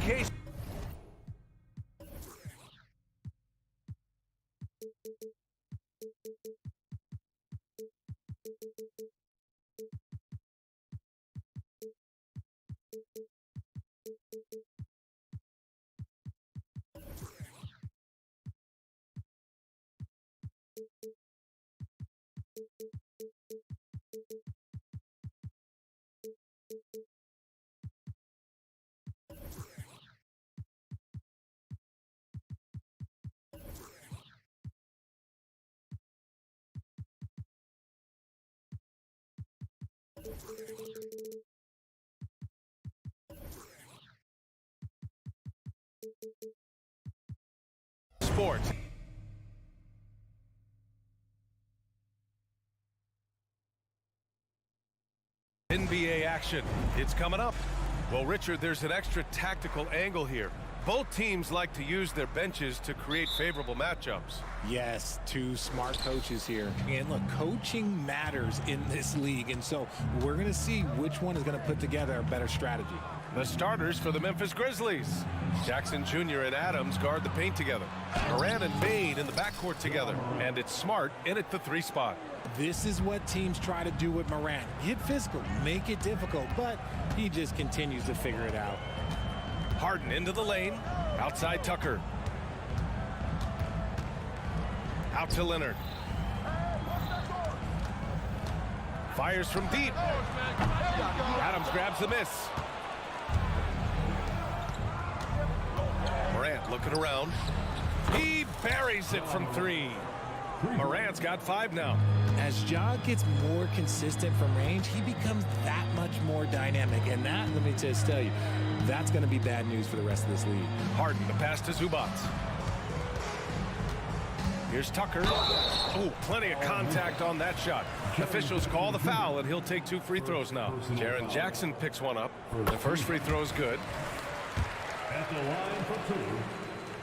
Case. Sports. NBA action. It's coming up. Well, Richard, there's an extra tactical angle here. Both teams like to use their benches to create favorable matchups. Yes, two smart coaches here. And look, coaching matters in this league, and so we're going to see which one is going to put together a better strategy. The starters for the Memphis Grizzlies. Jackson Jr. and Adams guard the paint together. Morant and Bain in the backcourt together. And it's Smart in at the 3 spot. This is what teams try to do with Morant. Get physical, make it difficult, but he just continues to figure it out. Harden into the lane. Outside Tucker. Out to Leonard. Fires from deep. Adams grabs the miss. Morant looking around. He buries it from 3. Morant's got 5 now. As Ja gets more consistent from range, he becomes that much more dynamic. And that, let me just tell you, that's going to be bad news for the rest of this league. Harden, the pass to Zubac. Here's Tucker. Oh, plenty of contact on that shot. Officials call the foul, and he'll take 2 free throws now. Jaren Jackson picks one up. The first free throw is good. At the line for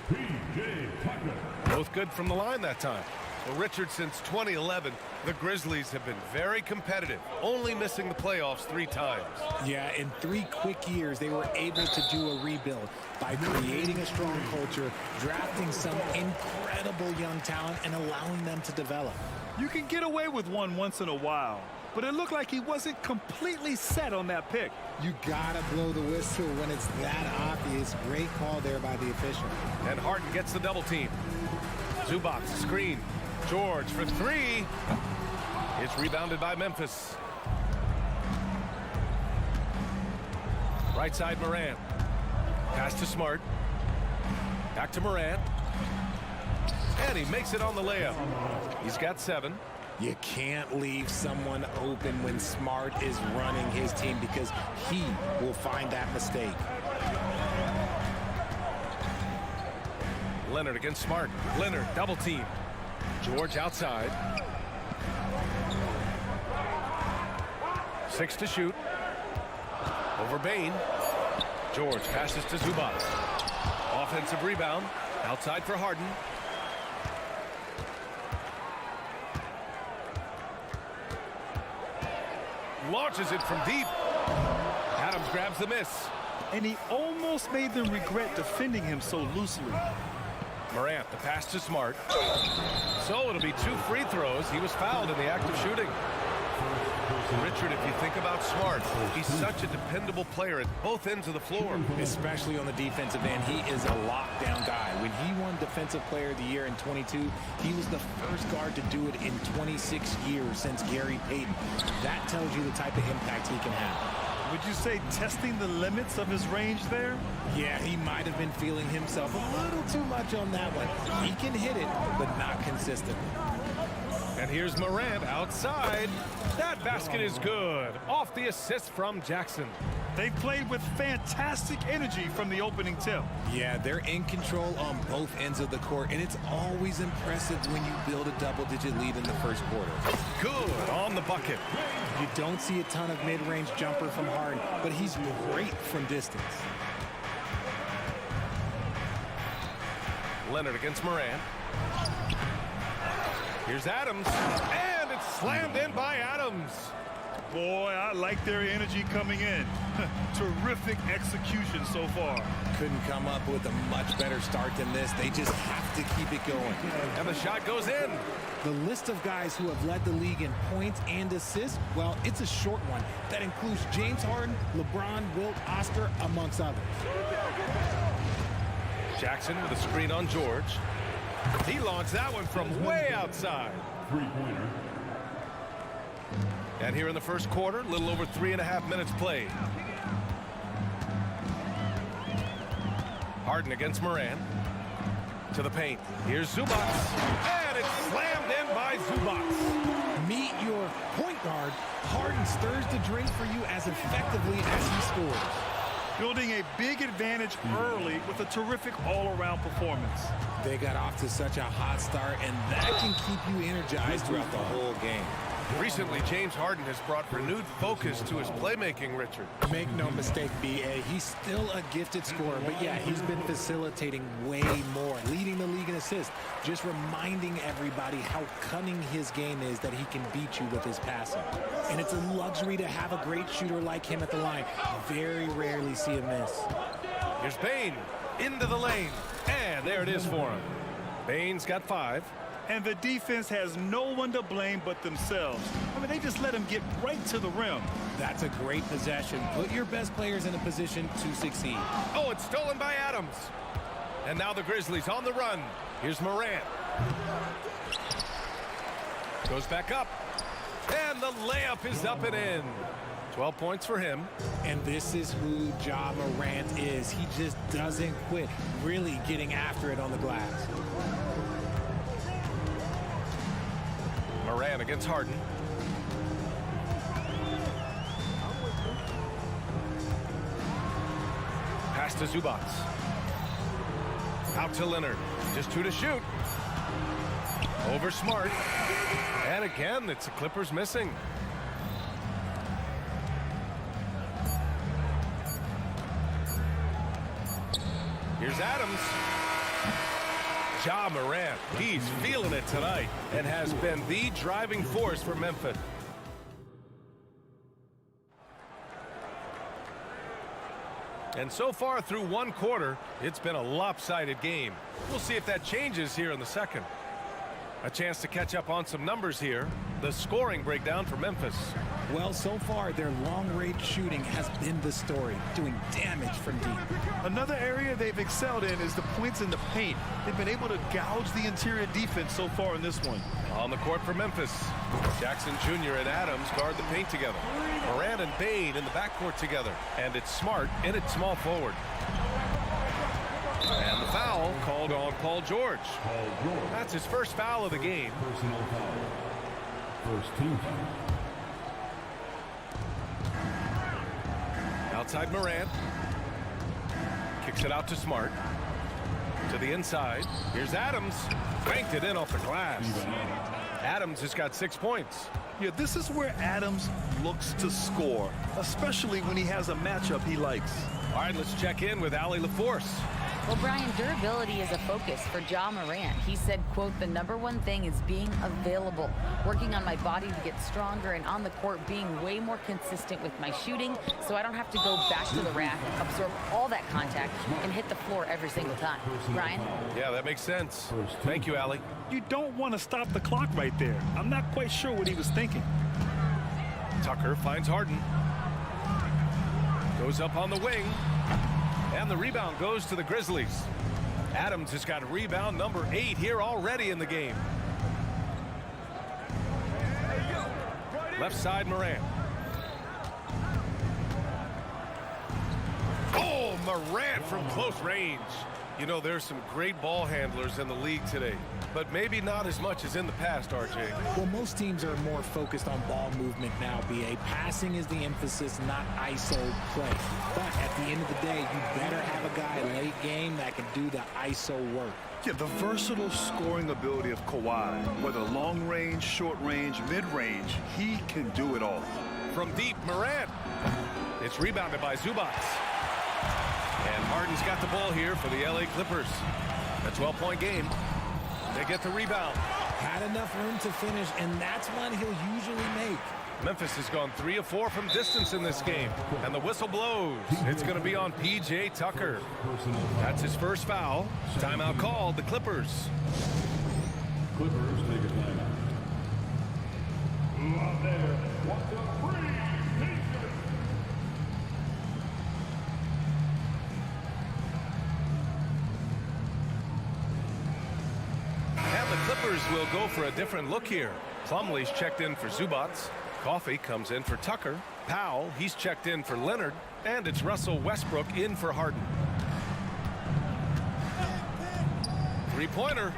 2, P.J. Tucker. Both good from the line that time. Well, Richard, since 2011, the Grizzlies have been very competitive, only missing the playoffs 3 times. Yeah, in 3 quick years, they were able to do a rebuild by creating a strong culture, drafting some incredible young talent, and allowing them to develop. You can get away with one once in a while, but it looked like he wasn't completely set on that pick. You gotta blow the whistle when it's that obvious. Great call there by the official. And Harden gets the double team. Zubac screen. George for 3. It's rebounded by Memphis. Right side Morant. Pass to Smart. Back to Morant. And he makes it on the layup. He's got 7. You can't leave someone open when Smart is running his team because he will find that mistake. Leonard against Smart. Leonard double team. George outside. 6 to shoot. Over Bain. George passes to Zubac. Offensive rebound. Outside for Harden. Launches it from deep. Adams grabs the miss. And he almost made them regret defending him so loosely. Morant, the pass to Smart. So it'll be 2 free throws. He was fouled in the act of shooting. Richard, if you think about Smart, he's such a dependable player at both ends of the floor. Especially on the defensive end, he is a lockdown guy. When he won Defensive Player of the Year in 22, he was the first guard to do it in 26 years since Gary Payton. That tells you the type of impact he can have. Would you say testing the limits of his range there? Yeah, he might have been feeling himself a little too much on that one. He can hit it, but not consistently. And here's Morant outside. That basket is good. Off the assist from Jackson. They've played with fantastic energy from the opening tip. Yeah, they're in control on both ends of the court, and it's always impressive when you build a double-digit lead in the first quarter. Good on the bucket. You don't see a ton of mid-range jumper from Harden, but he's great from distance. Leonard against Morant. Here's Adams, and it's slammed in by Adams. Boy, I like their energy coming in. Terrific execution so far. Couldn't come up with a much better start than this. They just have to keep it going. And the shot goes in. The list of guys who have led the league in points and assists, well, it's a short one. That includes James Harden, LeBron, Wilt, Oscar, amongst others. Jackson with a screen on George. He launched that one from way outside. Three-pointer. And here in the first quarter, a little over 3.5 minutes played. Harden against Morant. To the paint. Here's Zubats. And it's slammed in by Zubats. Meet your point guard. Harden stirs the drink for you as effectively as he scores. Building a big advantage early with a terrific all-around performance. They got off to such a hot start, and that can keep you energized throughout the whole game. Recently, James Harden has brought renewed focus to his playmaking, Richard. Make no mistake, B.A., he's still a gifted scorer, but yeah, he's been facilitating way more, leading the league in assists, just reminding everybody how cunning his game is, that he can beat you with his passing. And it's a luxury to have a great shooter like him at the line. Very rarely see a miss. Here's Bane into the lane, and there it is for him. Bane's got 5. And the defense has no one to blame but themselves. I mean, they just let him get right to the rim. That's a great possession. Put your best players in a position to succeed. Oh, it's stolen by Adams. And now the Grizzlies on the run. Here's Morant. Goes back up. And the layup is up and in. 12 points for him. And this is who Ja Morant is. He just doesn't quit, really getting after it on the glass. Morant against Harden. Pass to Zubats. Out to Leonard. Just 2 to shoot. Over Smart. And again, it's the Clippers missing. Here's Adams. Ja Morant, he's feeling it tonight and has been the driving force for Memphis. And so far through one quarter, it's been a lopsided game. We'll see if that changes here in the second. A chance to catch up on some numbers here. The scoring breakdown for Memphis. Well, so far, their long-range shooting has been the story, doing damage from deep. Another area they've excelled in is the points in the paint. They've been able to gouge the interior defense so far in this one. On the court for Memphis, Jackson Jr. and Adams guard the paint together. Morant and Bane in the backcourt together. And it's Smart in at small forward. And the foul called on Paul George. That's his first foul of the game. Personal foul. First team foul. Outside Morant. Kicks it out to Smart. To the inside. Here's Adams. Banked it in off the glass. Adams has got 6 points. Yeah, this is where Adams looks to score, especially when he has a matchup he likes. All right, let's check in with Allie LaForce. Well, Brian, durability is a focus for Ja Morant. He said, quote, "The #1 thing is being available, working on my body to get stronger, and on the court being way more consistent with my shooting so I don't have to go back to the rack, absorb all that contact, and hit the floor every single time." Brian? Yeah, that makes sense. Thank you, Allie. You don't want to stop the clock right there. I'm not quite sure what he was thinking. Tucker finds Harden. Goes up on the wing. And the rebound goes to the Grizzlies. Adams has got rebound number 8 here already in the game. Left side, Morant. Oh, Morant from close range. You know, there's some great ball handlers in the league today, but maybe not as much as in the past, RJ. Well, most teams are more focused on ball movement now, BA. Passing is the emphasis, not ISO play. But at the end of the day, you better have a guy late game that can do the ISO work. Yeah, the versatile scoring ability of Kawhi, whether long range, short range, mid range, he can do it all. From deep, Morant. It's rebounded by Zubac. And Harden's got the ball here for the LA Clippers. A 12-point game. They get the rebound. Had enough room to finish, and that's one he'll usually make. Memphis has gone 3 of 4 from distance in this game. And the whistle blows. It's going to be on P.J. Tucker. That's his first foul. Timeout called, the Clippers. Clippers take a timeout. Who out there wants a free t-shirt? And the Clippers will go for a different look here. Plumlee's checked in for Zubac. Coffee comes in for Tucker. Powell, he's checked in for Leonard. And it's Russell Westbrook in for Harden. Three-pointer.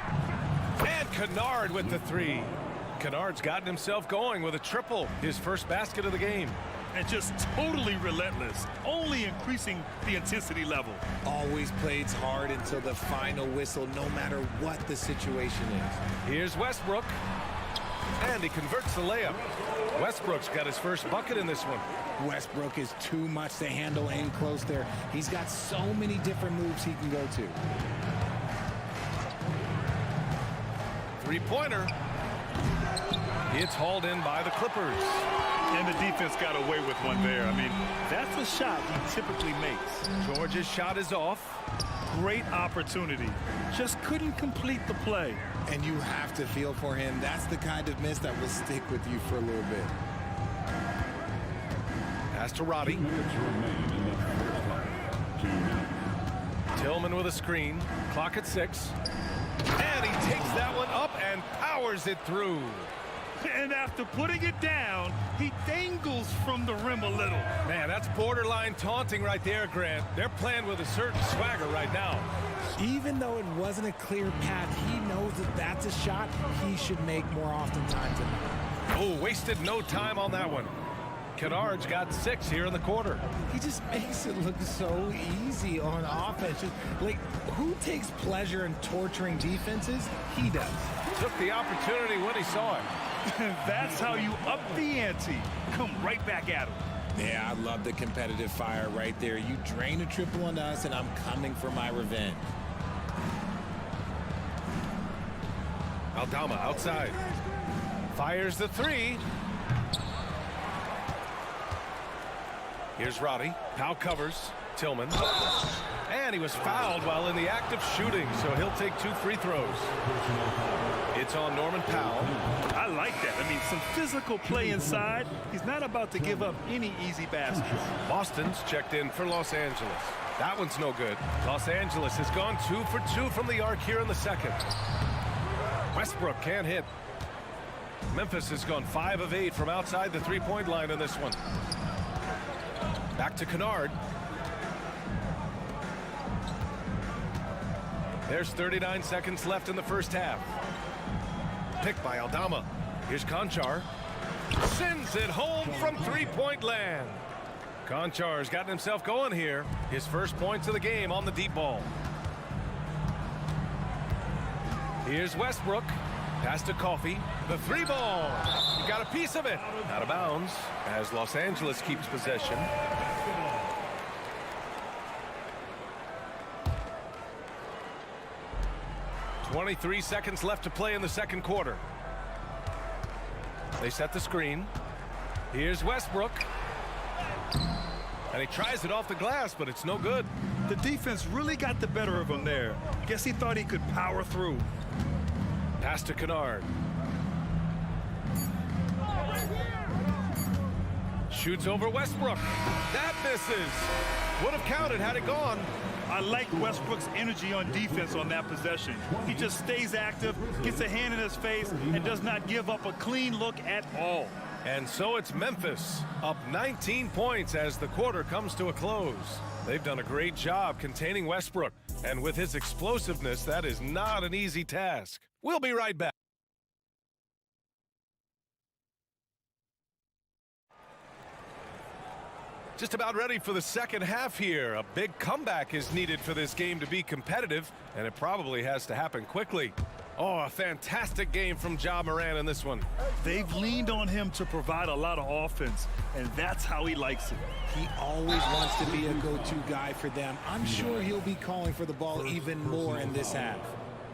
And Kennard with the 3. Kennard's gotten himself going with a triple. His first basket of the game. And just totally relentless, only increasing the intensity level. Always plays hard until the final whistle, no matter what the situation is. Here's Westbrook. And he converts the layup. Westbrook's got his first bucket in this one. Westbrook is too much to handle in close there. He's got so many different moves he can go to. Three-pointer. It's hauled in by the Clippers. And the defense got away with one there. I mean, that's a shot he typically makes. George's shot is off. Great opportunity. Just couldn't complete the play. And you have to feel for him. That's the kind of miss that will stick with you for a little bit. Pass to Roddy. Tillman with a screen. Clock at 6. And he takes that one up and powers it through. And after putting it down, he dangles from the rim a little. Man, that's borderline taunting right there, Grant. They're playing with a certain swagger right now. Even though it wasn't a clear path, he knows that that's a shot he should make more oftentimes than not. Oh, wasted no time on that one. Kennard's got 6 here in the quarter. He just makes it look so easy on offense. Just, like, who takes pleasure in torturing defenses? He does. Took the opportunity when he saw it. That's how you up the ante. Come right back at him. Yeah, I love the competitive fire right there. You drain a triple on us, and I'm coming for my revenge. Aldama outside. Fires the 3. Here's Roddy. Powell covers. Tillman. And he was fouled while in the act of shooting, so he'll take 2 free throws. It's on Norman Powell. I like that. I mean, some physical play inside. He's not about to give up any easy baskets. Boston's checked in for Los Angeles. That one's no good. Los Angeles has gone 2 for 2 from the arc here in the second. Westbrook can't hit. Memphis has gone 5 of 8 from outside the three-point line in this one. Back to Kennard. There's 39 seconds left in the first half. Picked by Aldama. Here's Conchar. Sends it home from three-point land. Conchar's gotten himself going here. His first points of the game on the deep ball. Here's Westbrook. Pass to Coffee. The 3 ball. He got a piece of it. Out of bounds as Los Angeles keeps possession. .23 seconds left to play in the second quarter. They set the screen. Here's Westbrook. And he tries it off the glass, but it's no good. The defense really got the better of him there. Guess he thought he could power through. Pass to Kennard. Shoots over Westbrook. That misses. Would have counted had it gone. I like Westbrook's energy on defense on that possession. He just stays active, gets a hand in his face, and does not give up a clean look at all. And so it's Memphis, up 19 points as the quarter comes to a close. They've done a great job containing Westbrook, and with his explosiveness, that is not an easy task. We'll be right back. Just about ready for the second half here. A big comeback is needed for this game to be competitive, and it probably has to happen quickly. Oh, a fantastic game from Ja Morant in this one. They've leaned on him to provide a lot of offense, and that's how he likes it. He always wants to be a go-to guy for them. I'm sure he'll be calling for the ball even more in this half.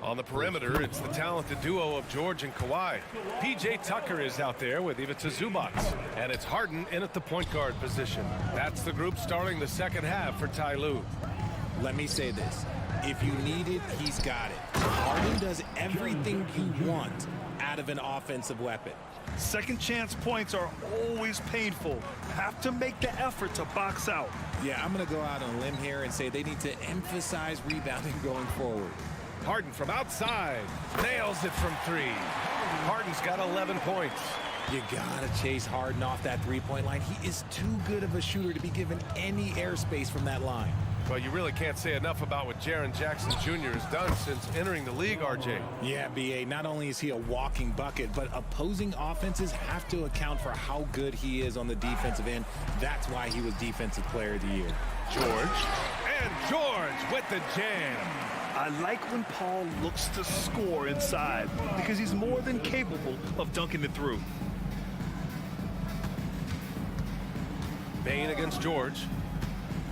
On the perimeter, it's the talented duo of George and Kawhi. P.J. Tucker is out there with Ivica Zubac, and it's Harden in at the point guard position. That's the group starting the second half for Ty Lue. Let me say this. If you need it, he's got it. Harden does everything you want out of an offensive weapon. Second chance points are always painful. Have to make the effort to box out. Yeah, I'm going to go out on a limb here and say they need to emphasize rebounding going forward. Harden from outside. Nails it from three. Harden's got 11 points. You got to chase Harden off that three-point line. He is too good of a shooter to be given any airspace from that line. Well, you really can't say enough about what Jaren Jackson Jr. has done since entering the league, RJ. Yeah, B.A., not only is he a walking bucket, but opposing offenses have to account for how good he is on the defensive end. That's why he was Defensive Player of the Year. George. And George with the jam. I like when Paul looks to score inside because he's more than capable of dunking it through. Bane against George.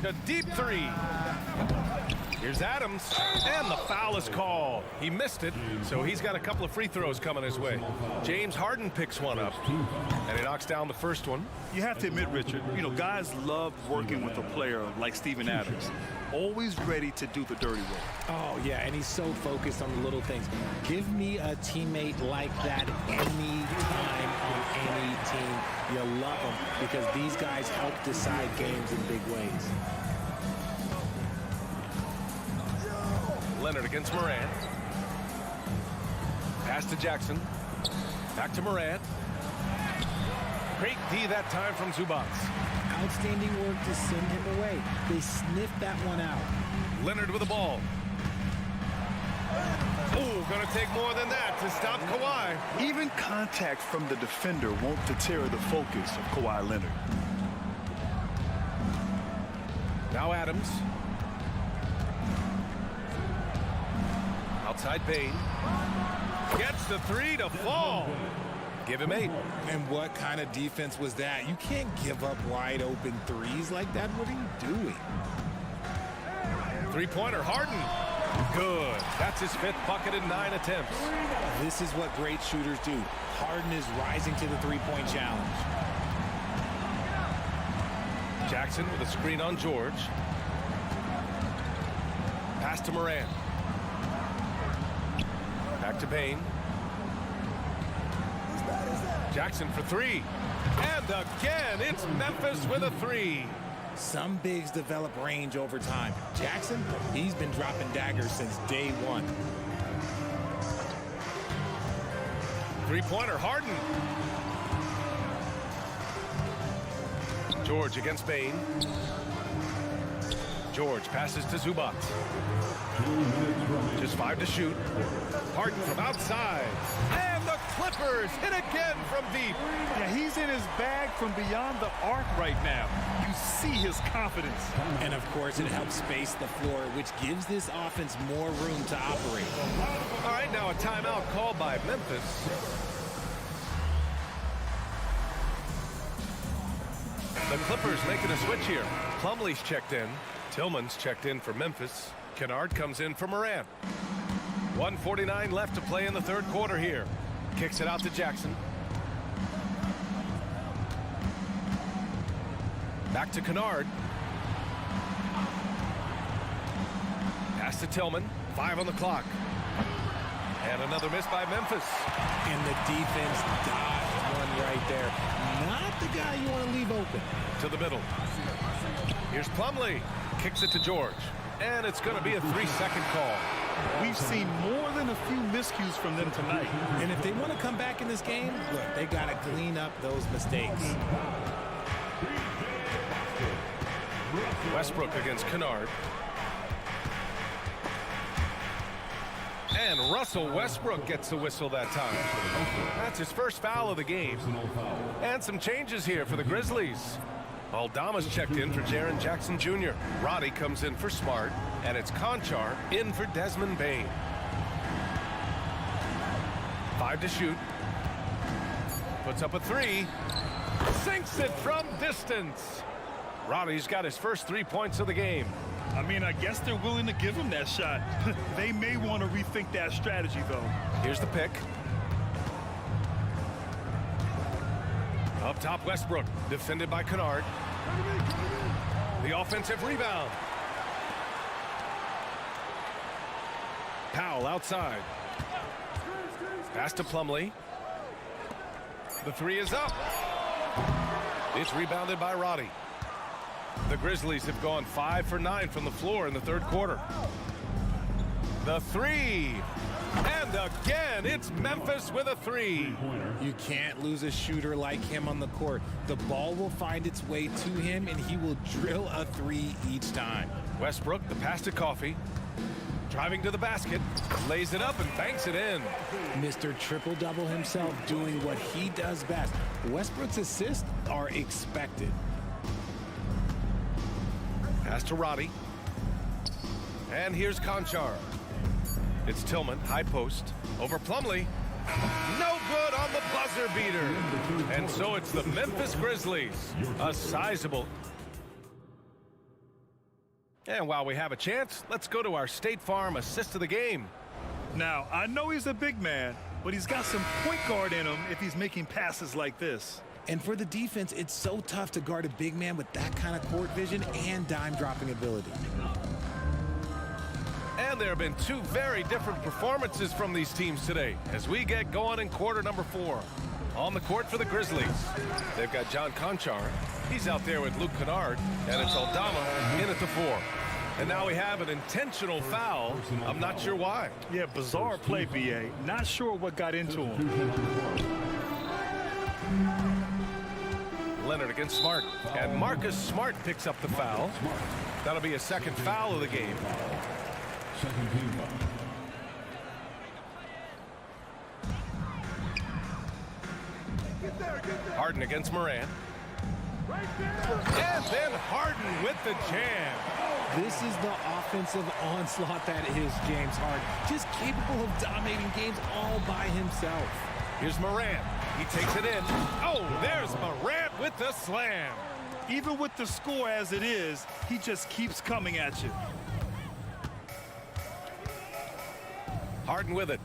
A deep three. Here's Adams, and the foul is called. He missed it, so he's got a couple of free throws coming his way. James Harden picks one up, and he knocks down the first one. You have to admit, Richard, guys love working with a player like Steven Adams. Always ready to do the dirty work. Oh, yeah, and he's so focused on the little things. Give me a teammate like that any time on any team. You'll love them because these guys help decide games in big ways. Leonard against Morant. Pass to Jackson. Back to Morant. Great D that time from Zubac. Outstanding work to send him away. They sniffed that one out. Leonard with the ball. Oh, gonna take more than that to stop Kawhi. Even contact from the defender won't deter the focus of Kawhi Leonard. Now Adams. Outside Bane. Gets the three to fall. Give him 8. And what kind of defense was that? You can't give up wide open threes like that. What are you doing? Three-pointer, Harden. Good. That's his 5th bucket in 9 attempts. This is what great shooters do. Harden is rising to the three-point challenge. Jackson with a screen on George. Pass to Morant. Back to Bane. Jackson for 3. And again, it's Memphis with a 3. Some bigs develop range over time. Jackson, he's been dropping daggers since day one. Three-pointer, Harden. George against Bane. George passes to Zubac. Just 5 to shoot. Harden from outside. And the Clippers hit again from deep. Yeah, he's in his bag from beyond the arc right now. You see his confidence. And, of course, it helps space the floor, which gives this offense more room to operate. All right, now a timeout called by Memphis. The Clippers making a switch here. Plumlee's checked in. Tillman's checked in for Memphis. Kennard comes in for Morant. 1:49 left to play in the third quarter here. Kicks it out to Jackson. Back to Kennard. Pass to Tillman. 5 on the clock. And another miss by Memphis. And the defense dodged one right there. Not the guy you want to leave leave open. To the middle. Here's Plumlee. Kicks it to George. And it's going to be a 3-second call. We've seen more than a few miscues from them tonight. And if they want to come back in this game, look, they got to clean up those mistakes. Westbrook against Kennard. And Russell Westbrook gets the whistle that time. That's his first foul of the game. And some changes here for the Grizzlies. Aldama's checked in for Jaren Jackson Jr. Roddy comes in for Smart. And it's Conchar in for Desmond Bain. 5 to shoot. Puts up a 3. Sinks it from distance. Roddy's got his first 3 points of the game. I mean, I guess they're willing to give him that shot. They may want to rethink that strategy, though. Here's the pick. Up top, Westbrook, defended by Kennard. The offensive rebound. Powell outside. Pass to Plumlee. The 3 is up. It's rebounded by Roddy. The Grizzlies have gone 5 for 9 from the floor in the third quarter. The 3. And again, it's Memphis with a 3. You can't lose a shooter like him on the court. The ball will find its way to him, and he will drill a 3 each time. Westbrook, the pass to Coffey. Driving to the basket, lays it up and banks it in. Mr. Triple-Double himself doing what he does best. Westbrook's assists are expected. Pass to Roddy. And here's Conchar. It's Tillman, high post, over Plumlee. No good on the buzzer beater. And so it's the Memphis Grizzlies, a sizable. And while we have a chance, let's go to our State Farm assist of the game. Now, I know he's a big man, but he's got some point guard in him if he's making passes like this. And for the defense, it's so tough to guard a big man with that kind of court vision and dime-dropping ability. And there have been 2 very different performances from these teams today as we get going in quarter number 4. On the court for the Grizzlies, they've got John Conchar. He's out there with Luke Kennard, and it's Aldama in at the 4. And now we have an intentional foul. I'm not sure why. Yeah, bizarre play, BA. Not sure what got into him. Leonard against Smart. And Marcus Smart picks up the foul. That'll be a second foul of the game. Second team foul. Harden against Moran. And then Harden with the jam. This is the offensive onslaught that is James Harden. Just capable of dominating games all by himself. Here's Moran. He takes it in. Oh, there's Moran with the slam. Even with the score as it is, he just keeps coming at you. Harden with it.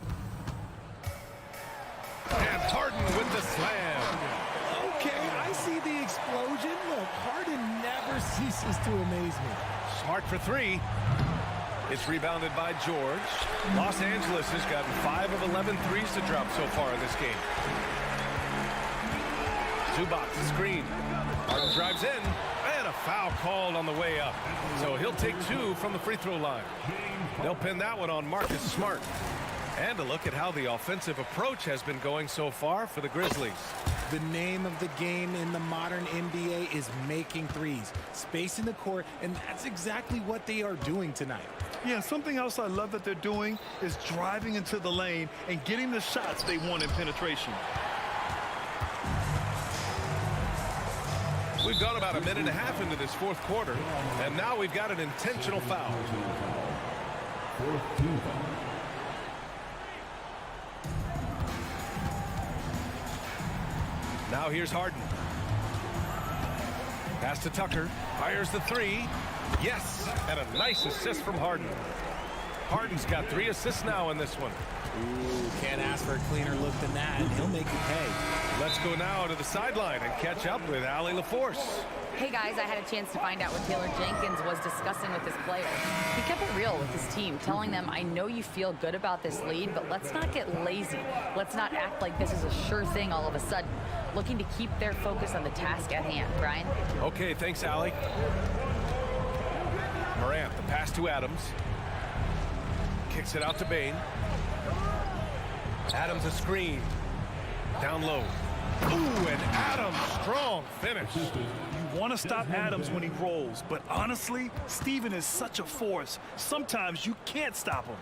And Harden with the slam. Okay, I see the explosion. Look, Harden never ceases to amaze me. Smart for 3. It's rebounded by George. Los Angeles has gotten 5 of 11 threes to drop so far in this game. 2-box screen. Harden drives in. And a foul called on the way up. So he'll take 2 from the free throw line. They'll pin that one on Marcus Smart. And a look at how the offensive approach has been going so far for the Grizzlies. The name of the game in the modern NBA is making threes. Space in the court, and that's exactly what they are doing tonight. Yeah, something else I love that they're doing is driving into the lane and getting the shots they want in penetration. We've gone about a minute and a half into this fourth quarter, and now we've got an intentional foul. Fourth team foul. Now here's Harden. Pass to Tucker. Fires the 3. Yes, and a nice assist from Harden. Harden's got 3 assists now in this one. Ooh, can't ask for a cleaner look than that. He'll make you pay. Let's go now to the sideline and catch up with Allie LaForce. Hey guys, I had a chance to find out what Taylor Jenkins was discussing with his players. He kept it real with his team, telling them, I know you feel good about this lead, but let's not get lazy. Let's not act like this is a sure thing all of a sudden. looking to keep their focus on the task at hand. Brian? Okay, thanks, Allie. Morant, the pass to Adams. Kicks it out to Bain. Adams a screen. Down low. Ooh, and Adams, strong finish. You want to stop Adams when he rolls, but honestly, Steven is such a force. Sometimes you can't stop him.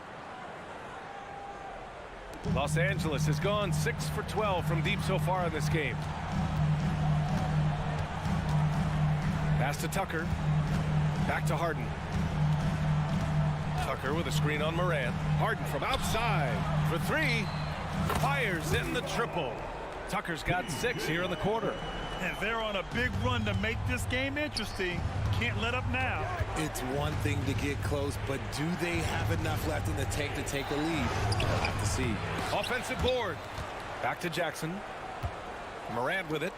Los Angeles has gone 6 for 12 from deep so far in this game. Pass to Tucker. Back to Harden. Tucker with a screen on Morant. Harden from outside for three. Fires in the triple. Tucker's got 6 here in the quarter. And they're on a big run to make this game interesting. Can't let up now. It's one thing to get close, but do they have enough left in the tank to take a lead? We'll have to see. Offensive board. Back to Jackson. Morant with it.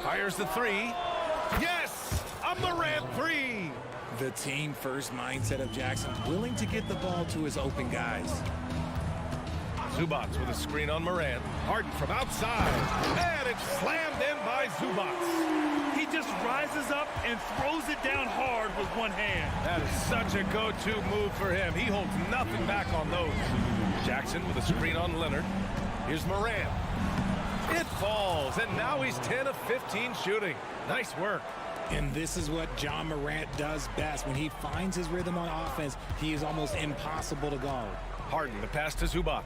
Fires the three. Yes! A Morant three! The team first mindset of Jackson, willing to get the ball to his open guys. Zubac with a screen on Morant. Harden from outside. And it's slammed in by Zubac. He just rises up and throws it down hard with one hand. That is such a go-to move for him. He holds nothing back on those. Jackson with a screen on Leonard. Here's Morant. It falls, and now he's 10 of 15 shooting. Nice work. And this is what John Morant does best. When he finds his rhythm on offense, he is almost impossible to guard. Harden, the pass to Zubac.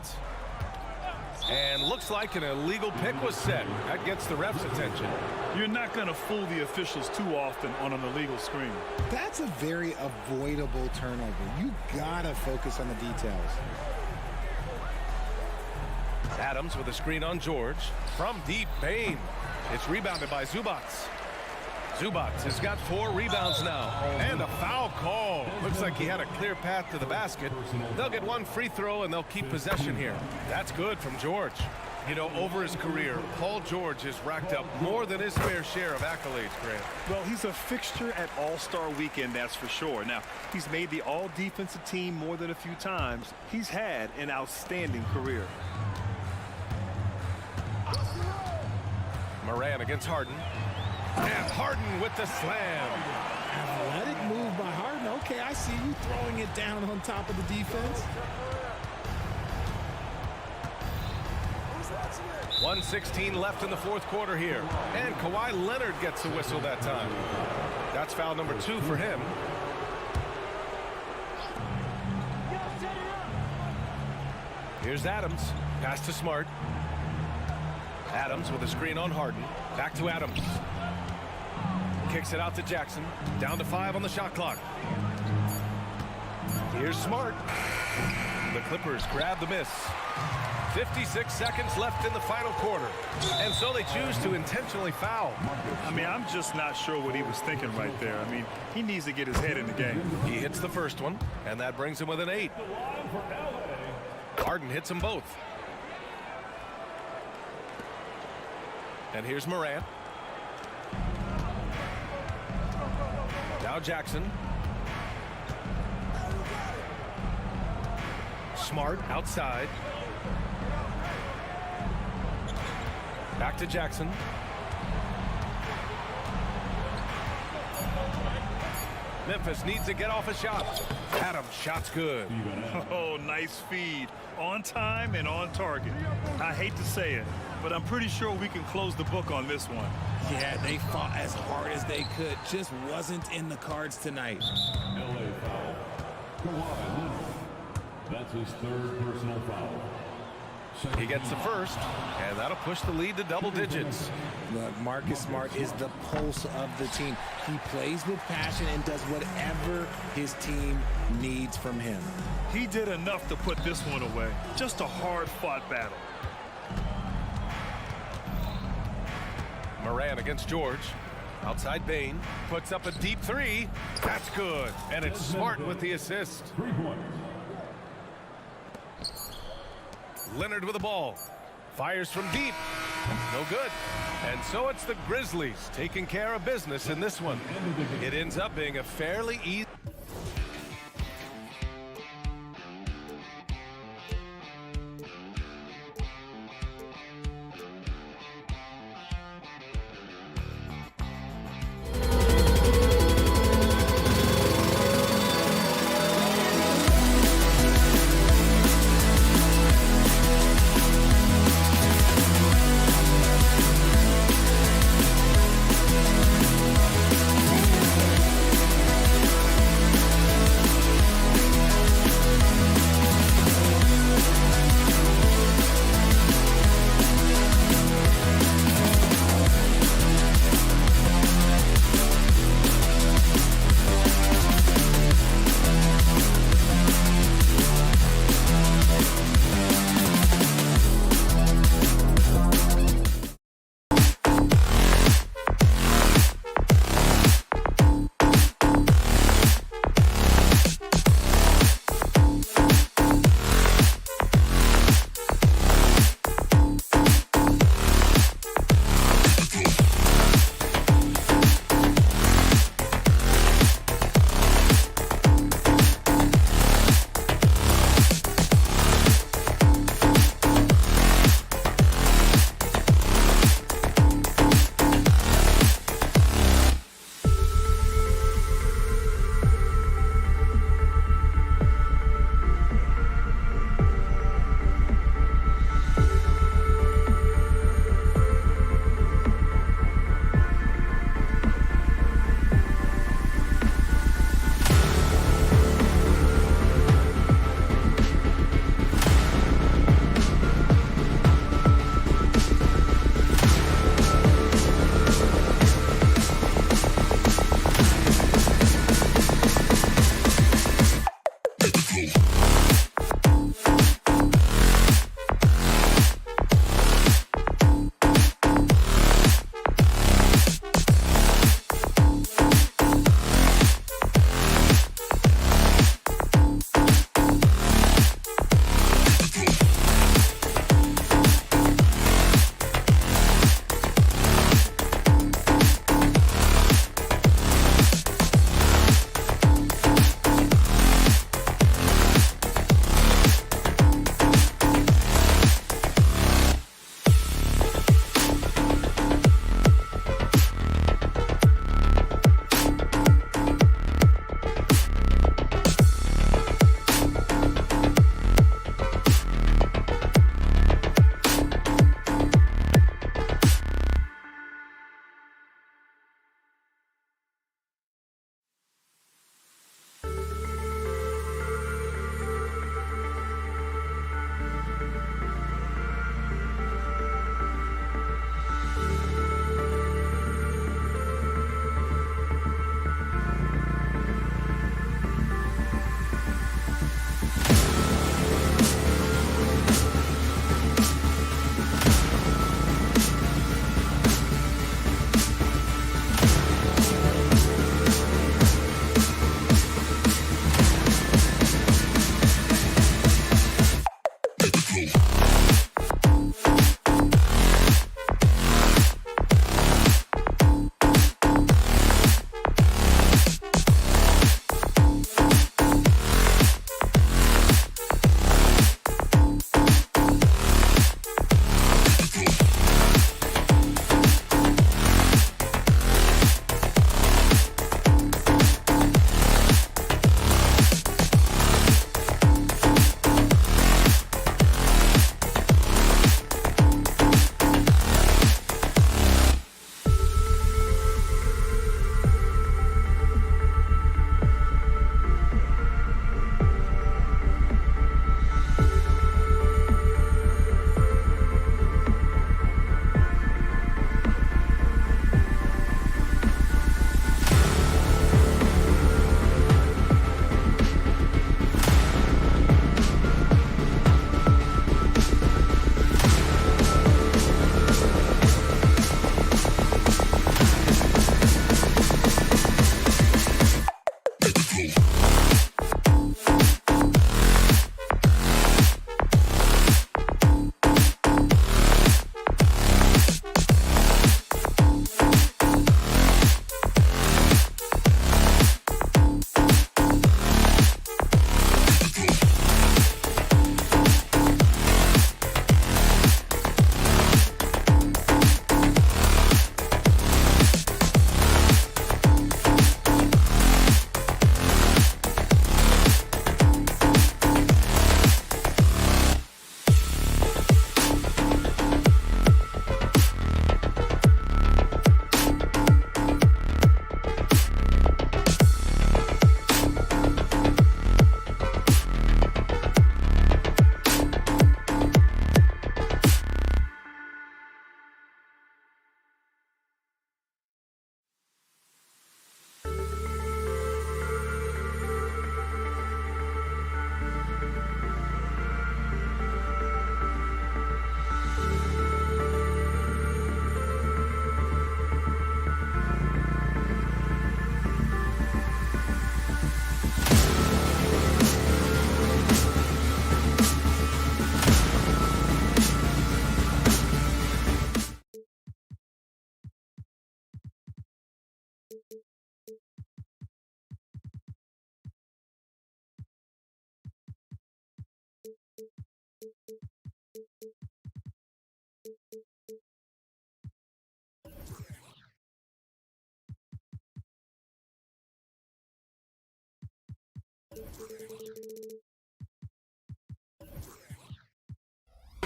And looks like an illegal pick was set. That gets the ref's attention. You're not going to fool the officials too often on an illegal screen. That's a very avoidable turnover. You gotta focus on the details. Adams with a screen on George. From deep, Bain. It's rebounded by Zubac. Zubac has got 4 rebounds now. And a foul call. Looks like he had a clear path to the basket. They'll get 1 free throw and they'll keep possession here. That's good from George. You know, over his career, Paul George has racked up more than his fair share of accolades, Grant. Well, he's a fixture at All-Star Weekend, that's for sure. Now, he's made the All-Defensive team more than a few times. He's had an outstanding career. Morant against Harden. And Harden with the slam. Athletic move by Harden. Okay, I see you throwing it down on top of the defense. 1:16 left in the fourth quarter here. And Kawhi Leonard gets the whistle that time. That's foul number 2 for him. Here's Adams. Pass to Smart. Adams with a screen on Harden. Back to Adams. Kicks it out to Jackson. Down to 5 on the shot clock. Here's Smart. The Clippers grab the miss. 56 seconds left in the final quarter. And so they choose to intentionally foul. I mean, I'm just not sure what he was thinking right there. I mean, he needs to get his head in the game. He hits the first one, and that brings him with an 8. Harden hits them both. And here's Morant. Now Jackson. Smart outside. Back to Jackson. Memphis needs to get off a shot. Adams, shot's good. Oh, nice feed. On time and on target. I hate to say it, but I'm pretty sure we can close the book on this one. Yeah, they fought as hard as they could. Just wasn't in the cards tonight. LA foul. Kawhi Leonard. That's his 3rd personal foul. He gets the first, and that'll push the lead to double digits. Look, Marcus Smart is the pulse of the team. He plays with passion and does whatever his team needs from him. He did enough to put this one away. Just a hard-fought battle. Morant against George. Outside Bain. Puts up a deep 3. That's good. And it's Smart with the assist. 3 points. Leonard with the ball. Fires from deep. No good. And so it's the Grizzlies taking care of business in this one. It ends up being a fairly easy.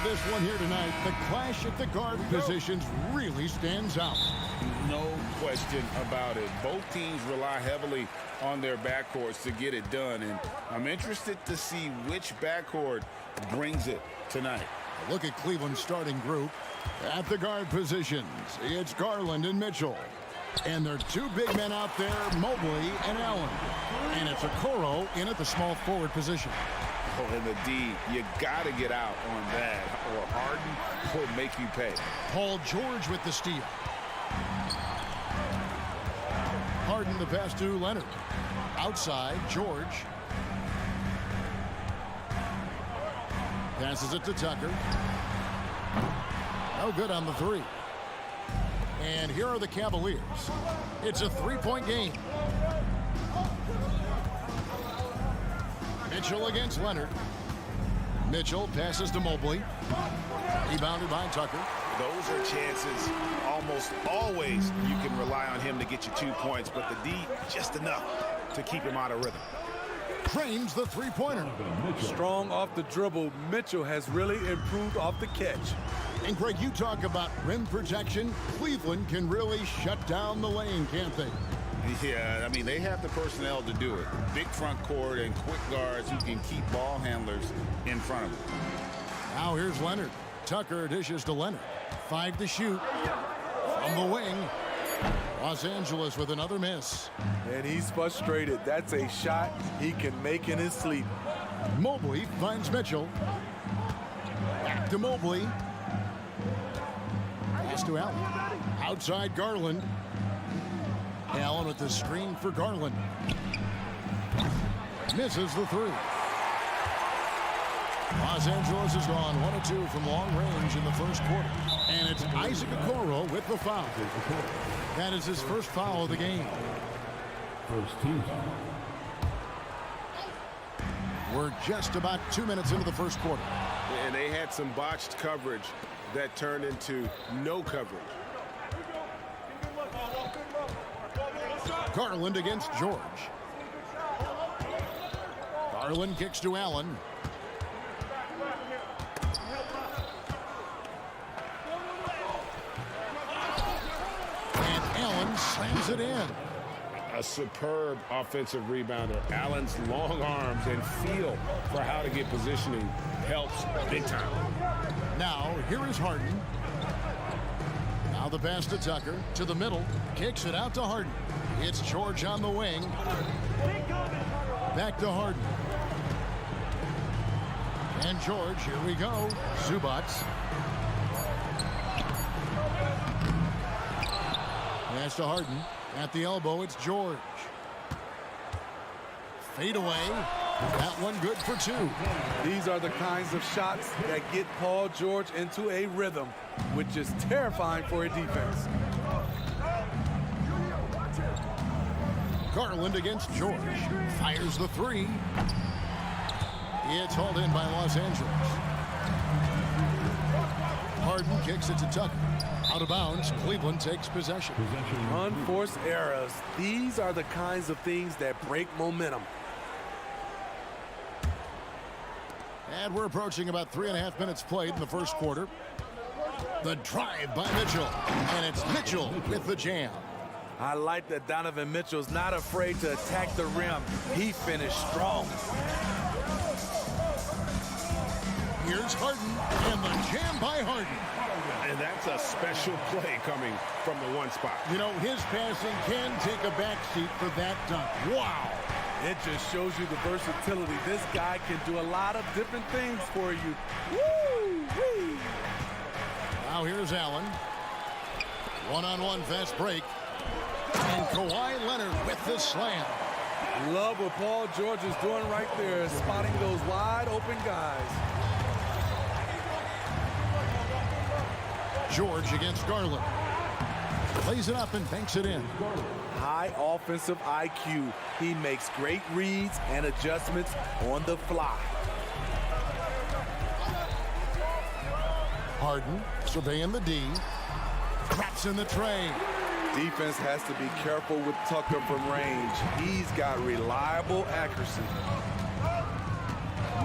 This one here tonight, the clash at the guard positions really stands out. No question about it. Both teams rely heavily on their backcourts to get it done, and I'm interested to see which backcourt brings it tonight. Look at Cleveland's starting group. At the guard positions, it's Garland and Mitchell. And there are two big men out there, Mobley and Allen. And it's Okoro in at the small forward position. Oh, and the D, you got to get out on that, or Harden will make you pay. Paul George with the steal. Harden the pass to Leonard. Outside, George. Passes it to Tucker. No good on the three. And here are the Cavaliers. It's a three-point game. Mitchell against Leonard. Mitchell passes to Mobley. Rebounded by Tucker. Those are chances almost always you can rely on him to get you 2 points, but the D, just enough to keep him out of rhythm. Trains the three-pointer. Strong off the dribble. Mitchell has really improved off the catch. And Greg, you talk about rim protection. Cleveland can really shut down the lane, can't they? Yeah, I mean, they have the personnel to do it. Big front court and quick guards who can keep ball handlers in front of them. Now here's Leonard. Tucker dishes to Leonard. 5 to shoot. From the wing. Los Angeles with another miss. And he's frustrated. That's a shot he can make in his sleep. Mobley finds Mitchell. Back to Mobley. Pass to Allen. Outside Garland. Allen with the screen for Garland. Misses the three. Los Angeles has gone 1 of 2 from long range in the first quarter. And it's Isaac Okoro with the foul. That is his first foul of the game. First team. We're just about 2 minutes into the first quarter. And they had some botched coverage that turned into no coverage. Garland against George. Garland kicks to Allen. And Allen slams it in. A superb offensive rebounder. Allen's long arms and feel for how to get positioning helps big time. Now, here is Harden. Now the pass to Tucker. To the middle. Kicks it out to Harden. It's George on the wing. Back to Harden. And George, here we go. Zubac. Pass to Harden. At the elbow, it's George. Fade away. That one good for 2. These are the kinds of shots that get Paul George into a rhythm, which is terrifying for a defense. Garland against George. Fires the three. It's hauled in by Los Angeles. Harden kicks it to Tucker. Out of bounds. Cleveland takes possession. Unforced errors. These are the kinds of things that break momentum. And we're approaching about 3.5 minutes played in the first quarter. The drive by Mitchell. And it's Mitchell with the jam. I like that Donovan Mitchell's not afraid to attack the rim. He finished strong. Here's Harden, and the jam by Harden. And that's a special play coming from the one spot. You know, his passing can take a backseat for that dunk. Wow. It just shows you the versatility. This guy can do a lot of different things for you. Woo-wee. Now here's Allen. One-on-one fast break. And Kawhi Leonard with the slam. Love what Paul George is doing right there, spotting those wide open guys. George against Garland. Plays it up and banks it in. High offensive IQ. He makes great reads and adjustments on the fly. Harden surveying the D. Traps in the tray. Defense has to be careful with Tucker from range. He's got reliable accuracy.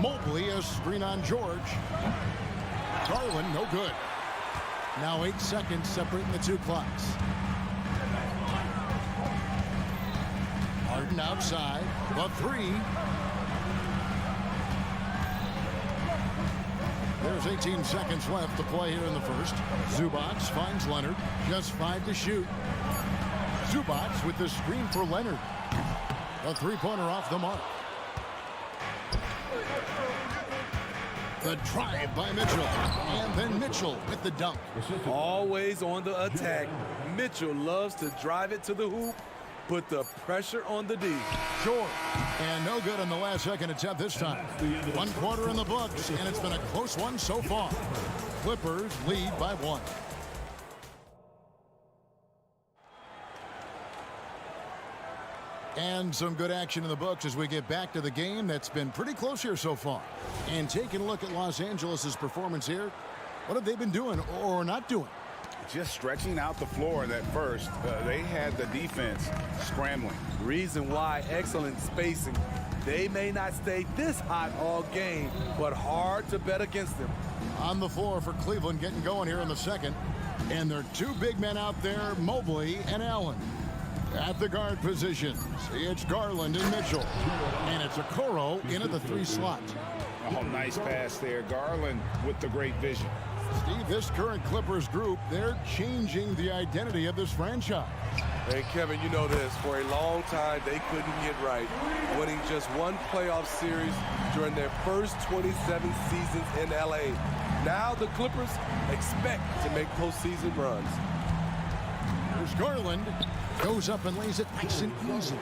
Mobley, a screen on George. Garland, no good. Now 8 seconds separating the two clocks. Harden outside. The three. There's 18 seconds left to play here in the first. Zubac finds Leonard. Just 5 to shoot. Zubac with the screen for Leonard. A three-pointer off the mark. The drive by Mitchell. And then Mitchell with the dunk. Always on the attack. Mitchell loves to drive it to the hoop, put the pressure on the D. Short. And no good on the last second attempt this time. 1 quarter in the books, and it's been a close one so far. Clippers lead by 1. And some good action in the books as we get back to the game that's been pretty close here so far. And taking a look at Los Angeles' performance here, what have they been doing or not doing? Just stretching out the floor at first. They had the defense scrambling. Reason why, excellent spacing. They may not stay this hot all game, but hard to bet against them. On the floor for Cleveland getting going here in the second. And there are 2 big men out there, Mobley and Allen. At the guard positions, it's Garland and Mitchell. And it's Okoro in at the 3 slot. Oh, nice pass there. Garland with the great vision. Steve, this current Clippers group, they're changing the identity of this franchise. Hey, Kevin, you know this. For a long time, they couldn't get right, winning just 1 playoff series during their first 27 seasons in L.A. Now the Clippers expect to make postseason runs. There's Garland. Goes up and lays it nice and easy.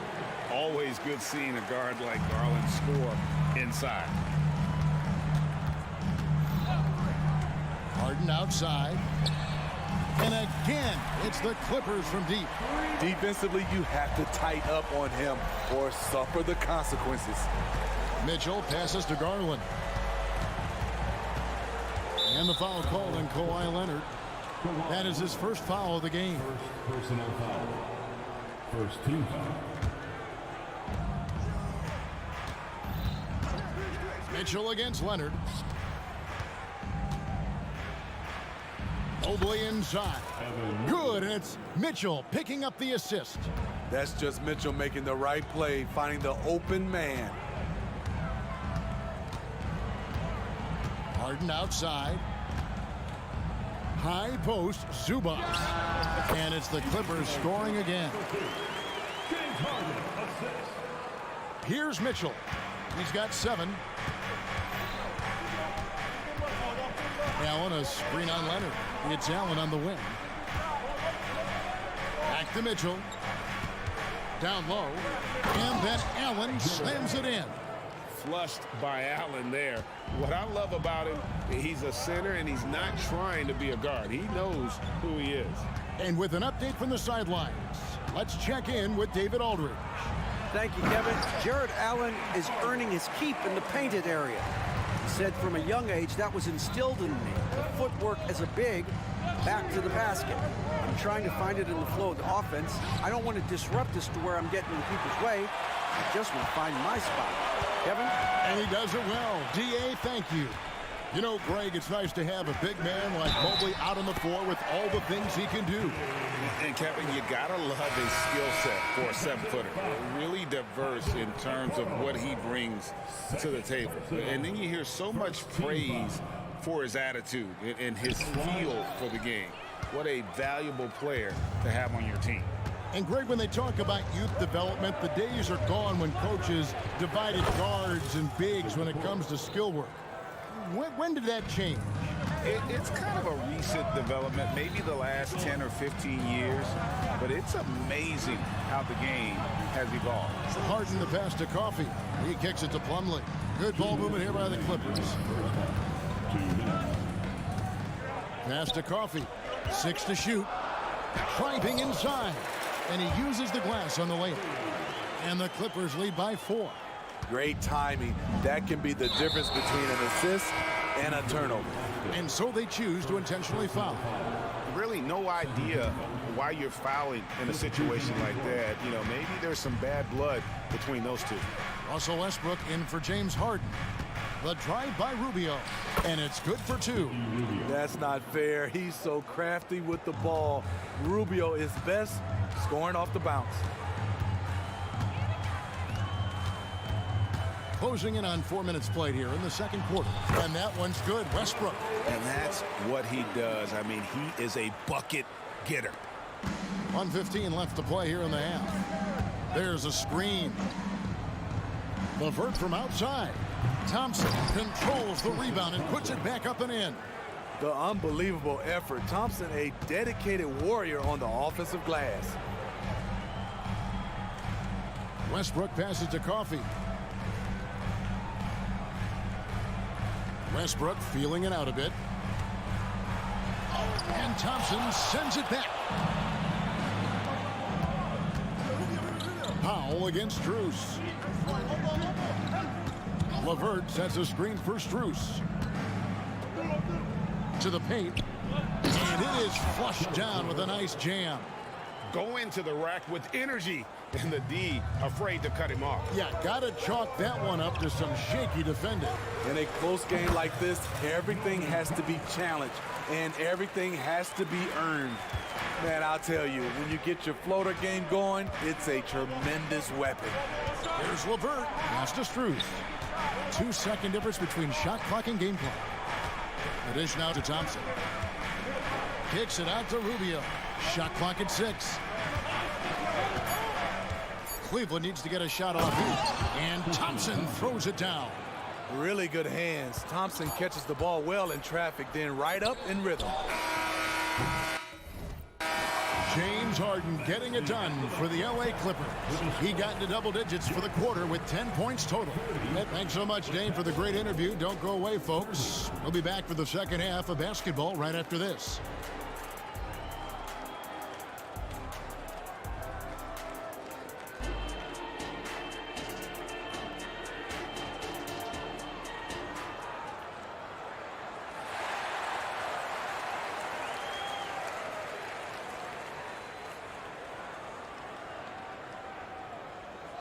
Always good seeing a guard like Garland score inside. Harden outside. And again, it's the Clippers from deep. Defensively, you have to tighten up on him or suffer the consequences. Mitchell passes to Garland. And the foul called on Kawhi Leonard. That is his first foul of the game. First personal foul. First team foul. Mitchell against Leonard. Mobley inside. Good, and it's Mitchell picking up the assist. That's just Mitchell making the right play, finding the open man. Harden outside. High post, Zubac. And it's the Clippers scoring again. Here's Mitchell. He's got 7. Allen, a screen on Leonard. It's Allen on the wing. Back to Mitchell. Down low. And then Allen slams it in. Flushed by Allen there. What I love about him, he's a center and he's not trying to be a guard. He knows who he is. And with an update from the sidelines, let's check in with David Aldridge. Thank you, Kevin. Jared Allen is earning his keep in the painted area. He said from a young age that was instilled in me. The footwork as a big, back to the basket. I'm trying to find it in the flow of the offense. I don't want to disrupt this to where I'm getting in people's way. I just want to find my spot. Kevin? And he does it well. D.A., thank you. You know, Greg, it's nice to have a big man like Mobley out on the floor with all the things he can do. And Kevin, you gotta love his skill set for a 7-footer. Really diverse in terms of what he brings to the table. And then you hear so much praise for his attitude and his feel for the game. What a valuable player to have on your team. And Greg, when they talk about youth development, the days are gone when coaches divided guards and bigs when it comes to skill work. When did that change? It's kind of a recent development, maybe the last 10 or 15 years, but it's amazing how the game has evolved. Harden the pass to Coffey. He kicks it to Plumlee. Good ball movement here by the Clippers. Pass to Coffey. 6 to shoot. Driving inside. And he uses the glass on the layup. And the Clippers lead by 4. Great timing. That can be the difference between an assist and a turnover. And so they choose to intentionally foul. Really no idea why you're fouling in a situation like that. You know, maybe there's some bad blood between those two. Russell Westbrook in for James Harden. The drive by Rubio, and it's good for 2. That's not fair. He's so crafty with the ball. Rubio is best scoring off the bounce. Closing in on 4 minutes played here in the second quarter. And that one's good. Westbrook. And that's what he does. I mean, he is a bucket getter. 1:15 left to play here in the half. There's a screen. LeVert from outside. Thompson controls the rebound and puts it back up and in. The unbelievable effort. Thompson, a dedicated warrior on the offensive glass. Westbrook passes to Coffey. Westbrook feeling it out a bit. And Thompson sends it back. Powell against Strus. LeVert sets a screen for Strus. To the paint. And it is flushed down with a nice jam. Go into the rack with energy. And the D afraid to cut him off. Yeah, gotta chalk that one up to some shaky defending. In a close game like this, everything has to be challenged and everything has to be earned. Man, I'll tell you, when you get your floater game going, it's a tremendous weapon. Here's LeVert. Pass to Strus. 2-second difference between shot clock and game clock. The dish now to Thompson. Kicks it out to Rubio. Shot clock at 6. Cleveland needs to get a shot off here. And Thompson throws it down. Really good hands. Thompson catches the ball well in traffic, then right up in rhythm. James Harden getting it done for the LA Clippers. He got into double digits for the quarter with 10 points total. Thanks so much, Dane, for the great interview. Don't go away, folks. We'll be back for the second half of basketball right after this.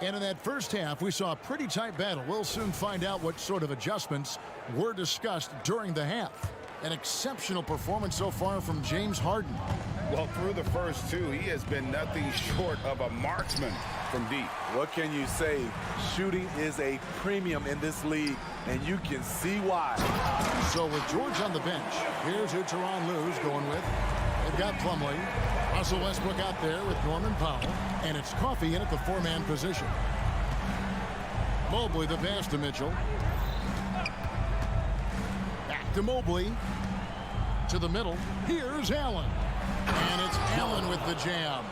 And in that first half, we saw a pretty tight battle. We'll soon find out what sort of adjustments were discussed during the half. An exceptional performance so far from James Harden. Well, through the first 2, he has been nothing short of a marksman from deep. What can you say? Shooting is a premium in this league, and you can see why. So with George on the bench, here's who Tyronn Lue's going with. They've got Plumlee. Russell Westbrook out there with Norman Powell. And it's Coffey in at the 4-man position. Mobley the pass to Mitchell. Back to Mobley. To the middle. Here's Allen. And it's Allen with the jam.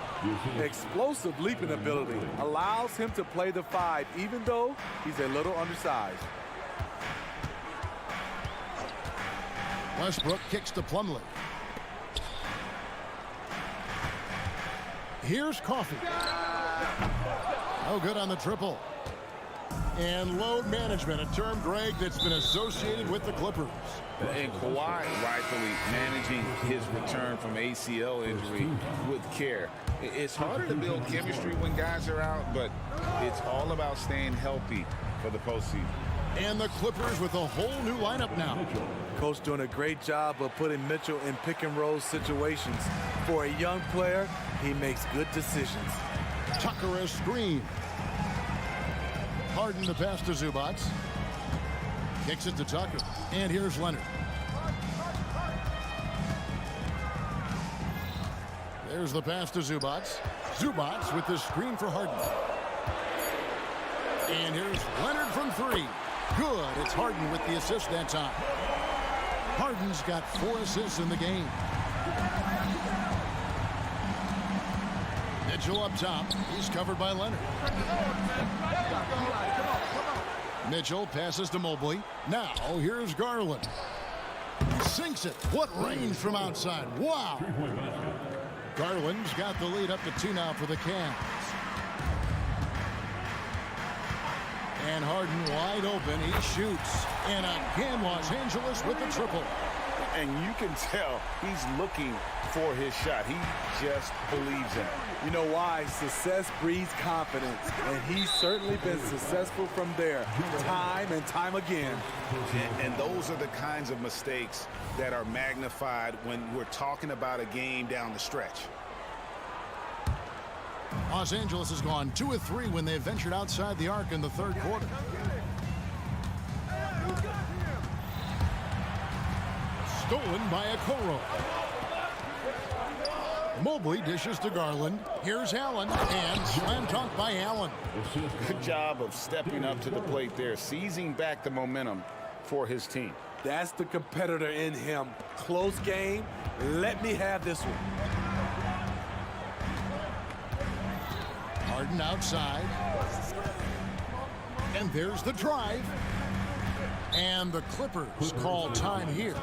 Explosive leaping ability allows him to play the 5, even though he's a little undersized. Westbrook kicks to Plumlee. Here's Coffey. Oh, good on the triple. And load management, a term, Greg, that's been associated with the Clippers. And Kawhi rightfully managing his return from ACL injury with care. It's harder to build chemistry when guys are out, but it's all about staying healthy for the postseason. And the Clippers with a whole new lineup now. Coach doing a great job of putting Mitchell in pick-and-roll situations. For a young player, he makes good decisions. Tucker a screen. Harden the pass to Zubac. Kicks it to Tucker. And here's Leonard. There's the pass to Zubac. Zubac with the screen for Harden. And here's Leonard from 3. Good. It's Harden with the assist that time. Harden's got 4 assists in the game. Mitchell up top. He's covered by Leonard. Mitchell passes to Mobley. Now here's Garland. Sinks it. What range from outside. Wow. Garland's got the lead up to 2 now for the Cavs. And Harden wide open. He shoots. And again, Los Angeles with the triple. And you can tell he's looking for his shot. He just believes in it. You know why? Success breeds confidence, and he's certainly been successful from there time and time again. And those are the kinds of mistakes that are magnified when we're talking about a game down the stretch. Los Angeles has gone 2 of 3 when they've ventured outside the arc in the third quarter. Stolen by Okoro. Mobley dishes to Garland. Here's Allen, and slam dunk by Allen. Good job of stepping up to the plate there, seizing back the momentum for his team. That's the competitor in him. Close game. Let me have this one. Harden outside. And there's the drive. And the Clippers call time here.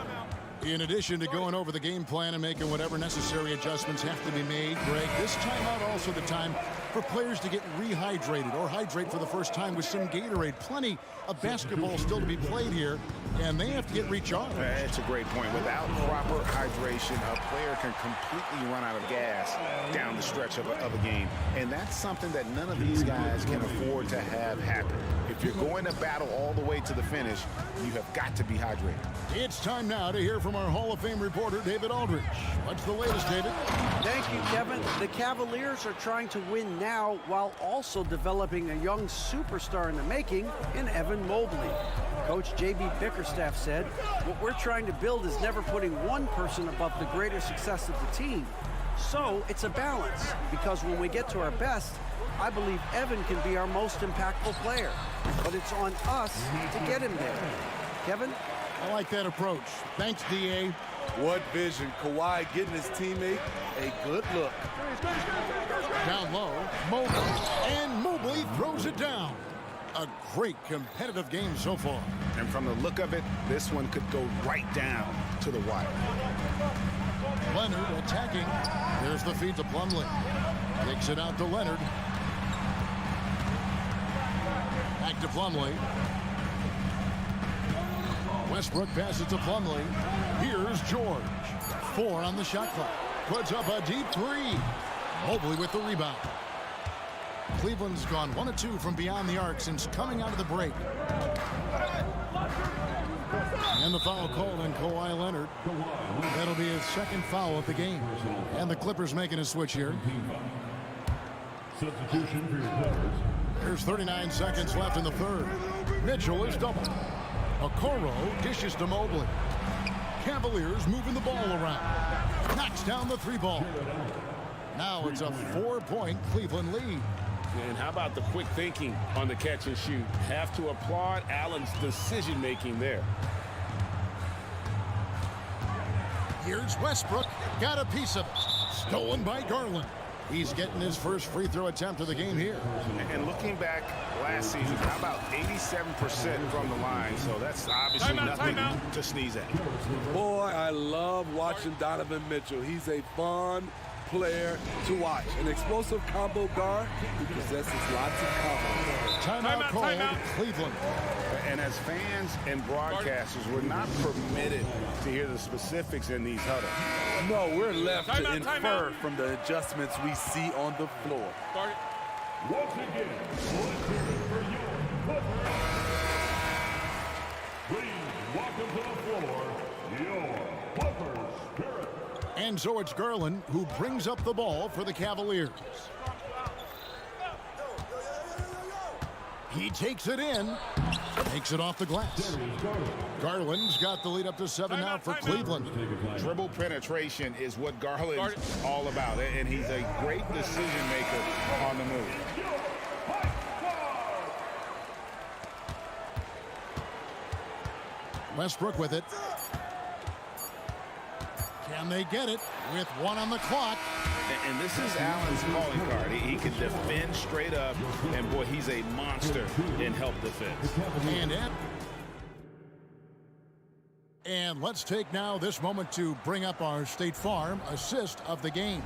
In addition to going over the game plan and making whatever necessary adjustments have to be made, Greg, this timeout also the time for players to get rehydrated or hydrate for the first time with some Gatorade. Plenty of basketball still to be played here, and they have to get recharged. That's a great point. Without proper hydration, a player can completely run out of gas down the stretch of a game. And that's something that none of these guys can afford to have happen. If you're going to battle all the way to the finish, you have got to be hydrated. It's time now to hear from our Hall of Fame reporter, David Aldridge. What's the latest, David? Thank you, Kevin. The Cavaliers are trying to win now while also developing a young superstar in the making in Evan Mobley. Coach J.B. Bickerstaff said, "What we're trying to build is never putting one person above the greater success of the team. So it's a balance, because when we get to our best, I believe Evan can be our most impactful player. But it's on us to get him there." Kevin? I like that approach. Thanks, D.A. What vision. Kawhi getting his teammate a good look. Down low, Mobley, and Mobley throws it down. A great competitive game so far. And from the look of it, this one could go right down to the wire. Leonard attacking. There's the feed to Plumlee. Kicks it out to Leonard. Back to Plumlee. Westbrook passes to Plumlee. Here's George. 4 on the shot clock. Puts up a deep 3. Mobley with the rebound. Cleveland's gone 1 of 2 from beyond the arc since coming out of the break. And the foul called on Kawhi Leonard. That'll be his second foul of the game. And the Clippers making a switch here. Substitution for your Clippers. There's 39 seconds left in the third. Mitchell is doubled. Okoro dishes to Mobley. Cavaliers moving the ball around. Knocks down the 3-ball. Now it's a 4-point Cleveland lead. And how about the quick thinking on the catch and shoot? Have to applaud Allen's decision-making there. Here's Westbrook. Got a piece of it. Stolen by Garland. He's getting his first free throw attempt of the game here. And looking back last season, how about 87% from the line? So that's obviously nothing to sneeze at. Boy, I love watching Donovan Mitchell. He's a fun player to watch. An explosive combo guard who possesses lots of confidence. Timeout called Cleveland. And as fans and broadcasters, we're not permitted to hear the specifics in these huddles. No, we're left to infer from the adjustments we see on the floor. Once again, let's hear it for your Clippers. Please welcome to the floor, your Clippers Spirit. And so it's Garland who brings up the ball for the Cavaliers. He takes it in. Takes it off the glass. Garland's got the lead up to 7 now for Cleveland. Dribble penetration is what Garland's all about, and he's a great decision maker on the move. Westbrook with it. Can they get it with 1 on the clock? And this is Allen's calling card. He can defend straight up, and boy, he's a monster in help defense. And let's take now this moment to bring up our State Farm assist of the game.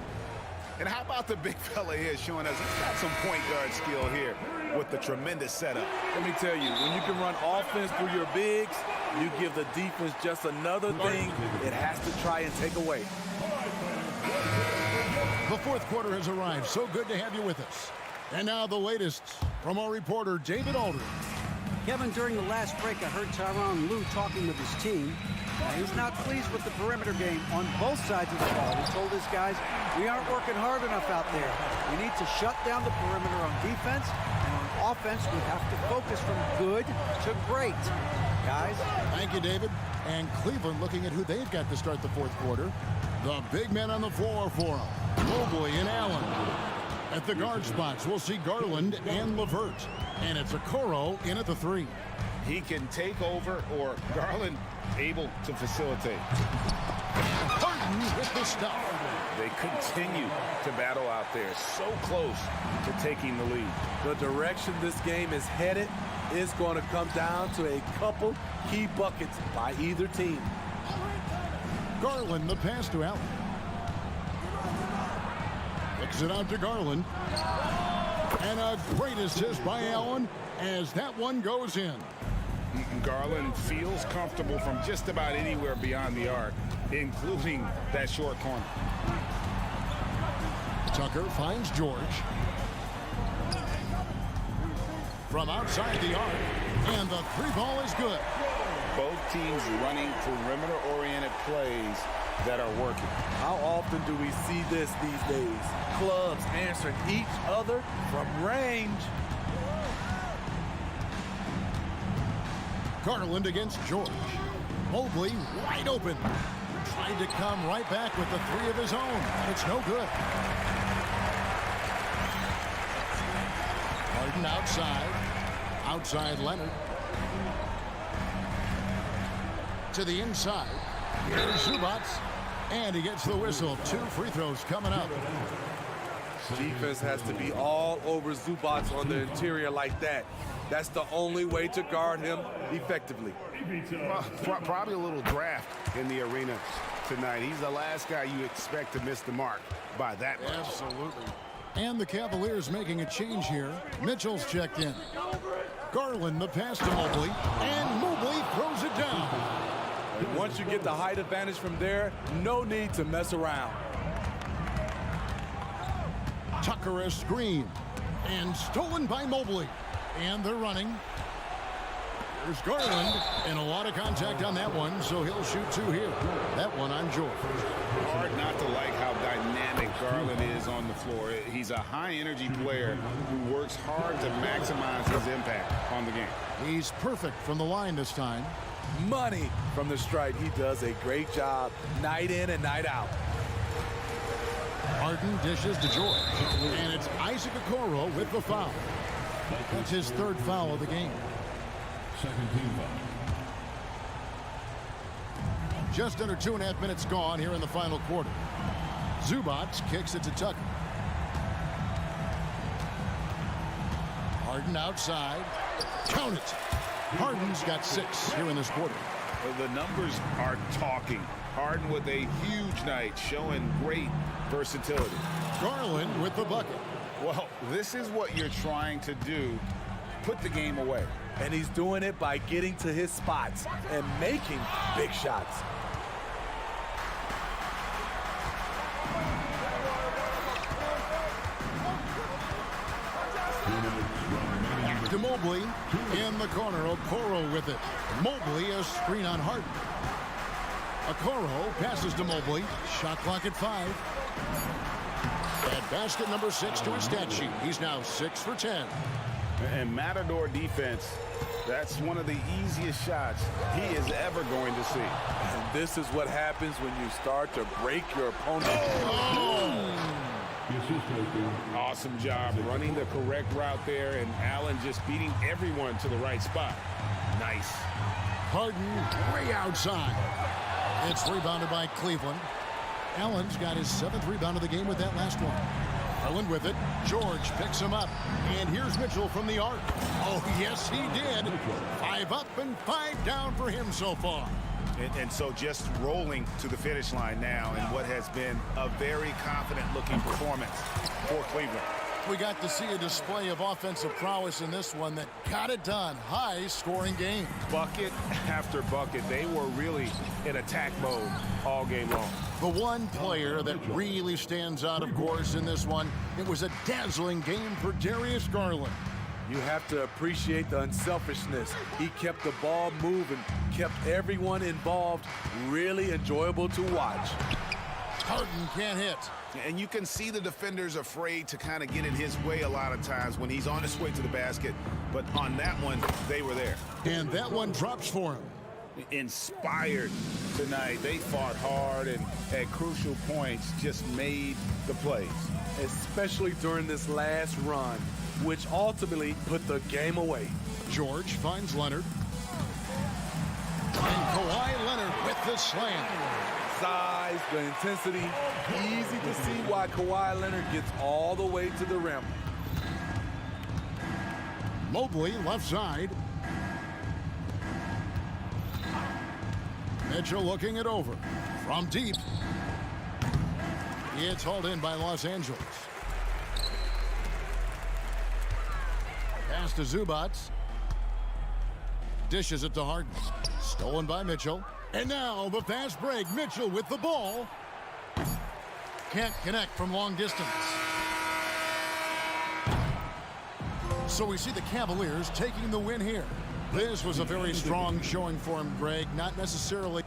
And how about the big fella here showing us he's got some point guard skill here with the tremendous setup. Let me tell you, when you can run offense through your bigs, You give the defense just another thing it has to try and take away. The fourth quarter has arrived. So good to have you with us. And now the latest from our reporter, David Aldridge. Kevin, during the last break, I heard Tyronn Lue talking with his team. He's not pleased with the perimeter game on both sides of the ball. He told his guys, we aren't working hard enough out there. We need to shut down the perimeter on defense, and on offense, we have to focus from good to great. Guys. Thank you, David. And Cleveland looking at who they've got to start the fourth quarter. The big men on the floor for them, Mobley and Allen. At the guard spots, we'll see Garland and LeVert. And it's Okoro in at the 3. He can take over, or Garland able to facilitate. Harden with the stuff. They continue to battle out there, so close to taking the lead. The direction this game is headed is going to come down to a couple key buckets by either team. Garland, the pass to Allen. Kicks it out to Garland. And a great assist by Allen as that one goes in. Garland feels comfortable from just about anywhere beyond the arc, including that short corner. Tucker finds George. From outside the arc, and the 3 ball is good. Both teams running perimeter-oriented plays that are working. How often do we see this these days? Clubs answering each other from range. Garland against George. Mobley wide open. Tried to come right back with the 3 of his own. It's no good. Harden outside. Outside Leonard. To the inside. Here's Zubac. And he gets the whistle. 2 free throws coming up. Defense has to be all over Zubac on the interior like that. That's the only way to guard him effectively. Well, probably a little draft in the arena tonight. He's the last guy you expect to miss the mark by that much. Absolutely. And the Cavaliers making a change here. Mitchell's checked in. Garland the pass to Mobley. And Mobley throws it down. And once you get the height advantage from there, no need to mess around. Tucker a screen. And stolen by Mobley. And they're running. There's Garland. And a lot of contact on that one, so he'll shoot 2 here. That one on George. Hard not to like how dynamic Garland is on the floor. He's a high-energy player who works hard to maximize his impact on the game. He's perfect from the line this time. Money from the stripe. He does a great job night in and night out. Harden dishes to George. And it's Isaac Okoro with the foul. That's his 3rd foul of the game. Second team foul. Just under 2.5 minutes gone here in the final quarter. Zubac kicks it to Tucker. Harden outside. Count it. Harden's got 6 here in this quarter. The numbers are talking. Harden with a huge night, showing great versatility. Garland with the bucket. Well, this is what you're trying to do. Put the game away. And he's doing it by getting to his spots and making big shots. To Mobley in the corner. Okoro with it. Mobley a screen on Harden. Okoro passes to Mobley. Shot clock at 5. And basket number 6 to his stat sheet. He's now 6 for 10. And Matador defense, that's one of the easiest shots he is ever going to see. And this is what happens when you start to break your opponent. Awesome job running the correct route there, and Allen just beating everyone to the right spot. Nice. Harden way outside. It's rebounded by Cleveland. Allen's got his 7th rebound of the game with that last one. Garland with it. George picks him up. And here's Mitchell from the arc. Oh, yes, he did. 5 up and 5 down for him so far. And so just rolling to the finish line now in what has been a very confident-looking performance for Cleveland. We got to see a display of offensive prowess in this one that got it done. High-scoring game. Bucket after bucket. They were really in attack mode all game long. The one player that really stands out, of course, in this one, it was a dazzling game for Darius Garland. You have to appreciate the unselfishness. He kept the ball moving, kept everyone involved, really enjoyable to watch. Harden can't hit. And you can see the defenders afraid to kind of get in his way a lot of times when he's on his way to the basket. But on that one, they were there. And that one drops for him. Inspired tonight. They fought hard and at crucial points just made the plays. Especially during this last run, which ultimately put the game away. George finds Leonard. And Kawhi Leonard with the slam. Size, the intensity, easy to see why Kawhi Leonard gets all the way to the rim. Mobley left side. Mitchell looking it over. From deep. It's hauled in by Los Angeles. Pass to Zubac. Dishes it to Harden. Stolen by Mitchell. And now the fast break. Mitchell with the ball. Can't connect from long distance. So we see the Cavaliers taking the win here. This was a very strong showing for him, Greg. Not necessarily...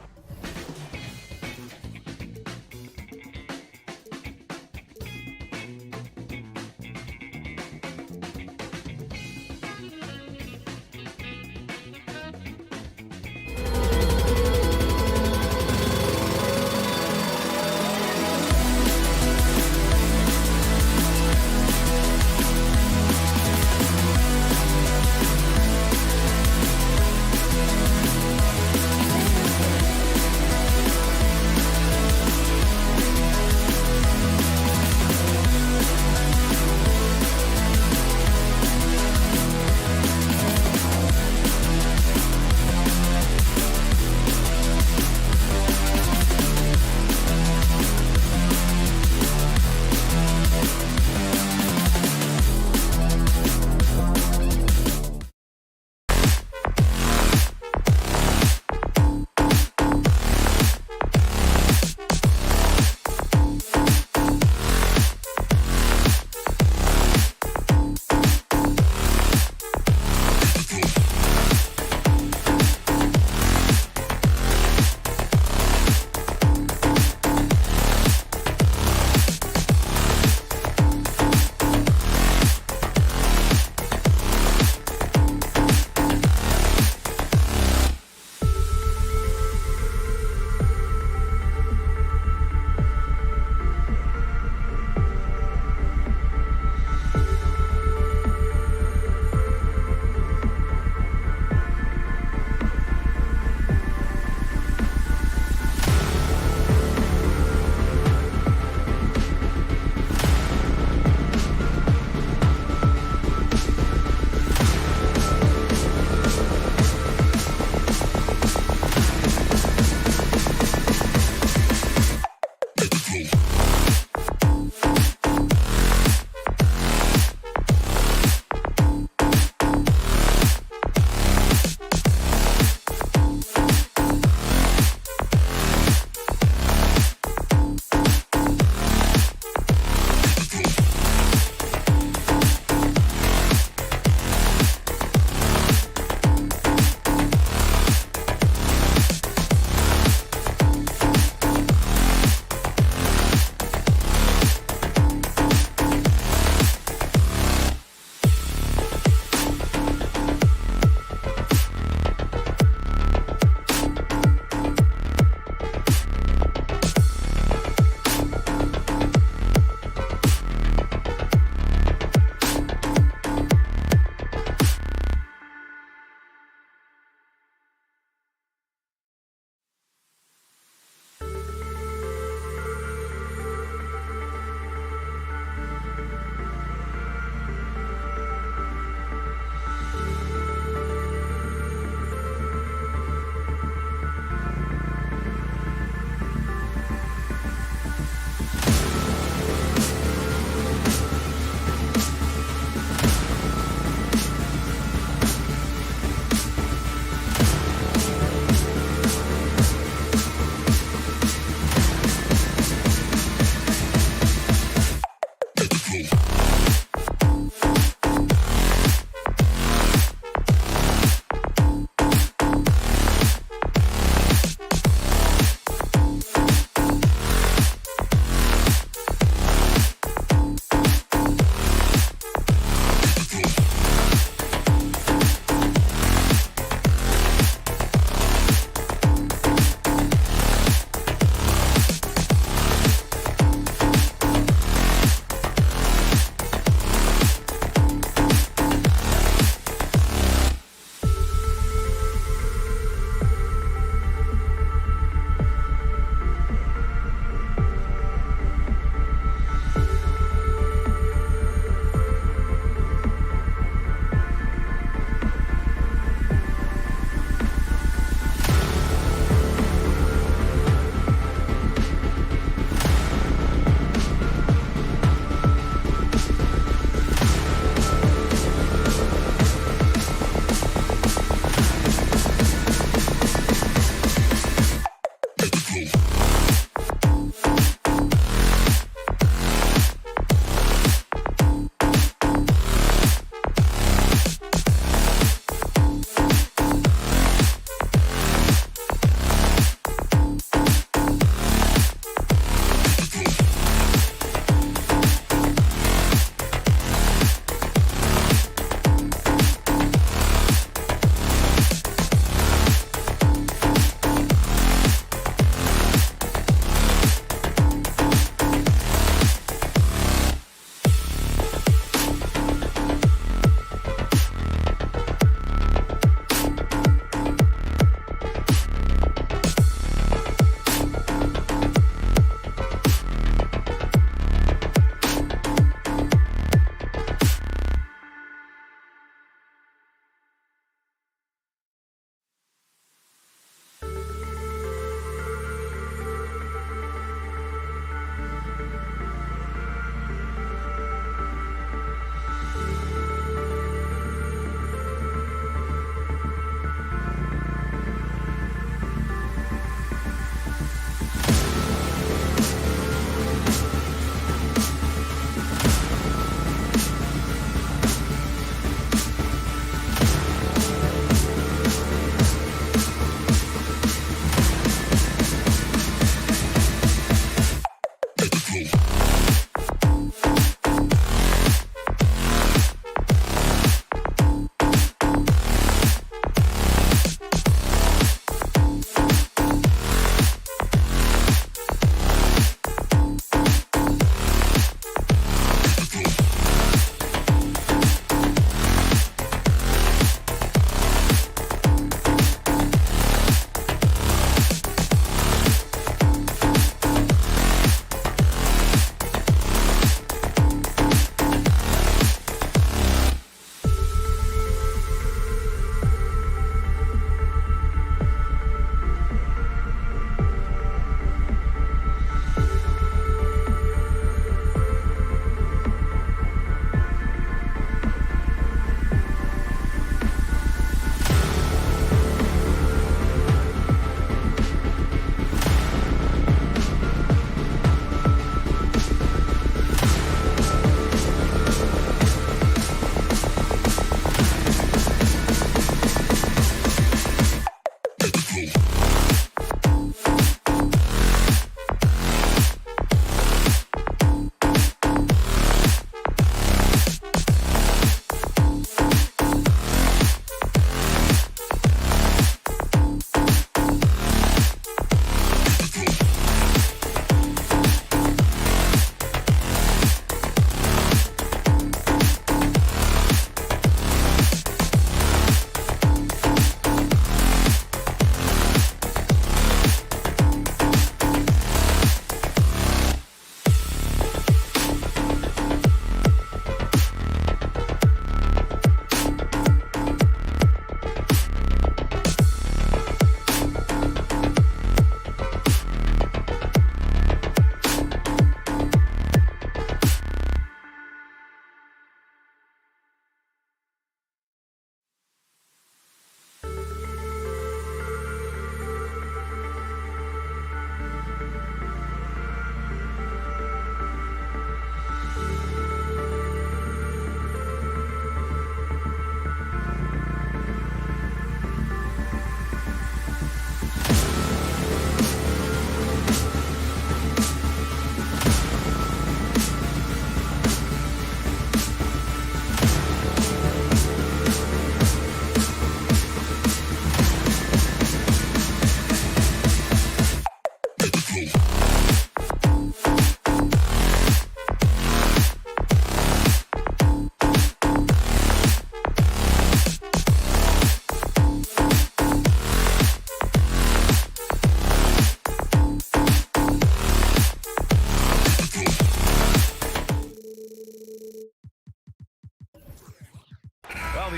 Well,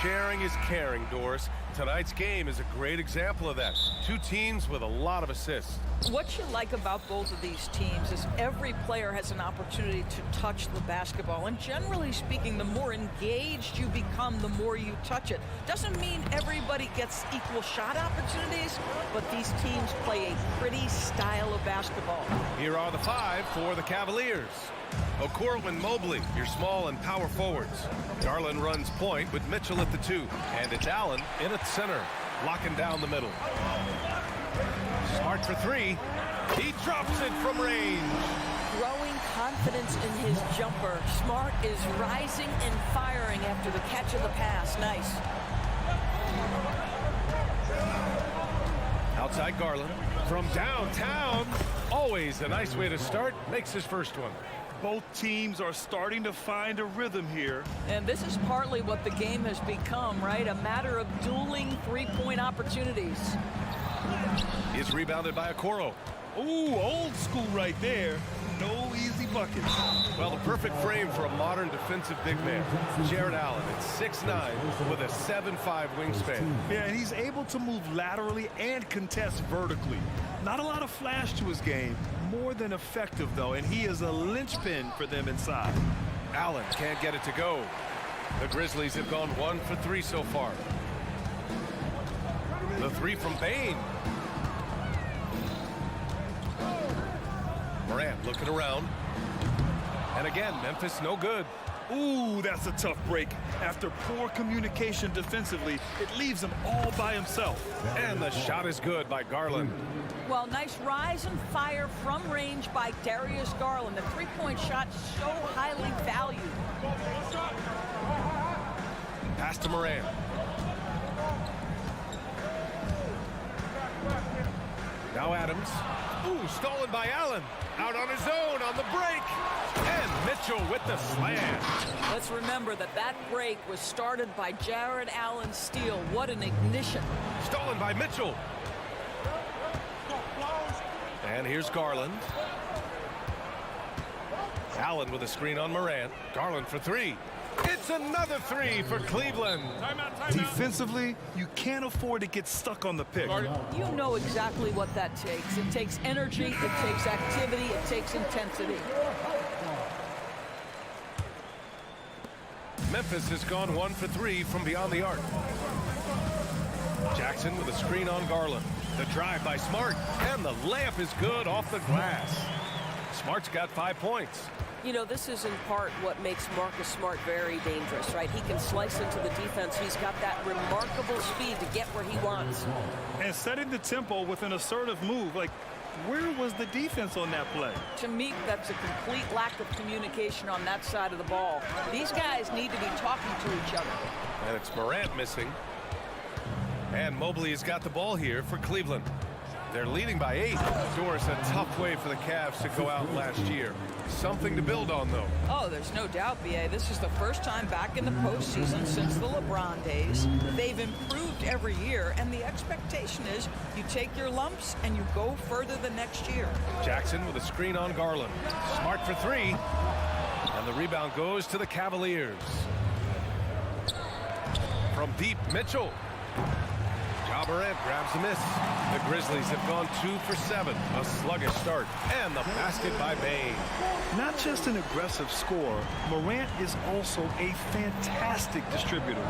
sharing is caring, Doris. Tonight's game is a great example of that. Two teams with a lot of assists. What you like about both of these teams is every player has an opportunity to touch the basketball. And generally speaking, the more engaged you become, the more you touch it. Doesn't mean everybody gets equal shot opportunities, but these teams play a pretty style of basketball. Here are the five for the Cavaliers. Okoro and Mobley, your small and power forwards. Garland runs point with Mitchell at the 2. And it's Allen in at center, locking down the middle. Smart for 3. He drops it from range. Growing confidence in his jumper. Smart is rising and firing after the catch of the pass. Nice. Outside Garland. From downtown. Always a nice way to start. Makes his first one. Both teams are starting to find a rhythm here. And this is partly what the game has become, right? A matter of dueling three-point opportunities. Is rebounded by Okoro. Ooh, old school right there. No easy buckets. Well, the perfect frame for a modern defensive big man. Jared Allen at 6'9" with a 7'5" wingspan. Yeah, and he's able to move laterally and contest vertically. Not a lot of flash to his game. More than effective, though, and he is a linchpin for them inside. Allen can't get it to go. The Grizzlies have gone 1 for 3 so far. The 3 from Bain. Morant looking around. And again, Memphis no good. Ooh, that's a tough break. After poor communication defensively, it leaves him all by himself. And the shot is good by Garland. Well, nice rise and fire from range by Darius Garland. The three-point shot so highly valued. Pass to Morant. Now Adams. Ooh, stolen by Allen. Out on his own on the break. And Mitchell with the slam. Let's remember that that break was started by Jared Allen's steal. What an ignition. Stolen by Mitchell. And here's Garland. Allen with a screen on Morant. Garland for 3. It's another 3 for Cleveland. Defensively, you can't afford to get stuck on the pick. You know exactly what that takes. It takes energy, it takes activity, it takes intensity. Memphis has gone 1 for 3 from beyond the arc. Jackson with a screen on Garland. The drive by Smart, and the layup is good off the glass. Smart's got 5 points. You know, this is in part what makes Marcus Smart very dangerous, right? He can slice into the defense. He's got that remarkable speed to get where he wants. And setting the tempo with an assertive move. Like, where was the defense on that play? To me, that's a complete lack of communication on that side of the ball. These guys need to be talking to each other. And it's Morant missing. And Mobley has got the ball here for Cleveland. They're leading by 8. Doris, a tough way for the Cavs to go out last year. Something to build on, though. Oh, there's no doubt, B.A. This is the first time back in the postseason since the LeBron days. They've improved every year, and the expectation is you take your lumps and you go further the next year. Jackson with a screen on Garland. Smart for 3. And the rebound goes to the Cavaliers. From deep, Mitchell. Ja Morant grabs a miss. The Grizzlies have gone 2 for 7. A sluggish start. And the basket by Bain. Not just an aggressive scorer, Morant is also a fantastic distributor.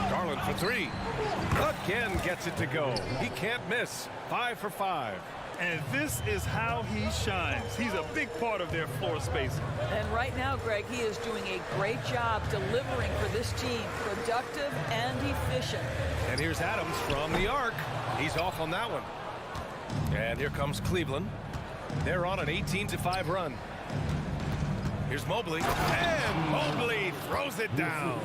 Garland for 3. Again gets it to go. He can't miss. 5 for 5. And this is how he shines. He's a big part of their floor space. And right now, Greg, he is doing a great job delivering for this team. Productive and efficient. And here's Adams from the arc. He's off on that one. And here comes Cleveland. They're on an 18-5 run. Here's Mobley. And Mobley throws it down.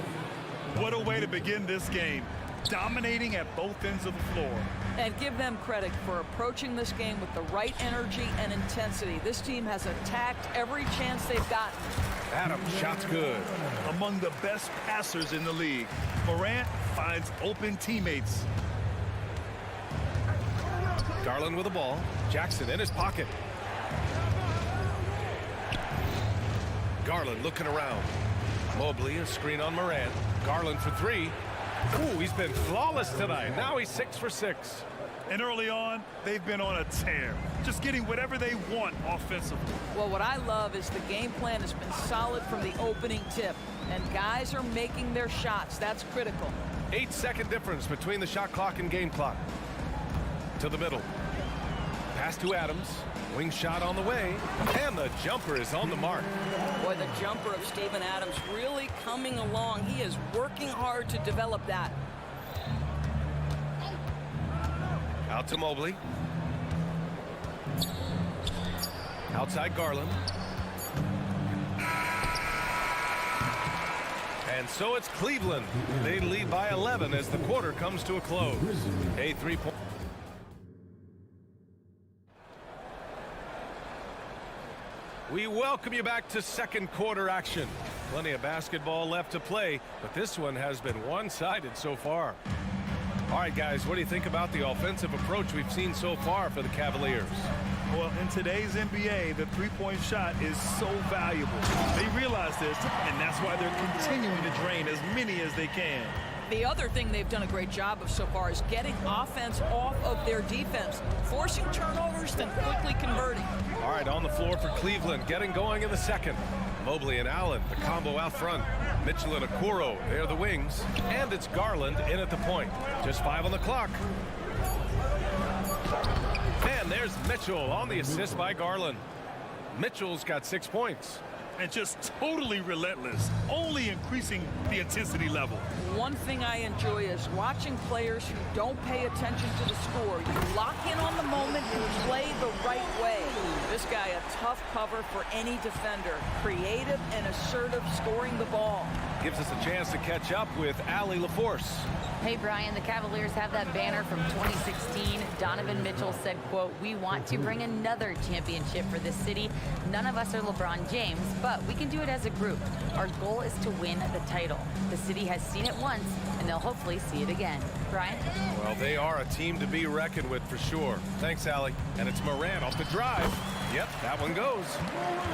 What a way to begin this game. Dominating at both ends of the floor. And give them credit for approaching this game with the right energy and intensity. This team has attacked every chance they've gotten. Adams shot's good. Among the best passers in the league, Morant finds open teammates. Garland with the ball. Jackson in his pocket. Garland looking around. Mobley, a screen on Morant. Garland for 3. Ooh, he's been flawless tonight. Now he's 6 for 6. And early on, they've been on a tear. Just getting whatever they want offensively. Well, what I love is the game plan has been solid from the opening tip. And guys are making their shots. That's critical. 8-second difference between the shot clock and game clock. To the middle. Pass to Adams. Wing shot on the way. And the jumper is on the mark. Boy, the jumper of Steven Adams really coming along. He is working hard to develop that. Out to Mobley. Outside Garland. And so it's Cleveland. They lead by 11 as the quarter comes to a close. A 3-point. We welcome you back to second quarter action. Plenty of basketball left to play, but this one has been one-sided so far. All right, guys, what do you think about the offensive approach we've seen so far for the Cavaliers? Well, in today's NBA, the three-point shot is so valuable. They realize this, and that's why they're continuing to drain as many as they can. The other thing they've done a great job of so far is getting offense off of their defense, forcing turnovers, then quickly converting. All right, on the floor for Cleveland, getting going in the second. Mobley and Allen, the combo out front. Mitchell and Okoro, they're the wings. And it's Garland in at the point. Just 5 on the clock. And there's Mitchell on the assist by Garland. Mitchell's got 6 points. And just totally relentless, only increasing the intensity level. One thing I enjoy is watching players who don't pay attention to the score. You lock in on the moment and play the right way. This guy, a tough cover for any defender. Creative and assertive scoring the ball. Gives us a chance to catch up with Allie LaForce. Hey, Brian, the Cavaliers have that banner from 2016. Donovan Mitchell said, quote, "We want to bring another championship for this city. None of us are LeBron James, but we can do it as a group. Our goal is to win the title. The city has seen it once, and they'll hopefully see it again." Brian? Well, they are a team to be reckoned with for sure. Thanks, Allie. And it's Morant off the drive. Yep, that one goes.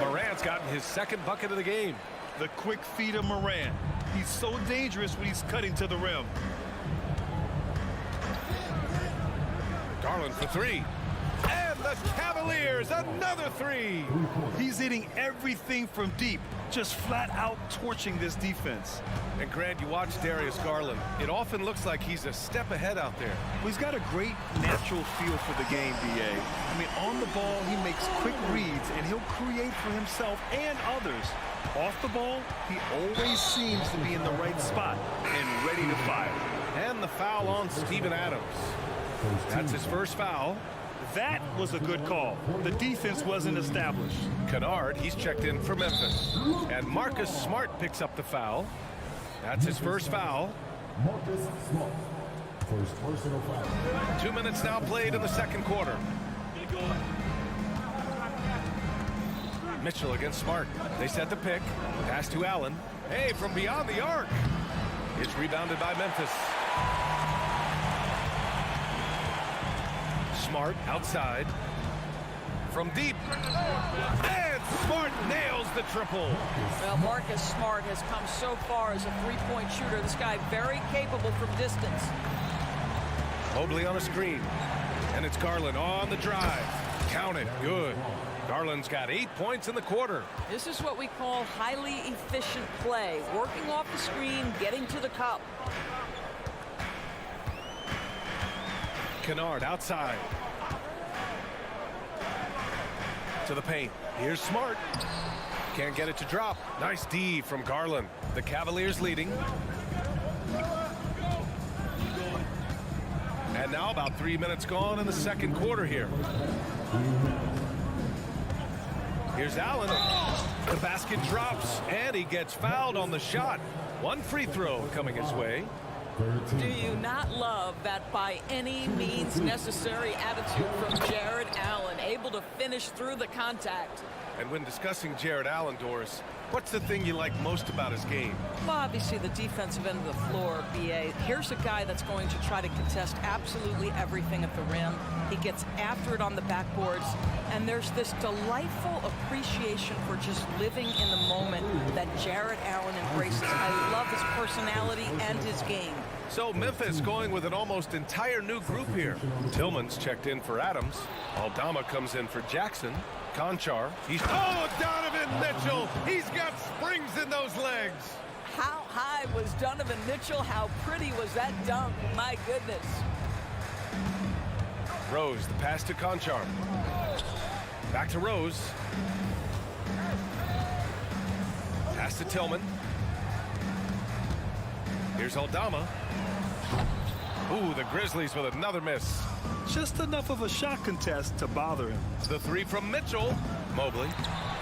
Morant's gotten his second bucket of the game. The quick feed of Morant. He's so dangerous when he's cutting to the rim. Garland for 3. And the Cavaliers, another 3. He's hitting everything from deep, just flat out torching this defense. And Grant, you watch Darius Garland. It often looks like he's a step ahead out there. Well, he's got a great natural feel for the game, B.A. I mean, on the ball, he makes quick reads, and he'll create for himself and others. Off the ball, he always seems to be in the right spot and ready to fire. And the foul on Steven Adams. That's his first foul. That was a good call. The defense wasn't established. Kennard, he's checked in for Memphis. And Marcus Smart picks up the foul. That's his first foul. Marcus Smart, first personal foul. 2 minutes now played in the second quarter. Mitchell against Smart. They set the pick. Pass to Allen. Hey, from beyond the arc. It's rebounded by Memphis. Smart outside. From deep. And Smart nails the triple. Well, Marcus Smart has come so far as a three-point shooter. This guy very capable from distance. Mobley on a screen. And it's Garland on the drive. Count it. Good. Garland's got 8 points in the quarter. This is what we call highly efficient play. Working off the screen, getting to the cup. Kennard outside. To the paint. Here's Smart. Can't get it to drop. Nice D from Garland. The Cavaliers leading. And now about 3 minutes gone in the second quarter here. Here's Allen. The basket drops, and he gets fouled on the shot. One free throw coming his way. Do you not love that by any means necessary attitude from Jared Allen, able to finish through the contact? And when discussing Jared Allen, Doris, what's the thing you like most about his game? Well, obviously the defensive end of the floor, BA. Here's a guy that's going to try to contest absolutely everything at the rim. He gets after it on the backboards, and there's this delightful appreciation for just living in the moment that Jared Allen embraces. I love his personality and his game. So Memphis going with an almost entire new group here. Tillman's checked in for Adams. Aldama comes in for Jackson. Conchar. Oh, Donovan Mitchell! He's got springs in those legs! How high was Donovan Mitchell? How pretty was that dunk? My goodness. Rose, the pass to Conchar. Back to Rose. Pass to Tillman. Here's Aldama. Ooh, the Grizzlies with another miss. Just enough of a shot contest to bother him. The three from Mitchell. Mobley.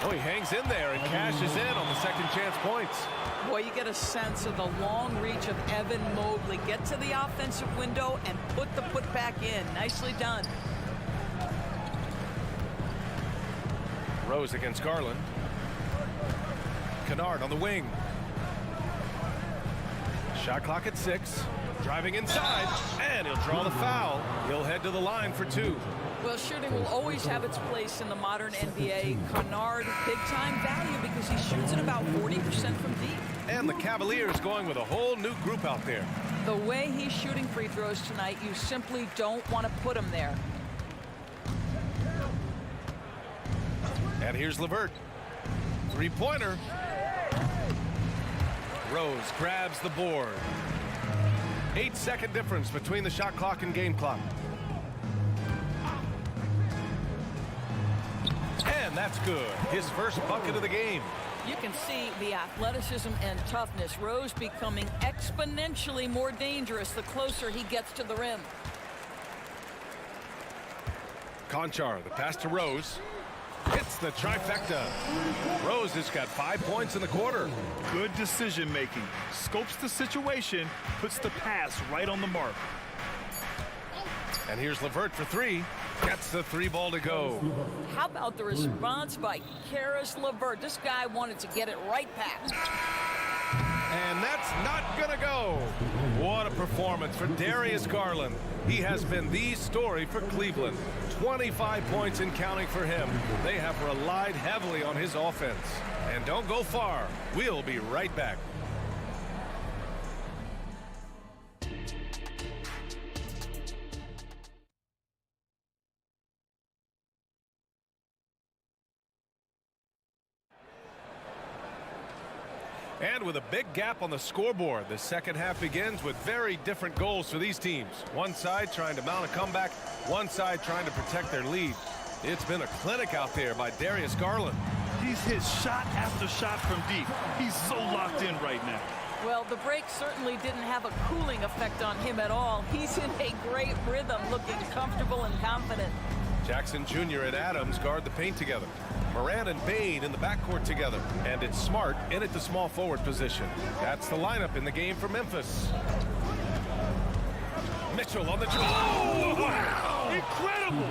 Oh, he hangs in there and cashes in on the second chance points. Boy, you get a sense of the long reach of Evan Mobley. Get to the offensive window and put the putback in. Nicely done. Rose against Garland. Kennard on the wing. Shot clock at 6. Driving inside, and he'll draw the foul. He'll head to the line for 2. Well, shooting will always have its place in the modern NBA. Kennard, big-time value because he shoots at about 40% from deep. And the Cavaliers going with a whole new group out there. The way he's shooting free throws tonight, you simply don't want to put him there. And here's LeVert. Three-pointer. Rose grabs the board. 8-second difference between the shot clock and game clock. And that's good. His first bucket of the game. You can see the athleticism and toughness. Rose becoming exponentially more dangerous the closer he gets to the rim. Conchar, the pass to Rose. Hits the trifecta. Rose has got 5 points in the quarter. Good decision making. Scopes the situation, puts the pass right on the mark. And here's LeVert for 3. Gets the 3 ball to go. How about the response by Caris LeVert? This guy wanted to get it right back. And that's not gonna go. What a performance for Darius Garland. He has been the story for Cleveland. 25 points and counting for him. They have relied heavily on his offense. And don't go far. We'll be right back. And with a big gap on the scoreboard, the second half begins with very different goals for these teams. One side trying to mount a comeback, one side trying to protect their lead. It's been a clinic out there by Darius Garland. He's hit shot after shot from deep. He's so locked in right now. Well, the break certainly didn't have a cooling effect on him at all. He's in a great rhythm, looking comfortable and confident. Jackson Jr. and Adams guard the paint together. Moran and Bain in the backcourt together. And it's Smart in at the small forward position. That's the lineup in the game for Memphis. Mitchell on the dribble. Oh, wow! Incredible!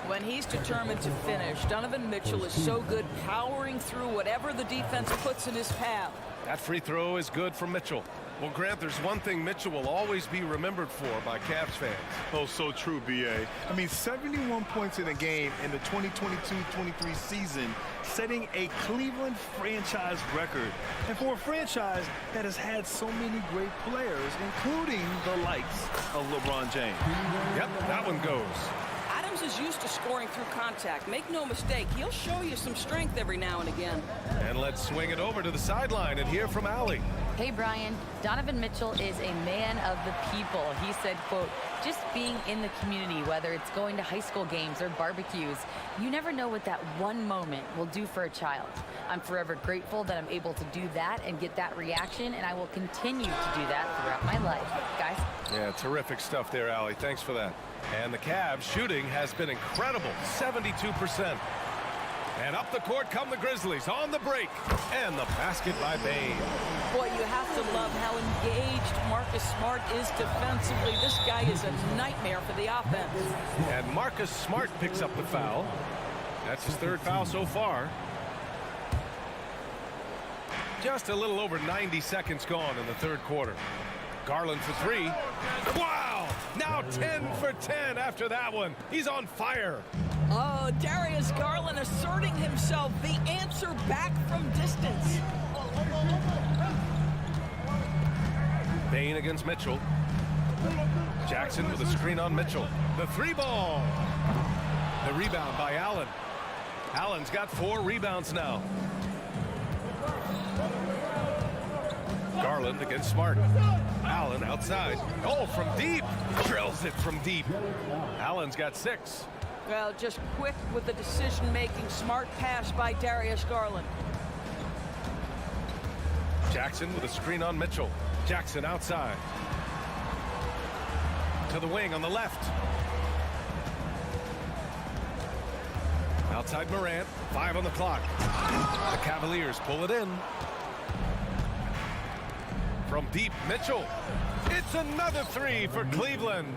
When he's determined to finish, Donovan Mitchell is so good powering through whatever the defense puts in his path. That free throw is good from Mitchell. Well, Grant, there's one thing Mitchell will always be remembered for by Cavs fans. Oh, so true, B.A. I mean, 71 points in a game in the 2022-23 season, setting a Cleveland franchise record. And for a franchise that has had so many great players, including the likes of LeBron James. Yep, that one goes. Adams is used to scoring through contact. Make no mistake, he'll show you some strength every now and again. And let's swing it over to the sideline and hear from Allie. Hey, Brian, Donovan Mitchell is a man of the people. He said, quote, just being in the community, whether it's going to high school games or barbecues, you never know what that one moment will do for a child. I'm forever grateful that I'm able to do that and get that reaction, and I will continue to do that throughout my life. Guys? Yeah, terrific stuff there, Allie. Thanks for that. And the Cavs shooting has been incredible, 72%. And up the court come the Grizzlies on the break. And the basket by Bane. Boy, you have to love how engaged Marcus Smart is defensively. This guy is a nightmare for the offense. And Marcus Smart picks up the foul. That's his third foul so far. Just a little over 90 seconds gone in the third quarter. Garland for three. Wow! Now 10 for 10 after that one. He's on fire. Oh, Darius Garland asserting himself, the answer back from distance. Bane against Mitchell. Jackson with a screen on Mitchell. The three ball. The rebound by Allen. Allen's got 4 rebounds now. Garland against Smart. Allen outside. Oh, from deep. Drills it from deep. Allen's got 6. Well, just quick with the decision-making. Smart pass by Darius Garland. Jackson with a screen on Mitchell. Jackson outside. To the wing on the left. Outside Morant. 5 on the clock. The Cavaliers pull it in. From deep, Mitchell. It's another 3 for Cleveland.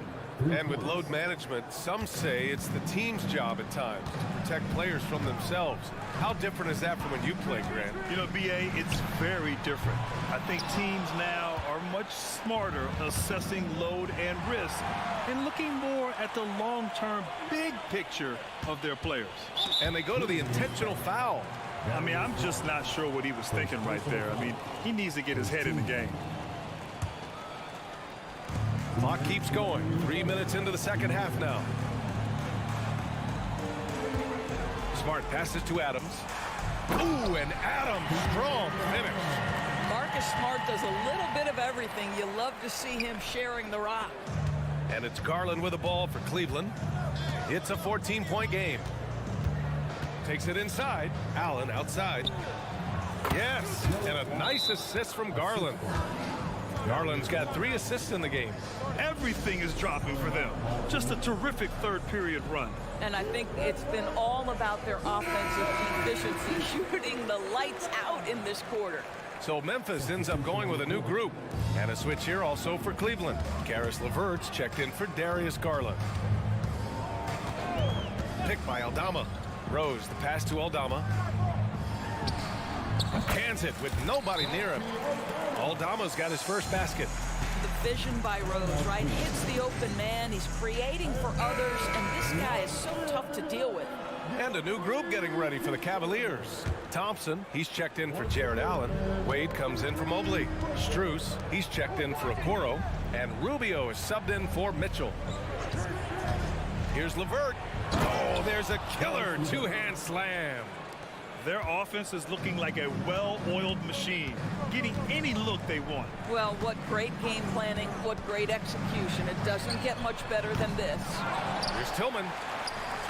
And with load management, some say it's the team's job at times to protect players from themselves. How different is that from when you play, Grant? You know, B.A., it's very different. I think teams now are much smarter assessing load and risk and looking more at the long-term big picture of their players. And they go to the intentional foul. I mean, I'm just not sure what he was thinking right there. I mean, he needs to get his head in the game. Clock keeps going. 3 minutes into the second half now. Smart passes to Adams. Ooh, and Adams, strong finish. Marcus Smart does a little bit of everything. You love to see him sharing the rock. And it's Garland with the ball for Cleveland. It's a 14-point game. Takes it inside. Allen outside. Yes, and a nice assist from Garland. Garland's got 3 assists in the game. Everything is dropping for them. Just a terrific third period run. And I think it's been all about their offensive efficiency, shooting the lights out in this quarter. So Memphis ends up going with a new group. And a switch here also for Cleveland. Karis LeVert's checked in for Darius Garland. Picked by Aldama. Rose, the pass to Aldama. Cans it with nobody near him. Aldama's got his first basket. The vision by Rose, right? Hits the open man. He's creating for others, and this guy is so tough to deal with. And a new group getting ready for the Cavaliers. Thompson, he's checked in for Jared Allen. Wade comes in for Mobley. Strus, he's checked in for Okoro. And Rubio is subbed in for Mitchell. Here's LeVert. Oh, there's a killer two-hand slam. Their offense is looking like a well-oiled machine, getting any look they want. Well, what great game planning, what great execution. It doesn't get much better than this. Here's Tillman.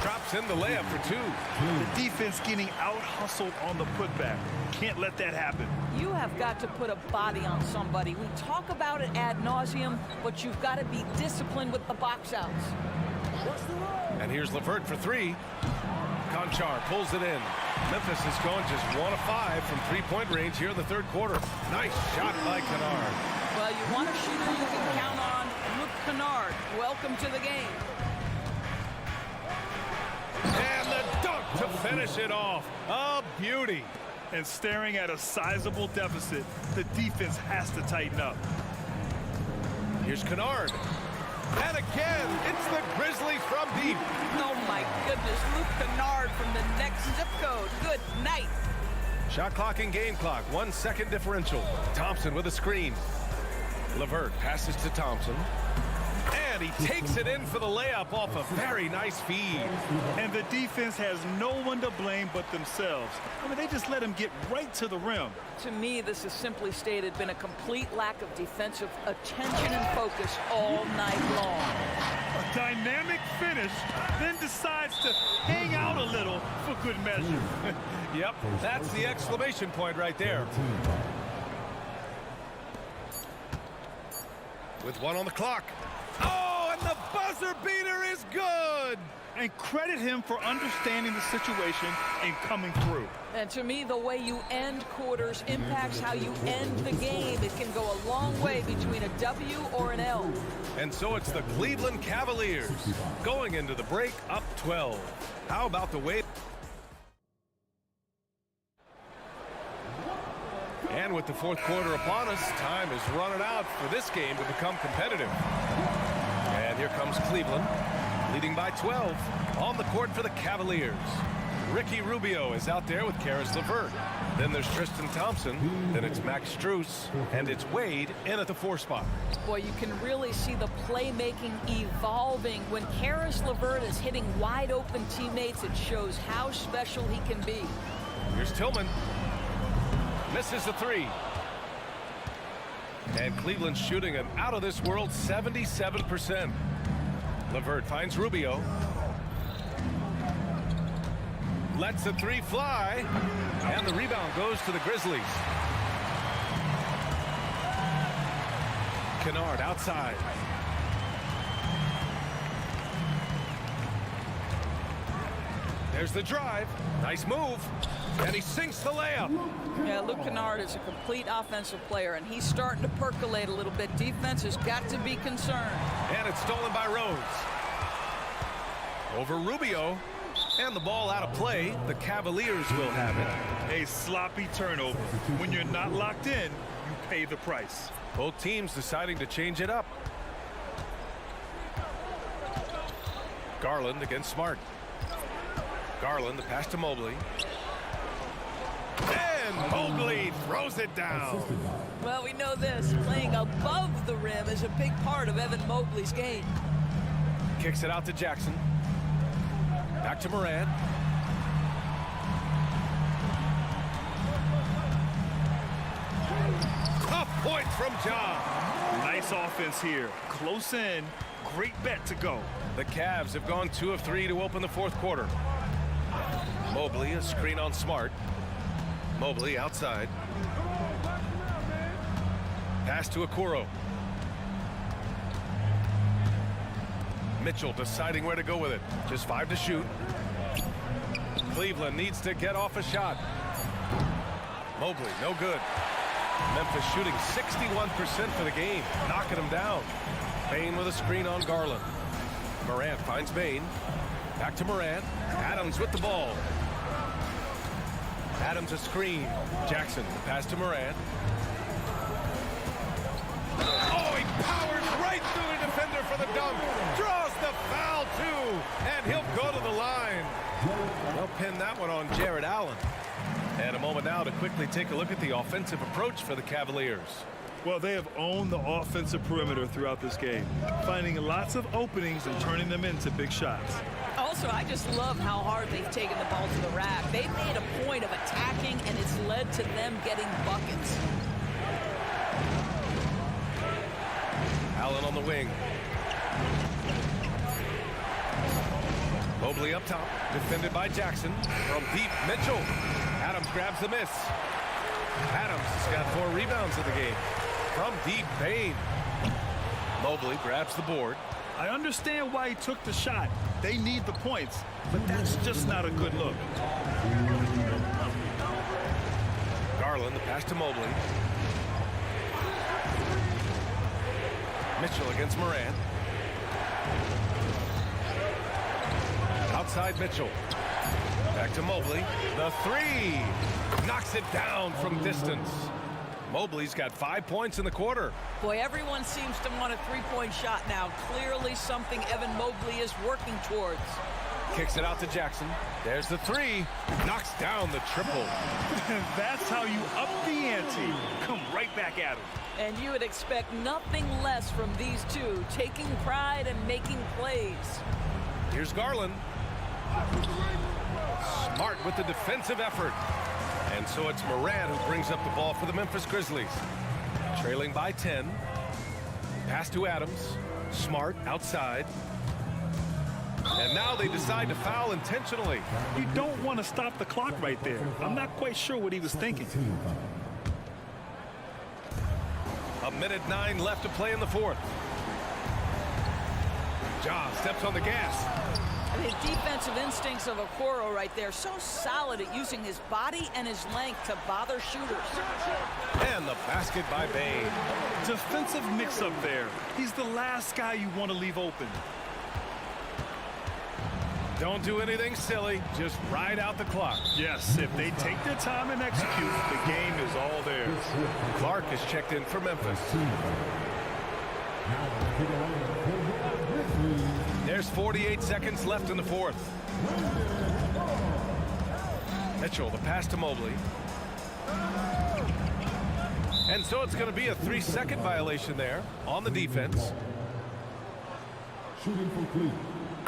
Drops in the layup for 2. The defense getting out-hustled on the putback. Can't let that happen. You have got to put a body on somebody. We talk about it ad nauseum, but you've got to be disciplined with the box outs. And here's LeVert for 3. Conchar pulls it in. Memphis has gone just 1 of 5 from 3-point range here in the third quarter. Nice shot by Kennard. Well, you want a shooter you can count on. Luke Kennard, welcome to the game. And the dunk to finish it off. A beauty. And staring at a sizable deficit, the defense has to tighten up. Here's Kennard. And again, it's the Grizzlies from deep. Oh, my goodness. Luke Kennard from the next zip code. Good night. Shot clock and game clock, 1 second differential. Thompson with a screen. LeVert passes to Thompson. And he takes it in for the layup off a very nice feed. And the defense has no one to blame but themselves. I mean, they just let him get right to the rim. To me, this has simply stated been a complete lack of defensive attention and focus all night long. A dynamic finish, then decides to hang out a little for good measure. Yep, that's the exclamation point right there. With 1 on the clock. Oh, and the buzzer beater is good. And credit him for understanding the situation and coming through. And to me, the way you end quarters impacts how you end the game. It can go a long way between a W or an L. And so it's the Cleveland Cavaliers going into the break up 12. How about the way? And with the fourth quarter upon us, time is running out for this game to become competitive. And here comes Cleveland, leading by 12 on the court for the Cavaliers. Ricky Rubio is out there with Karis LeVert. Then there's Tristan Thompson. Then it's Max Strus. And it's Wade in at the 4 spot. Boy, you can really see the playmaking evolving. When Karis LeVert is hitting wide open teammates, it shows how special he can be. Here's Tillman. Misses the 3. And Cleveland's shooting an out-of-this-world 77%. LeVert finds Rubio. Lets the 3 fly. And the rebound goes to the Grizzlies. Kennard outside. There's the drive. Nice move. And he sinks the layup. Yeah, Luke Kennard is a complete offensive player, and he's starting to percolate a little bit. Defense has got to be concerned. And it's stolen by Rhodes. Over Rubio. And the ball out of play. The Cavaliers will have it. A sloppy turnover. When you're not locked in, you pay the price. Both teams deciding to change it up. Garland against Smart. Garland, the pass to Mobley. And Mobley throws it down. Well, we know this. Playing above the rim is a big part of Evan Mobley's game. Kicks it out to Jackson. Back to Moran. Tough point from John. Nice offense here. Close in. Great bet to go. The Cavs have gone 2 of 3 to open the fourth quarter. Mobley, a screen on Smart. Mobley outside. Pass to Okoro. Mitchell deciding where to go with it. Just 5 to shoot. Cleveland needs to get off a shot. Mobley, no good. Memphis shooting 61% for the game, knocking him down. Bain with a screen on Garland. Morant finds Bain. Back to Morant. Adams with the ball. Adams a screen. Jackson, the pass to Morant. Oh, he powers right through the defender for the dunk. Draws the foul, too. And he'll go to the line. They'll pin that one on Jared Allen. And a moment now to quickly take a look at the offensive approach for the Cavaliers. Well, they have owned the offensive perimeter throughout this game, finding lots of openings and turning them into big shots. Also, I just love how hard they've taken the ball to the rack. They've made a point of attacking, and it's led to them getting buckets. Allen on the wing. Mobley up top, defended by Jackson. From deep, Mitchell. Adams grabs the miss. Adams has got 4 rebounds in the game. From deep, Bain. Mobley grabs the board. I understand why he took the shot. They need the points, but that's just not a good look. Garland, the pass to Mobley. Mitchell against Moran. Outside Mitchell. Back to Mobley. The 3. knocks it down from distance. Mobley's got 5 points in the quarter. Boy, everyone seems to want a three-point shot now. Clearly something Evan Mobley is working towards. Kicks it out to Jackson. There's the three. Knocks down the triple. That's how you up the ante. Come right back at him. And you would expect nothing less from these two, taking pride and making plays. Here's Garland. Smart with the defensive effort. And so it's Morant who brings up the ball for the Memphis Grizzlies. Trailing by 10. Pass to Adams. Smart outside. And now they decide to foul intentionally. You don't want to stop the clock right there. I'm not quite sure what he was thinking. 1:09 left to play in the fourth. Ja steps on the gas. And his defensive instincts of Okoro right there, so solid at using his body and his length to bother shooters. And the basket by Bane. Defensive mix-up there. He's the last guy you want to leave open. Don't do anything silly. Just ride out the clock. Yes, if they take their time and execute, the game is all theirs. Clark is checked in for Memphis. There's 48 seconds left in the fourth. Mitchell, the pass to Mobley. And so it's going to be a 3-second violation there on the defense. Shooting complete.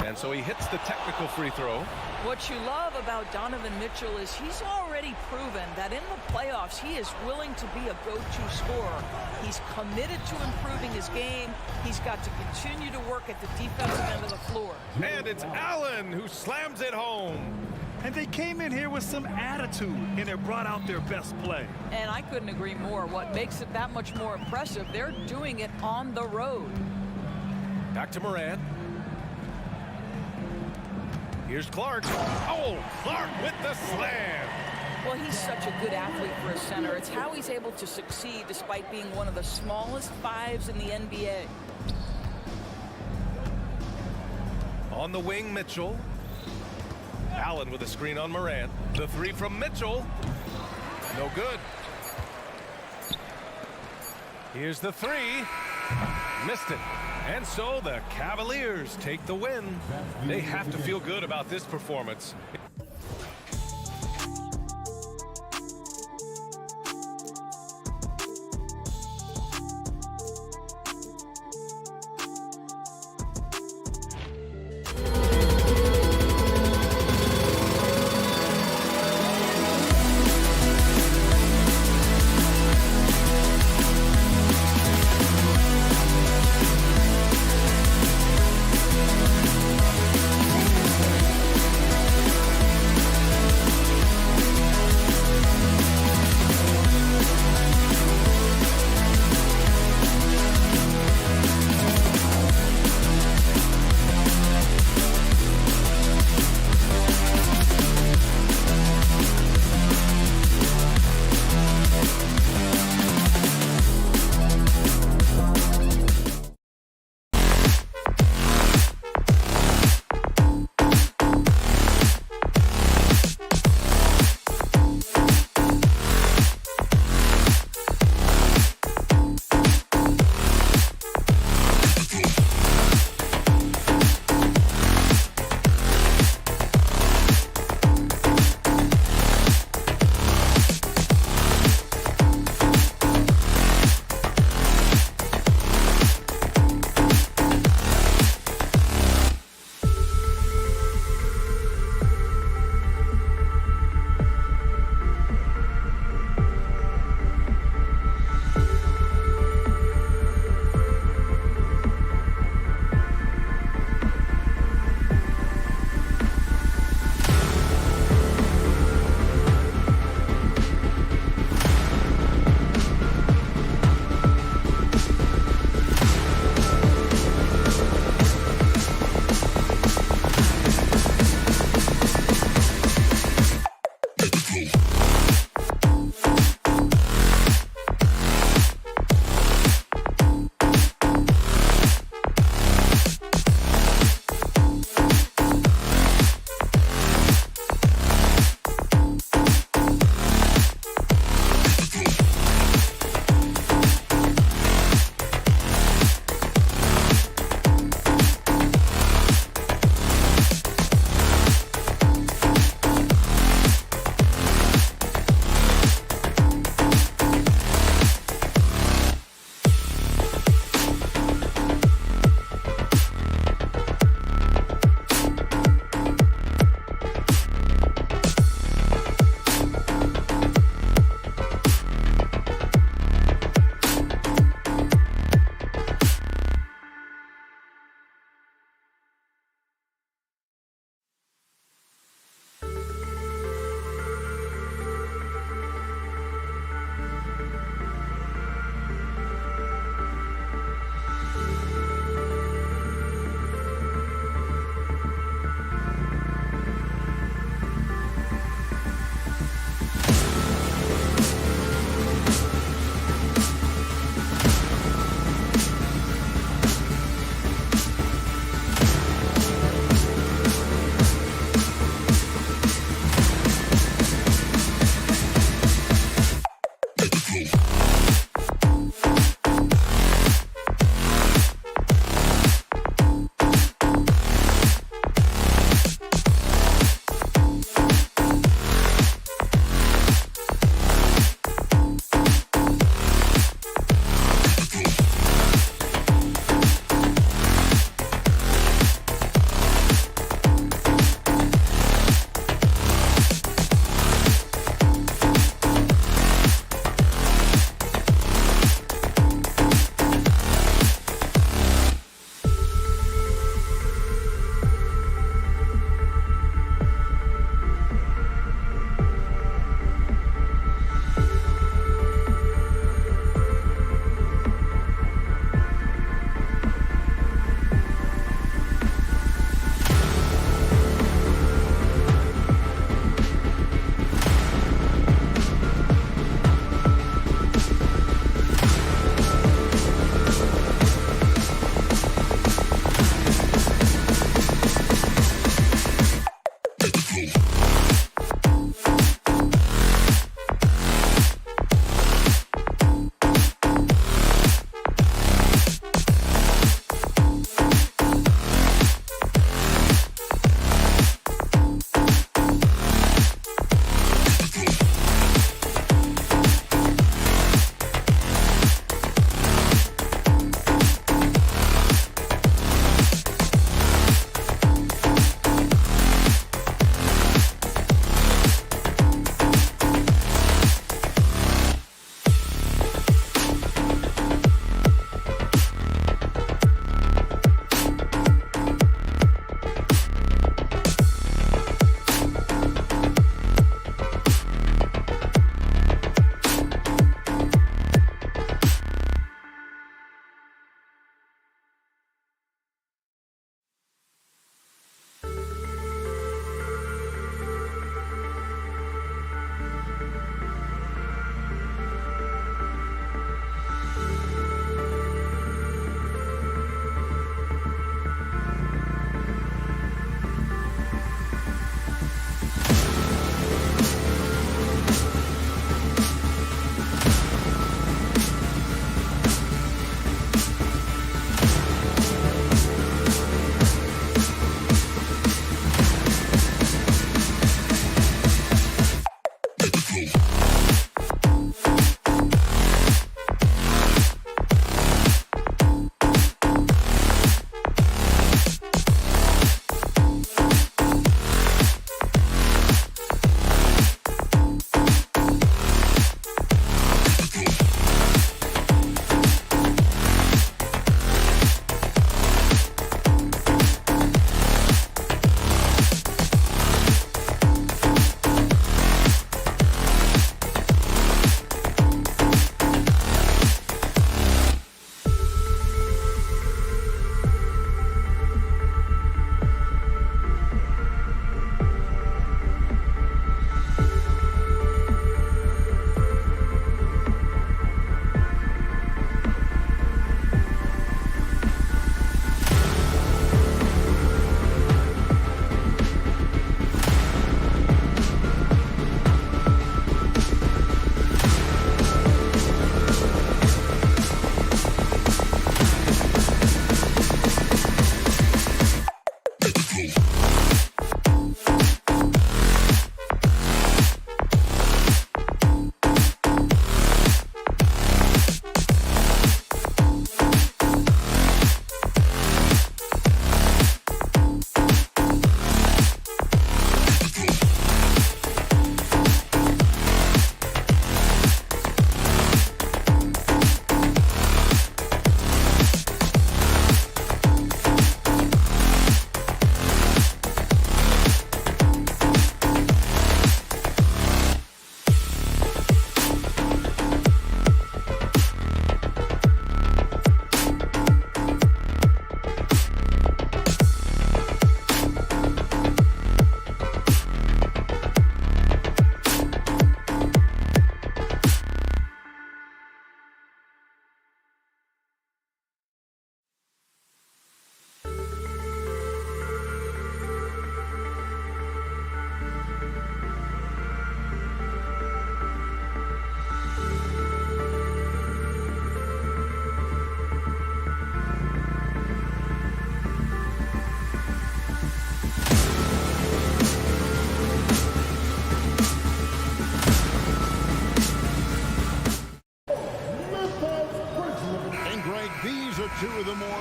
And so he hits the technical free throw. What you love about Donovan Mitchell is he's already proven that in the playoffs he is willing to be a go-to scorer. He's committed to improving his game. He's got to continue to work at the defensive end of the floor. And it's Allen who slams it home. And they came in here with some attitude, and it brought out their best play. And I couldn't agree more. What makes it that much more impressive, they're doing it on the road. Back to Morant. Here's Clark. Oh, Clark with the slam. Well, he's such a good athlete for a center. It's how he's able to succeed despite being one of the smallest fives in the NBA. On the wing, Mitchell. Allen with a screen on Morant. The three from Mitchell. No good. Here's the three. Missed it. And so the Cavaliers take the win. They have to feel good about this performance.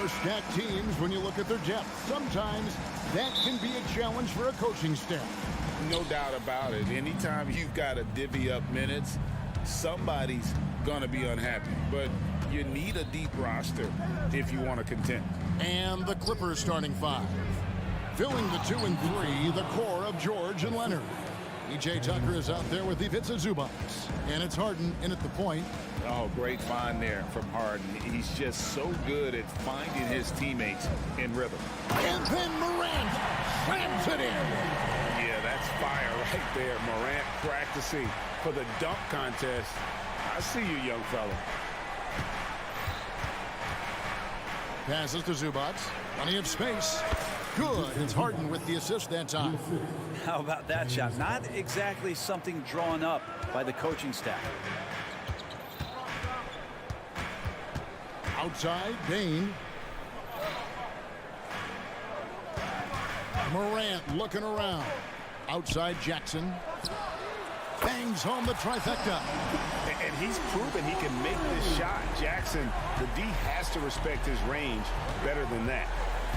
are stacked teams when you look at their depth. Sometimes that can be a challenge for a coaching staff. No doubt about it. Anytime you've got to divvy up minutes, somebody's going to be unhappy. But you need a deep roster if you want to contend. And the Clippers starting 5. Filling the 2 and 3, the core of George and Leonard. E.J. Tucker is out there with Ivica Zubac. And it's Harden in at the point. Oh, great find there from Harden. He's just so good at finding his teammates in rhythm. And then Morant slams it in. Yeah, that's fire right there. Morant practicing for the dunk contest. I see you, young fella. Passes to Zubac. Plenty of space. Good. It's Harden with the assist that time. How about that shot? Not exactly something drawn up by the coaching staff. Outside, Bane. Morant looking around. Outside, Jackson. Bangs home the trifecta. And he's proven he can make this shot. Jackson, the D has to respect his range better than that.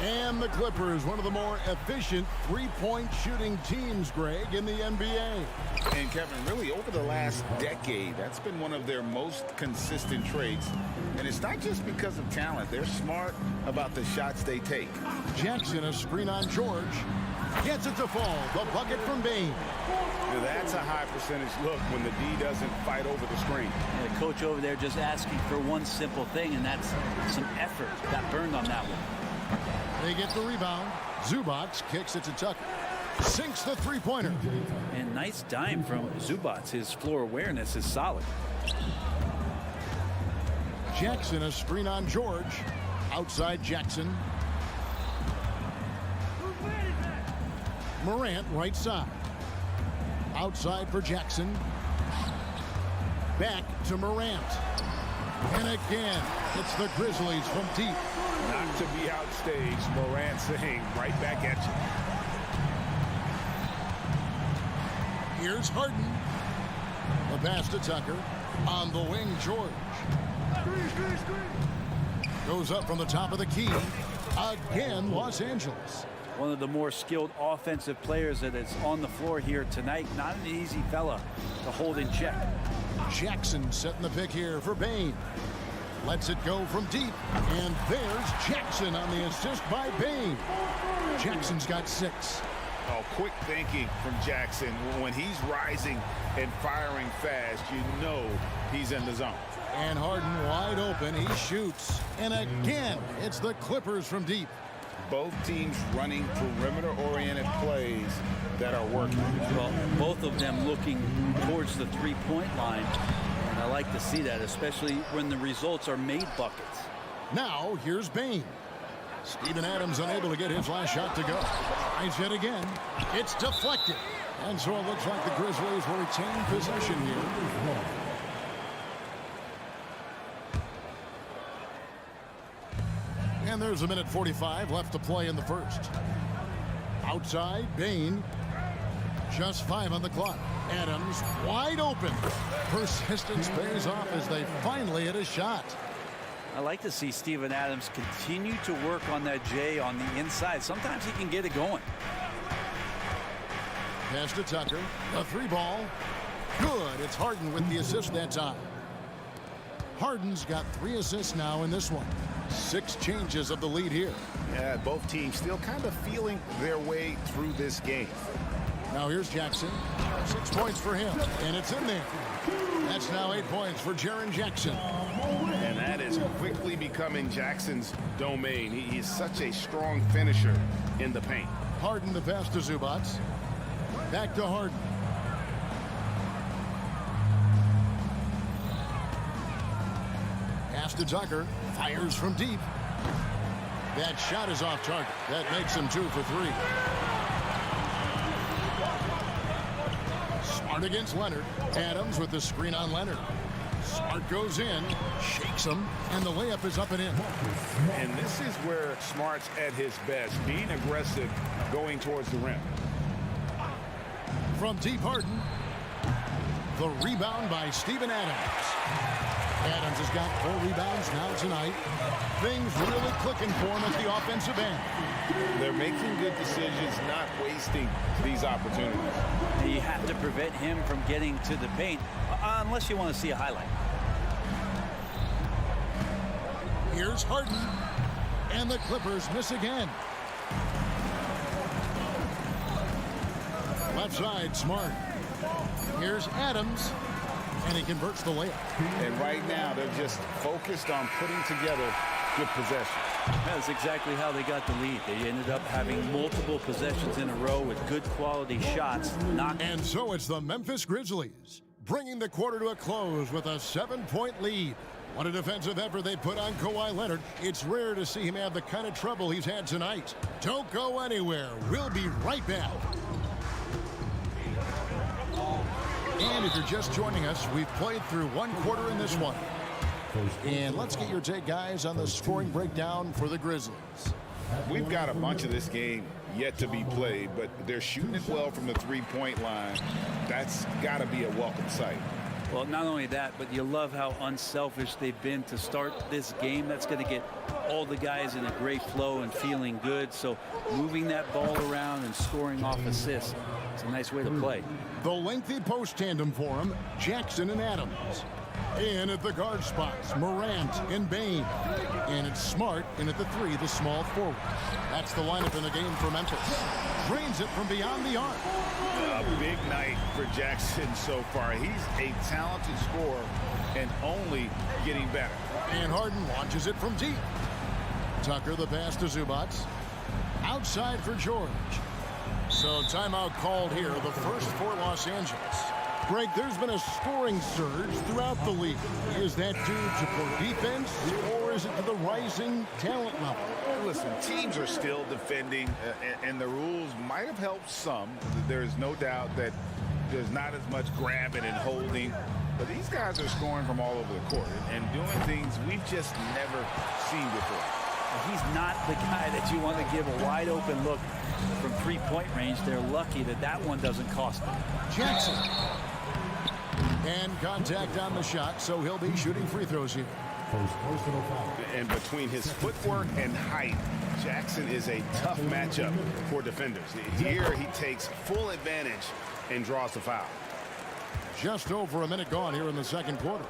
And the Clippers, one of the more efficient three-point shooting teams, Greg, in the NBA. And Kevin, really over the last decade, that's been one of their most consistent traits. And it's not just because of talent. They're smart about the shots they take. Jackson, a screen on George. Gets it to fall. The bucket from Bane. Now that's a high percentage look when the D doesn't fight over the screen. And the coach over there just asking for one simple thing, and that's some effort. Got burned on that one. They get the rebound. Zubac kicks it to Tucker. Sinks the three-pointer. And nice dime from Zubac. His floor awareness is solid. Jackson, a screen on George. Outside Jackson. Morant, right side. Outside for Jackson. Back to Morant. And again, it's the Grizzlies from deep. Not to be outstaged, Morant saying right back at you. Here's Harden. The pass to Tucker. On the wing, George. Goes up from the top of the key. Again, Los Angeles. One of the more skilled offensive players that is on the floor here tonight. Not an easy fella to hold in check. Jackson setting the pick here for Bane. Lets it go from deep. And there's Jackson on the assist by Bane. Jackson's got 6. Oh, quick thinking from Jackson. When he's rising and firing fast, you know he's in the zone. And Harden wide open. He shoots. And again, it's the Clippers from deep. Both teams running perimeter-oriented plays that are working. Well, both of them looking towards the three-point line. And I like to see that, especially when the results are made buckets. Now, here's Bane. Steven Adams unable to get his last shot to go. Tries it again. It's deflected. And so it looks like the Grizzlies will retain possession here. And there's a minute 45 left to play in the first. Outside, Bane. Just 5 on the clock. Adams wide open. Persistence pays off as they finally hit a shot. I like to see Steven Adams continue to work on that J on the inside. Sometimes he can get it going. Pass to Tucker. A 3-ball. Good. It's Harden with the assist that time. Harden's got 3 assists now in this one. 6 changes of the lead here. Yeah, both teams still kind of feeling their way through this game. Now here's Jackson. 6 points for him, and it's in there. That's now 8 points for Jaren Jackson. And that is quickly becoming Jackson's domain. He is such a strong finisher in the paint. Harden the pass to Zubac. Back to Harden. Pass to Tucker. Fires from deep. That shot is off target. That makes him 2 for 3. Smart against Leonard. Adams with the screen on Leonard. Smart goes in, shakes him, and the layup is up and in. And this is where Smart's at his best, being aggressive, going towards the rim. From deep, Harden. The rebound by Steven Adams. Adams has got 4 rebounds now tonight. Things really clicking for him at the offensive end. They're making good decisions, not wasting these opportunities. You have to prevent him from getting to the paint, unless you want to see a highlight. Here's Harden, and the Clippers miss again. Left side, Smart. Here's Adams, and he converts the layup. And right now, they're just focused on putting together good possessions. That's exactly how they got the lead. They ended up having multiple possessions in a row with good quality shots. And so it's the Memphis Grizzlies, bringing the quarter to a close with a 7-point lead. What a defensive effort they put on Kawhi Leonard. It's rare to see him have the kind of trouble he's had tonight. Don't go anywhere. We'll be right back. And if you're just joining us, we've played through 1 quarter in this one. And let's get your take, guys, on the scoring breakdown for the Grizzlies. We've got a bunch of this game yet to be played, but they're shooting it well from the three-point line. That's got to be a welcome sight. Well, not only that, but you love how unselfish they've been to start this game. That's going to get all the guys in a great flow and feeling good. So moving that ball around and scoring off assists, it's a nice way to play. The lengthy post tandem for him, Jackson and Adams. In at the guard spots, Morant and Bain. And it's Smart in at the 3, the small forward. That's the lineup in the game for Memphis. Drains it from beyond the arc. A big night for Jackson so far. He's a talented scorer and only getting better. And Harden launches it from deep. Tucker the pass to Zubac. Outside for George. So timeout called here, the first for Los Angeles. Greg, there's been a scoring surge throughout the league. Is that due to poor defense, or is it to the rising talent level? Listen, teams are still defending, and the rules might have helped some. There's no doubt that there's not as much grabbing and holding, but these guys are scoring from all over the court and doing things we've just never seen before. He's not the guy that you want to give a wide open look from three-point range. They're lucky that that one doesn't cost them. Jackson. And contact on the shot, so he'll be shooting free throws here. And between his footwork and height, Jackson is a tough matchup for defenders. Here he takes full advantage and draws the foul. Just over a minute gone here in the second quarter.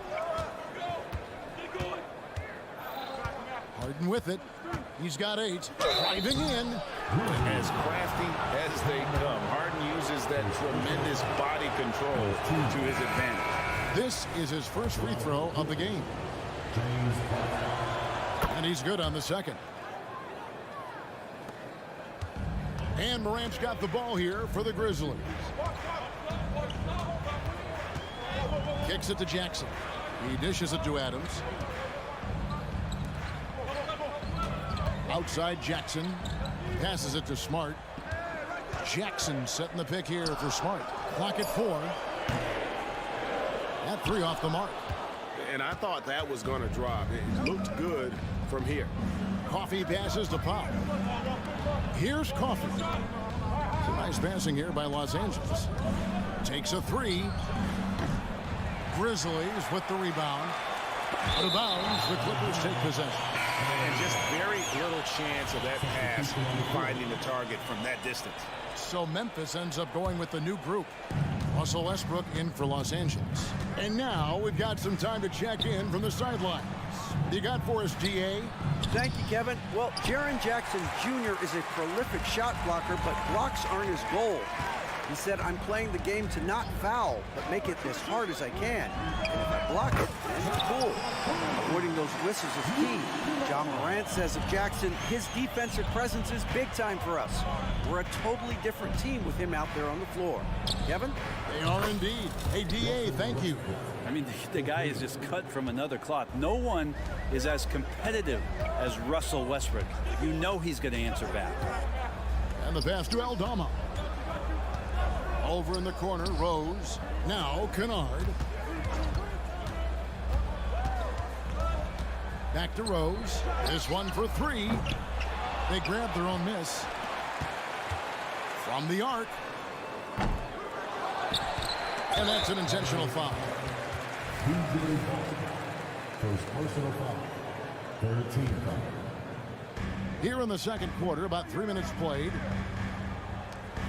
Harden with it. He's got 8. Driving in. As crafty as they come, Harden uses that tremendous body control to his advantage. This is his first free throw of the game. And he's good on the second. And Morant's got the ball here for the Grizzlies. Kicks it to Jackson. He dishes it to Adams. Outside Jackson. Passes it to Smart. Jackson setting the pick here for Smart. Clock at 4. That 3 off the mark. And I thought that was going to drop. It looked good from here. Coffee passes to Pop. Here's Coffee. Some nice passing here by Los Angeles. Takes a 3. Grizzlies with the rebound. Out of bounds, the Clippers take possession. And just very little chance of that pass finding the target from that distance. So Memphis ends up going with the new group. Russell Westbrook in for Los Angeles. And now we've got some time to check in from the sidelines. You got for us, DA? Thank you, Kevin. Well, Jaren Jackson Jr. is a prolific shot blocker, but blocks aren't his goal. He said, I'm playing the game to not foul, but make it as hard as I can. And if I block it, then it's cool. Avoiding those whistles is key. John Morant says of Jackson, his defensive presence is big time for us. We're a totally different team with him out there on the floor. Kevin? They are indeed. Hey, DA, thank you. I mean, the guy is just cut from another cloth. No one is as competitive as Russell Westbrook. You know he's going to answer back. And the pass to Aldama. Over in the corner, Rose. Now Kennard. Back to Rose. This one for 3. They grab their own miss. From the arc. And that's an intentional foul. First personal foul. 13 foul. Here in the second quarter, about 3 minutes played.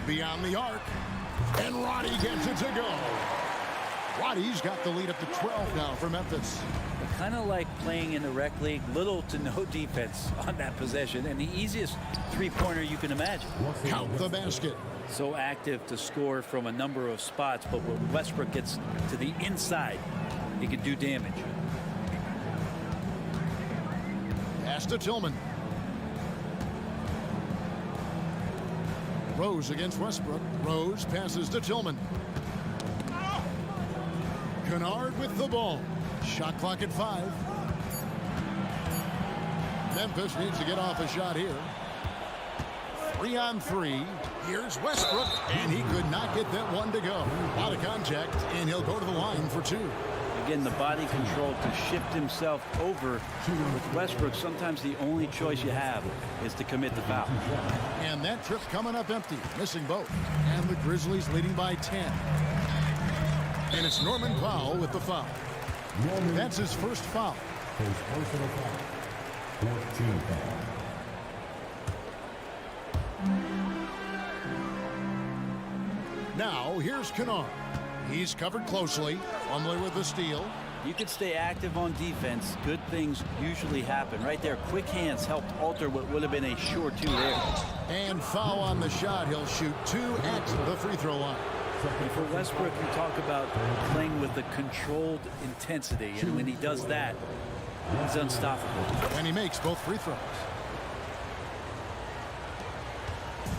Beyond the arc. And Roddy gets it to go. Roddy's got the lead up to 12 now for Memphis. Kind of like playing in the rec league, little to no defense on that possession, and the easiest three-pointer you can imagine. Count the basket. So active to score from a number of spots, but when Westbrook gets to the inside, he can do damage. Pass to Tillman. Rose against Westbrook. Rose passes to Tillman. Kennard with the ball. Shot clock at 5. Memphis needs to get off a shot here. 3 on 3. Here's Westbrook, and he could not get that one to go. Out of contact, and he'll go to the line for 2. Again, the body control to shift himself over with Westbrook. Sometimes the only choice you have is to commit the foul. And that trip coming up empty, missing both. And the Grizzlies leading by 10. And it's Norman Powell with the foul. That's his first foul. First personal foul. 14 foul. Now, here's Kennard. He's covered closely. Plumlee with the steal. You can stay active on defense. Good things usually happen. Right there, quick hands helped alter what would have been a sure 2 there. And foul on the shot. He'll shoot 2 at the free throw line. And for Westbrook, you talk about playing with a controlled intensity, and when he does that, he's unstoppable. And he makes both free throws.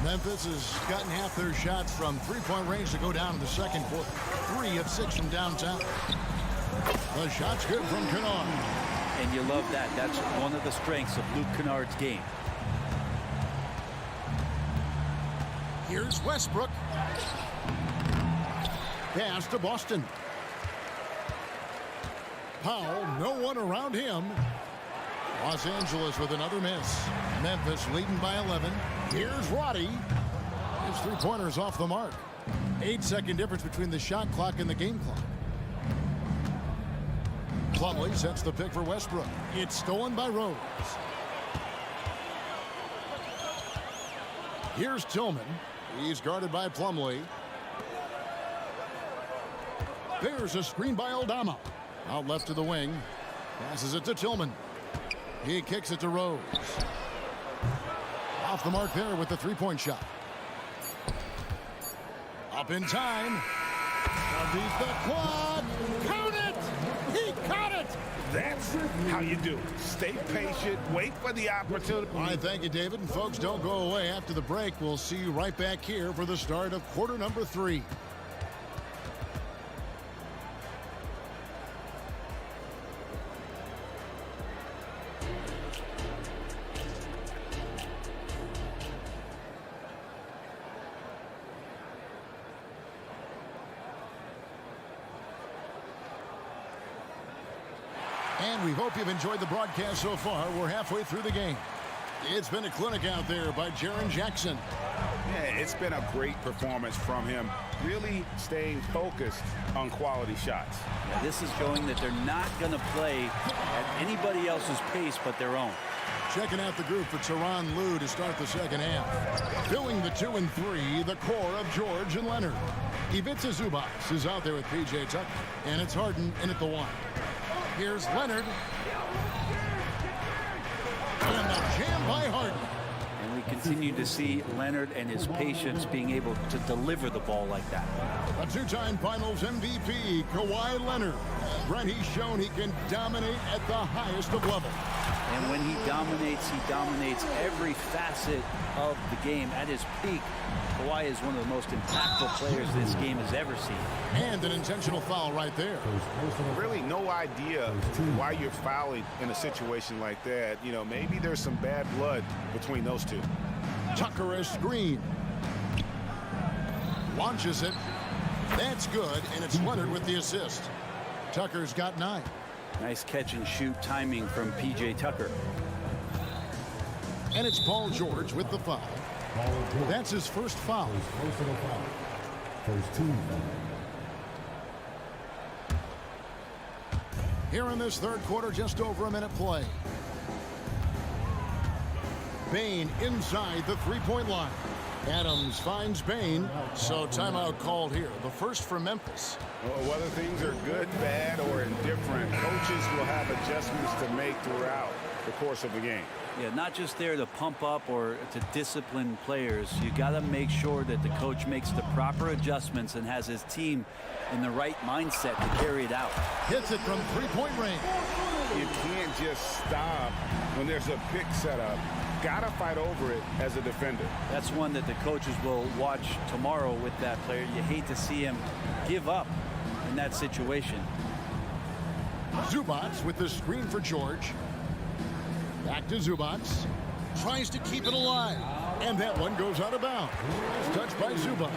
Memphis has gotten half their shots from three-point range to go down in the second quarter. 3 of 6 from downtown. The shot's good from Kennard. And you love that. That's one of the strengths of Luke Kennard's game. Here's Westbrook. Pass to Boston. Powell, no one around him. Los Angeles with another miss. Memphis leading by 11. Here's Roddy. His three-pointer's off the mark. 8-second difference between the shot clock and the game clock. Plumlee sets the pick for Westbrook. It's stolen by Rose. Here's Tillman. He's guarded by Plumlee. There's a screen by Aldama. Out left to the wing. Passes it to Tillman. He kicks it to Rose. Off the mark there with the three-point shot. Up in time. Beat the clock. Count it! He caught it! That's how you do it. Stay patient. Wait for the opportunity. All right, thank you, David. And folks, don't go away. After the break, we'll see you right back here for the start of quarter number 3. And we hope you've enjoyed the broadcast so far. We're halfway through the game. It's been a clinic out there by Jaren Jackson. Yeah, it's been a great performance from him. Really staying focused on quality shots. Yeah, this is showing that they're not going to play at anybody else's pace but their own. Checking out the group for Tyronn Lue to start the second half. Filling the 2 and 3, the core of George and Leonard. Ivica Zubac is out there with P.J. Tucker. And it's Harden in at the 1. Here's Leonard. And the jam by Harden. And we continue to see Leonard and his patience being able to deliver the ball like that. A 2-time Finals MVP, Kawhi Leonard. Brent, he's shown he can dominate at the highest of levels. And when he dominates every facet of the game at his peak. Kawhi is one of the most impactful players this game has ever seen. And an intentional foul right there. Really no idea why you're fouling in a situation like that. You know, maybe there's some bad blood between those two. Tucker as screen. Launches it. That's good, and it's Leonard with the assist. Tucker's got 9. Nice catch and shoot timing from P.J. Tucker. And it's Paul George with the foul. That's his first foul. First team foul. Here in this third quarter, just over a minute play. Bain inside the three-point line. Adams finds Bain, so timeout called here. The first for Memphis. Well, whether things are good, bad, or indifferent, coaches will have adjustments to make throughout the course of the game. Yeah, not just there to pump up or to discipline players. You got to make sure that the coach makes the proper adjustments and has his team in the right mindset to carry it out. Hits it from three-point range. You can't just stop when there's a pick set up. Gotta fight over it as a defender. That's one that the coaches will watch tomorrow with that player. You hate to see him give up in that situation. Zubats with the screen for George. Back to Zubats. Tries to keep it alive. And that one goes out of bounds. Touched by Zubats.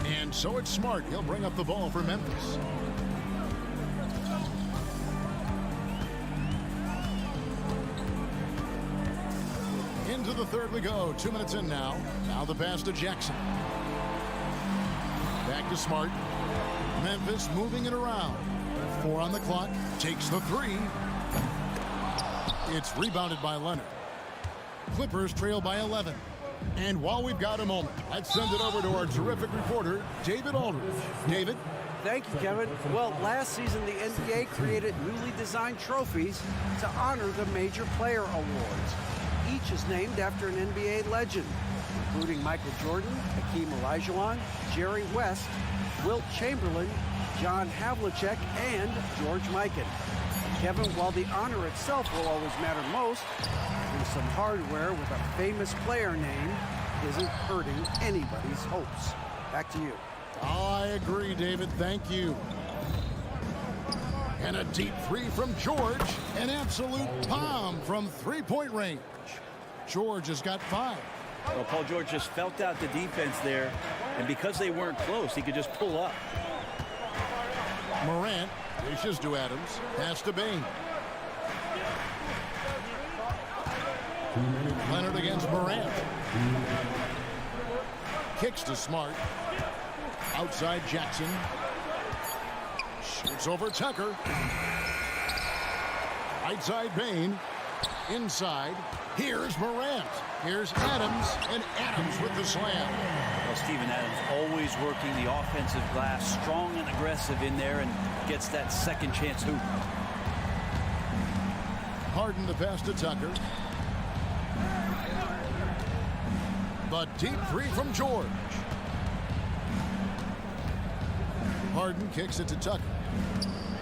And so it's Smart. He'll bring up the ball for Memphis. Into the third we go. 2 minutes in now. Now the pass to Jackson. Back to Smart. Memphis moving it around. 4 on the clock. Takes the three. It's rebounded by Leonard. Clippers trail by 11. And while we've got a moment, let's send it over to our terrific reporter, David Aldridge. David? Thank you, Kevin. Well, last season, the NBA created newly designed trophies to honor the major player awards. Each is named after an NBA legend, including Michael Jordan, Hakeem Olajuwon, Jerry West, Wilt Chamberlain, John Havlicek, and George Mikan. Kevin, while the honor itself will always matter most, having some hardware with a famous player name isn't hurting anybody's hopes. Back to you. Oh, I agree, David. Thank you. And a deep three from George. An absolute bomb from three-point range. George has got 5. Well, Paul George just felt out the defense there, and because they weren't close, he could just pull up. Morant dishes to Adams. Pass to Bain. Leonard against Morant. Kicks to Smart. Outside Jackson. Shoots over Tucker. Right side Bain. Inside. Here's Morant. Here's Adams. And Adams with the slam. Well, Steven Adams always working the offensive glass. Strong and aggressive in there and gets that second chance hoop. Harden the pass to Tucker. The deep three from George. Harden kicks it to Tucker.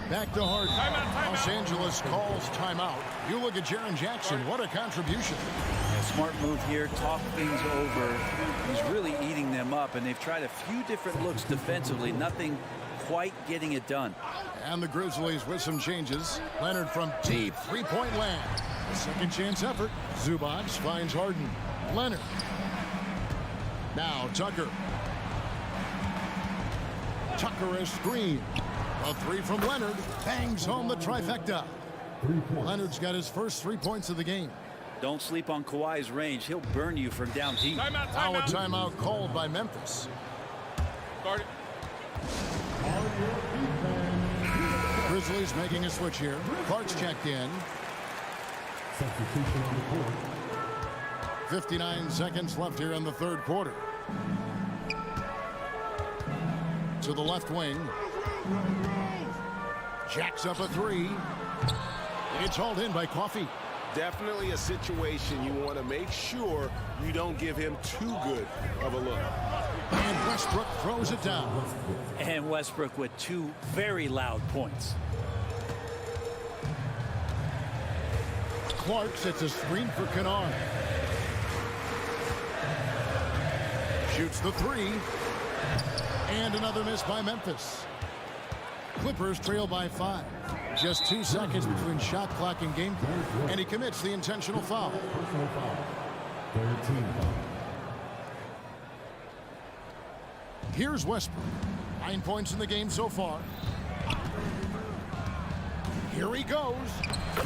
Back to Harden. Timeout. Los Angeles calls timeout. You look at Jaren Jackson. What a contribution. A smart move here. Talk things over. He's really eating them up, and they've tried a few different looks defensively. Nothing quite getting it done. And the Grizzlies with some changes. Leonard from deep three-point land. A second chance effort. Zubats finds Harden. Leonard. Now Tucker. Tucker is screen. A three from Leonard. Bangs home the trifecta. Leonard's got his first 3 points of the game. Don't sleep on Kawhi's range. He'll burn you from down deep. Now a timeout called by Memphis. Start it. Grizzlies making a switch here. Clark's checked in. 59 seconds left here in the third quarter. To the left wing. Jacks up a three. It's hauled in by Coffey. Definitely a situation you want to make sure you don't give him too good of a look. And Westbrook throws it down. And Westbrook with 2 very loud points. Clark sets a screen for Kennard. Shoots the three. And another miss by Memphis. Clippers trail by 5. Just 2 seconds between shot clock and game clock. And he commits the intentional foul. Here's Westbrook. 9 points in the game so far. Here he goes.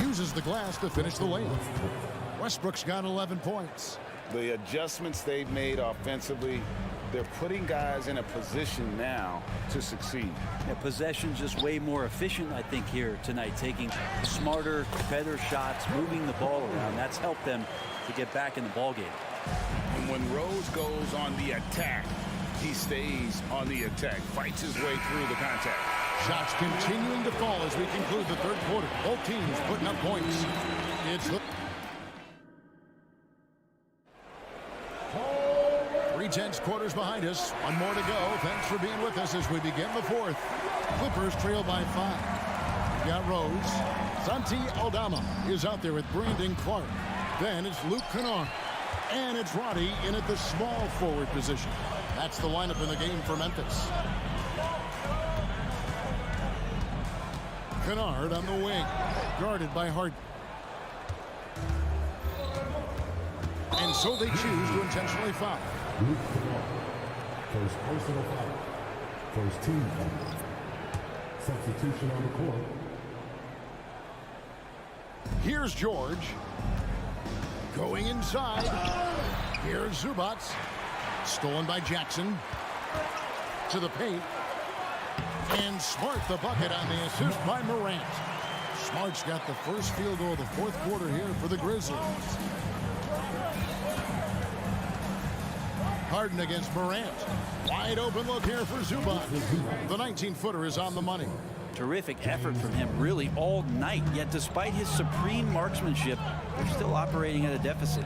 Uses the glass to finish the layup. Westbrook's got 11 points. The adjustments they've made offensively they're putting guys in a position now to succeed. Yeah, possession's just way more efficient, I think, here tonight, taking smarter, better shots, moving the ball around. That's helped them to get back in the ball game. And when Rose goes on the attack, he stays on the attack, fights his way through the contact. Shots continuing to fall as we conclude the third quarter. Both teams putting up points. It's 3/10 quarters behind us. One more to go. Thanks for being with us as we begin the fourth. Clippers trail by 5. We've got Rose. Santi Aldama is out there with Brandon Clark. Then it's Luke Kennard. And it's Roddy in at the small forward position. That's the lineup in the game for Memphis. Kennard on the wing, guarded by Harden. And so they choose to intentionally foul. First personal foul. First team foul. Substitution on the court. Here's George. Going inside. Here's Zubac. Stolen by Jackson. To the paint. And Smart the bucket on the assist by Morant. Smart's got the first field goal of the fourth quarter here for the Grizzlies. Harden against Morant. Wide open look here for Zubac. The 19-footer is on the money. Terrific effort from him really all night. Yet despite his supreme marksmanship, they're still operating at a deficit.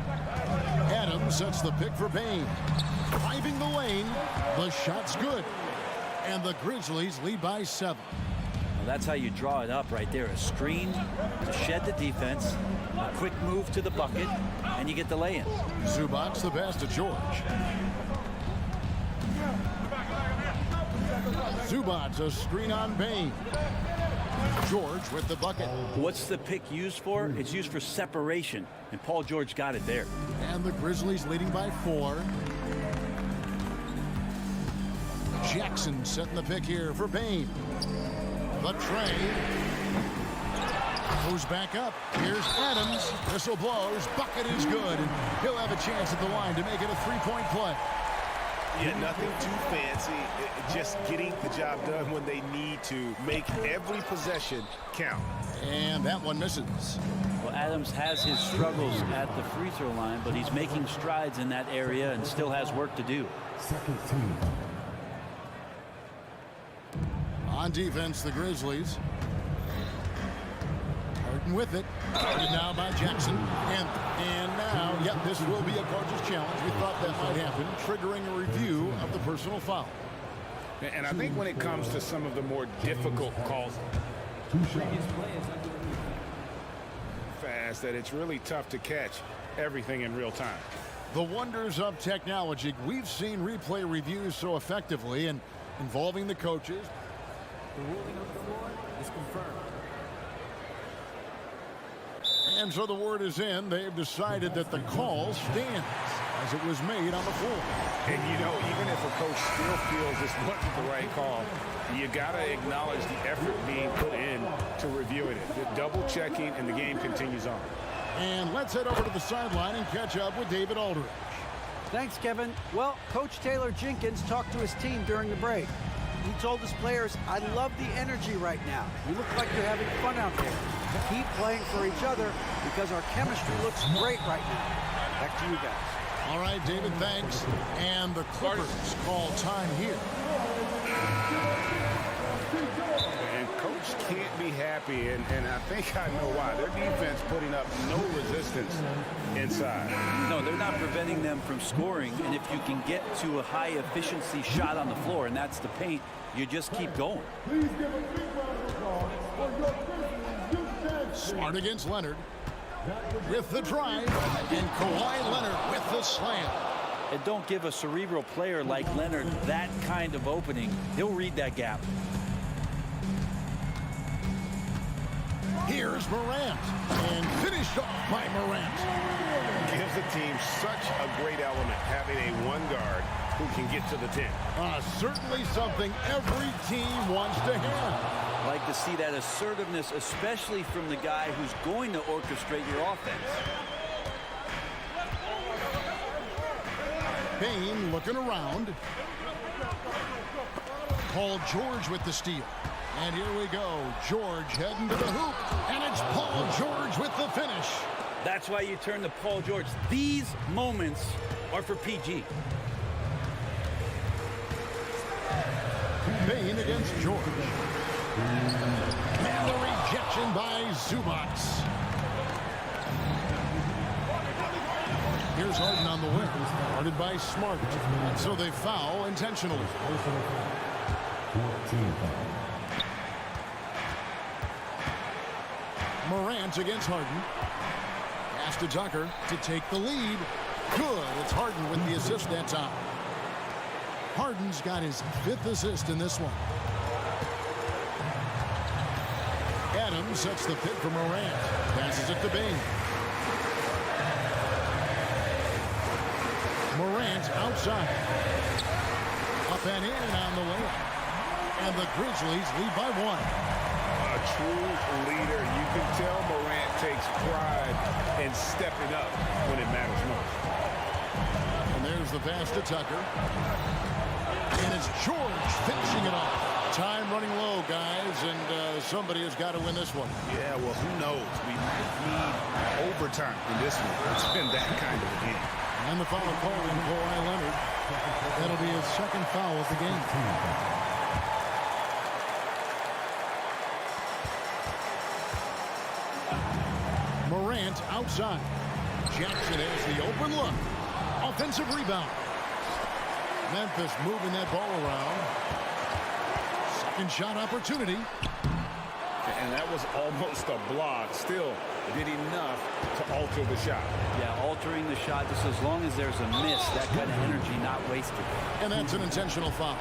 Adams sets the pick for Payne. Driving the lane. The shot's good. And the Grizzlies lead by 7. Well, that's how you draw it up right there. A screen to shed the defense, a quick move to the bucket, and you get the lay-in. Zubac the pass to George. Zubac a screen on Payne. George with the bucket. What's the pick used for? It's used for separation, and Paul George got it there. And the Grizzlies leading by 4. Jackson setting the pick here for Payne. The tray goes back up. Here's Adams. Whistle blows. Bucket is good. And he'll have a chance at the line to make it a 3-point play. Yeah, nothing too fancy. Just getting the job done when they need to. Make every possession count. And that one misses. Well, Adams has his struggles at the free throw line, but he's making strides in that area and still has work to do. Second team. On defense, the Grizzlies. Harden with it. Guarded now by Jackson. And now, yep, this will be a coach's challenge. We thought that might happen, triggering a review of the personal foul. And I think when it comes to some of the more difficult calls, fast, that it's really tough to catch everything in real time. The wonders of technology. We've seen replay reviews so effectively and involving the coaches. The ruling of the floor is confirmed. And so the word is in. They've decided that the call stands as it was made on the floor. And, you know, even if a coach still feels this wasn't the right call, you got to acknowledge the effort being put in to reviewing it. The double checking, and the game continues on. And let's head over to the sideline and catch up with David Aldridge. Thanks, Kevin. Well, Coach Taylor Jenkins talked to his team during the break. He told his players, I love the energy right now. You look like you're having fun out there. Keep playing for each other because our chemistry looks great right now. Back to you guys. All right, David, thanks. And the Clippers call time here. And Coach can't be happy, and I think I know why. Their defense putting up no resistance inside. No, they're not preventing them from scoring, and if you can get to a high-efficiency shot on the floor, and that's the paint, you just keep going. Smart against Leonard with the drive, and Kawhi Leonard with the slam. And don't give a cerebral player like Leonard that kind of opening. He'll read that gap. Here's Morant, and finished off by Morant. Gives the team such a great element, having a one guard who can get to the 10. Certainly something every team wants to have. Like to see that assertiveness, especially from the guy who's going to orchestrate your offense. Bain looking around. Paul George with the steal. And here we go. George heading to the hoop. And it's Paul George with the finish. That's why you turn to Paul George. These moments are for PG. Bain against George. And the rejection by Zubac. Here's Harden on the wing. Guarded by Smart. And so they foul intentionally. 14 foul. Morant against Harden. Pass to Tucker to take the lead. Good. It's Harden with the assist that time. Harden's got his 5th assist in this one. Adams sets the pick for Morant. Passes it to Bain. Morant outside. Up and in on the layup. And the Grizzlies lead by 1. A true leader. You can tell Morant takes pride in stepping up when it matters most. And there's the pass to Tucker. And it's George finishing it off. Time running low, guys, and somebody has got to win this one. Yeah, well, who knows? We might need overtime in this one. It's been that kind of a game. And the foul called on Kawhi Leonard. That'll be his 2nd foul of the game. Morant outside. Jackson has the open look. Offensive rebound. Memphis moving that ball around. Second shot opportunity. And that was almost a block. Still did enough to alter the shot. Yeah, altering the shot just as long as there's a miss, that kind of energy not wasted. And that's an intentional foul.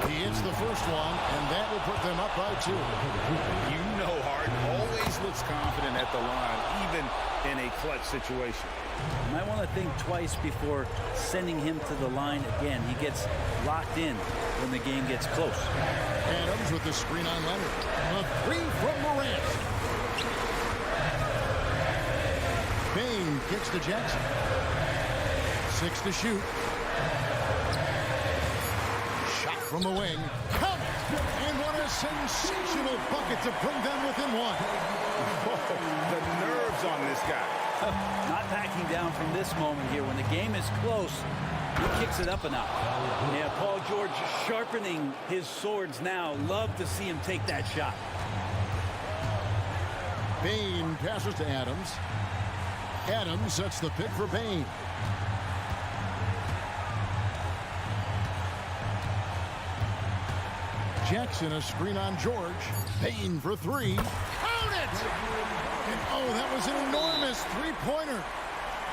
He hits the first one, and that will put them up by 2. You know Harden always looks confident at the line, even in a clutch situation. You might want to think twice before sending him to the line again. He gets locked in when the game gets close. Adams with the screen on Leonard. A 3 from Morant. Bain kicks to Jackson. 6 to shoot. Shot from the wing. Count it! And what a sensational bucket to bring them within 1. The nerves on this guy. Not backing down from this moment here. When the game is close, he kicks it up a notch. Yeah, Paul George sharpening his swords now. Love to see him take that shot. Bain passes to Adams. Adams sets the pick for Bain. Jackson a screen on George. Bain for 3. Count it! And oh, that was an enormous 3-pointer.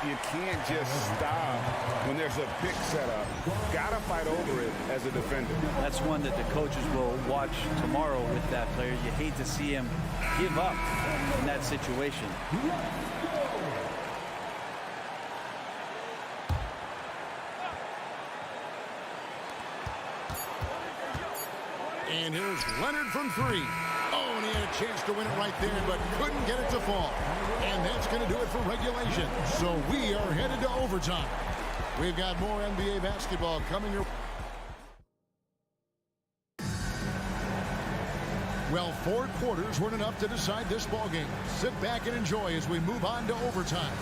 You can't just stop when there's a pick set up. Gotta fight over it as a defender. That's one that the coaches will watch tomorrow with that player. You hate to see him give up in that situation. And here's Leonard from 3. Oh, and he had a chance to win it right there, but couldn't get it to fall. And that's going to do it for regulation. So we are headed to overtime. We've got more NBA basketball coming your way. Well, 4 quarters weren't enough to decide this ball game. Sit back and enjoy as we move on to overtime.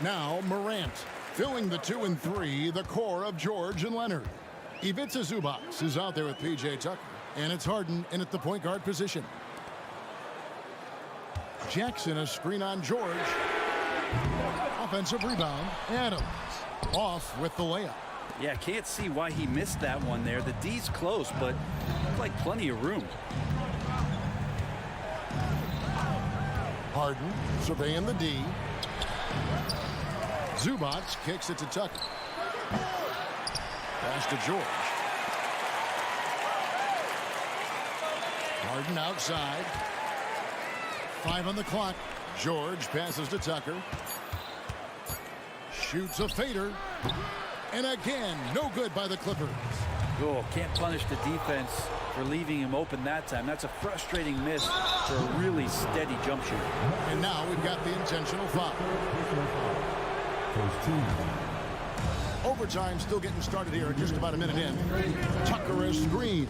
Now Morant filling the 2 and 3, the core of George and Leonard. Ivica Zubac is out there with P.J. Tucker, and it's Harden in at the point guard position. Jackson a screen on George. Offensive rebound. Adams off with the layup. Yeah, can't see why he missed that one there. The D's close, but looked like plenty of room. Harden surveying the D. Zubac kicks it to Tucker. Pass to George. Harden outside. 5 on the clock. George passes to Tucker. Shoots a fader. And again, no good by the Clippers. Oh, can't punish the defense for leaving him open that time. That's a frustrating miss for a really steady jump shooter. And now we've got the intentional foul. Overtime still getting started here, just about a minute in. Tucker is screen.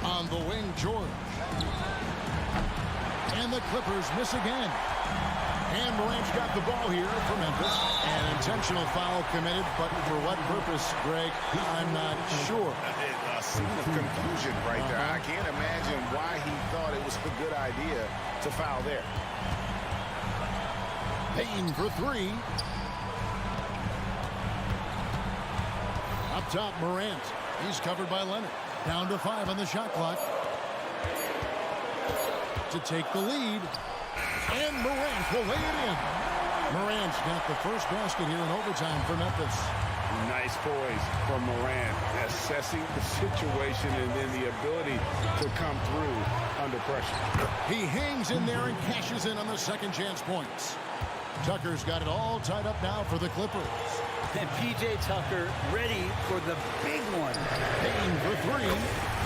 On the wing, George. And the Clippers miss again. And Morant's got the ball here for Memphis. An intentional foul committed, but for what purpose, Greg? I'm not sure. A scene of confusion right there. I can't imagine why he thought it was a good idea to foul there. Payne for three. Up top, Morant. He's covered by Leonard. Down to 5 on the shot clock. To take the lead. And Morant will lay it in. Morant's got the first basket here in overtime for Memphis. Nice poise from Morant, assessing the situation and then the ability to come through under pressure. He hangs in there and cashes in on the second chance points. Tucker's got it all tied up now for the Clippers. And P.J. Tucker ready for the big one. Payne for three.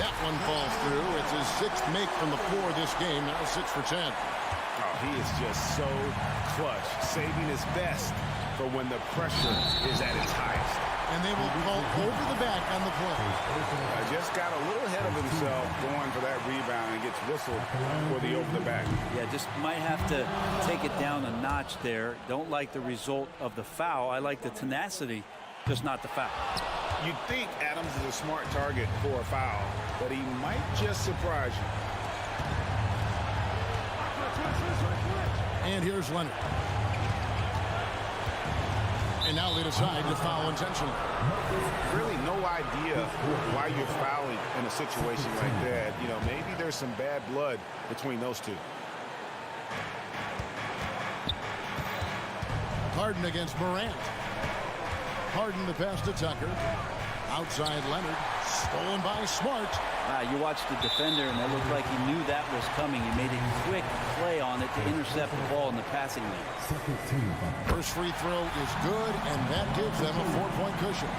That one falls through. It's his 6th make from the floor this game. Now 6 for 10. Oh, he is just so clutch, saving his best for when the pressure is at its highest. And they will go over the back on the play. Just got a little ahead of himself going for that rebound and gets whistled for the over the back. Yeah, just might have to take it down a notch there. Don't like the result of the foul. I like the tenacity, just not the foul. You'd think Adams is a smart target for a foul, but he might just surprise you. And here's Leonard. And now they decide to foul intentionally. Really no idea why you're fouling in a situation like that. You know, maybe there's some bad blood between those two. Harden against Morant. Harden the pass to Tucker. Outside Leonard. Stolen by Smart. You watched the defender, and it looked like he knew that was coming. He made a quick play on it to intercept the ball in the passing lane. First free throw is good, and that gives them a 4-point cushion.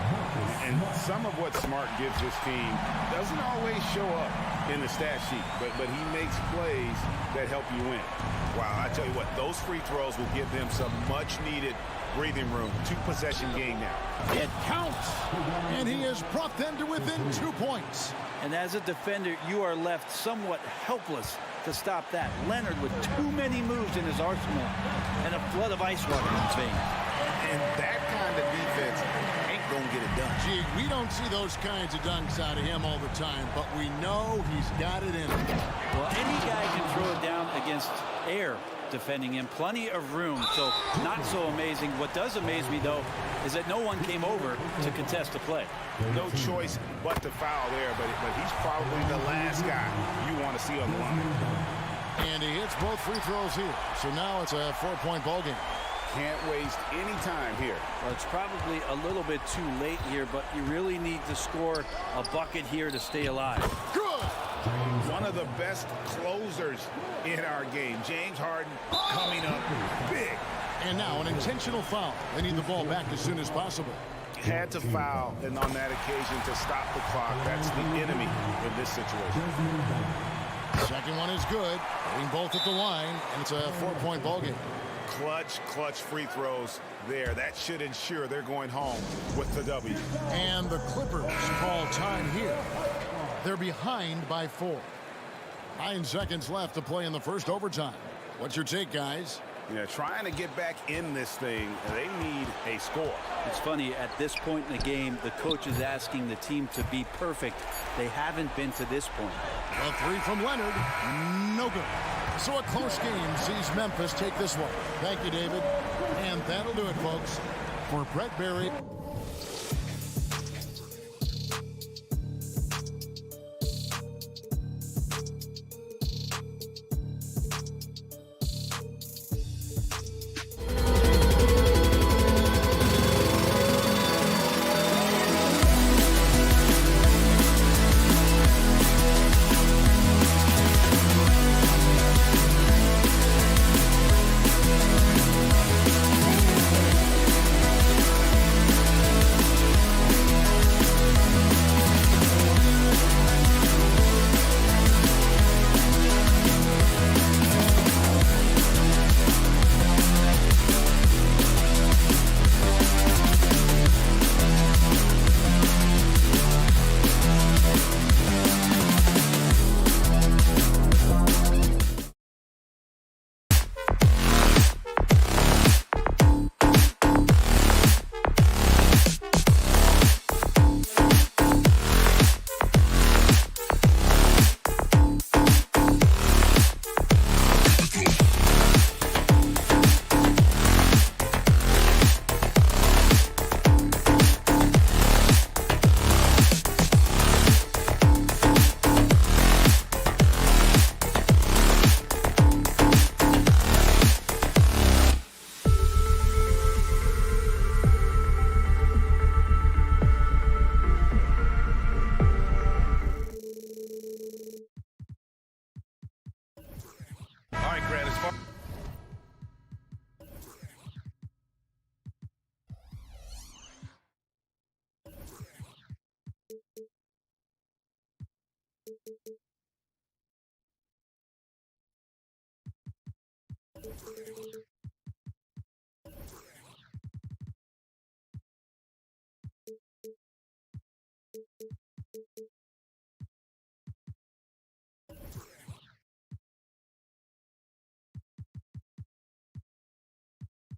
And some of what Smart gives his team doesn't always show up in the stat sheet, but he makes plays that help you win. Wow, I tell you what, those free throws will give them some much-needed breathing room. 2-possession game now. It counts, and he has brought them to within 2 points. And as a defender, you are left somewhat helpless to stop that. Leonard with too many moves in his arsenal and a flood of ice water in his veins. And that kind of defense ain't gonna get it done. Gee, we don't see those kinds of dunks out of him all the time, but we know he's got it in him. Well, any guy can throw it down against air defending him. Plenty of room, so not so amazing. What does amaze me, though, is that no one came over to contest the play. No choice but to foul there, but he's probably the last guy you want to see on the line. And he hits both free throws here, so now it's a 4-point ball game. Can't waste any time here. Well, it's probably a little bit too late here, but you really need to score a bucket here to stay alive. Good! One of the best closers in our game. James Harden coming up big. And now an intentional foul. They need the ball back as soon as possible. Had to foul, and on that occasion to stop the clock. That's the enemy in this situation. Second one is good. Hitting both at the line, and it's a 4-point ball game. Clutch free throws there. That should ensure they're going home with the W. And the Clippers call time here. They're behind by 4. 9 seconds left to play in the first overtime. What's your take, guys? Yeah, trying to get back in this thing, they need a score. It's funny, at this point in the game, the coach is asking the team to be perfect. They haven't been to this point. A 3 from Leonard. No good. So a close game sees Memphis take this one. Thank you, David. And that'll do it, folks. For Brett Berry. All right, Grant, as far...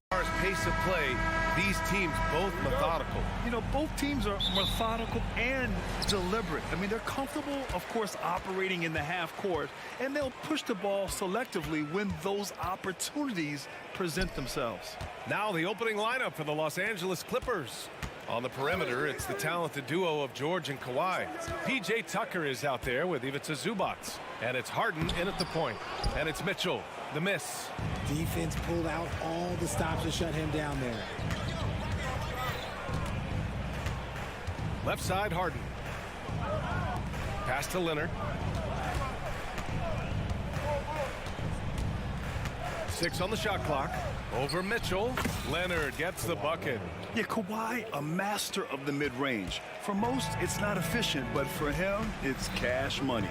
As far as pace of play, these teams both methodical. You know, both teams are methodical and deliberate. I mean, they're comfortable, of course, operating in the half court, and they'll push the ball selectively when those opportunities present themselves. Now the opening lineup for the Los Angeles Clippers. On the perimeter, it's the talented duo of George and Kawhi. P.J. Tucker is out there with Ivica Zubac. And it's Harden in at the point. And it's Mitchell, the miss. Defense pulled out all the stops to shut him down there. Left side, Harden. Pass to Leonard. 6 on the shot clock. Over Mitchell. Leonard gets the bucket. Yeah, Kawhi, a master of the mid-range. For most, it's not efficient, but for him, it's cash money.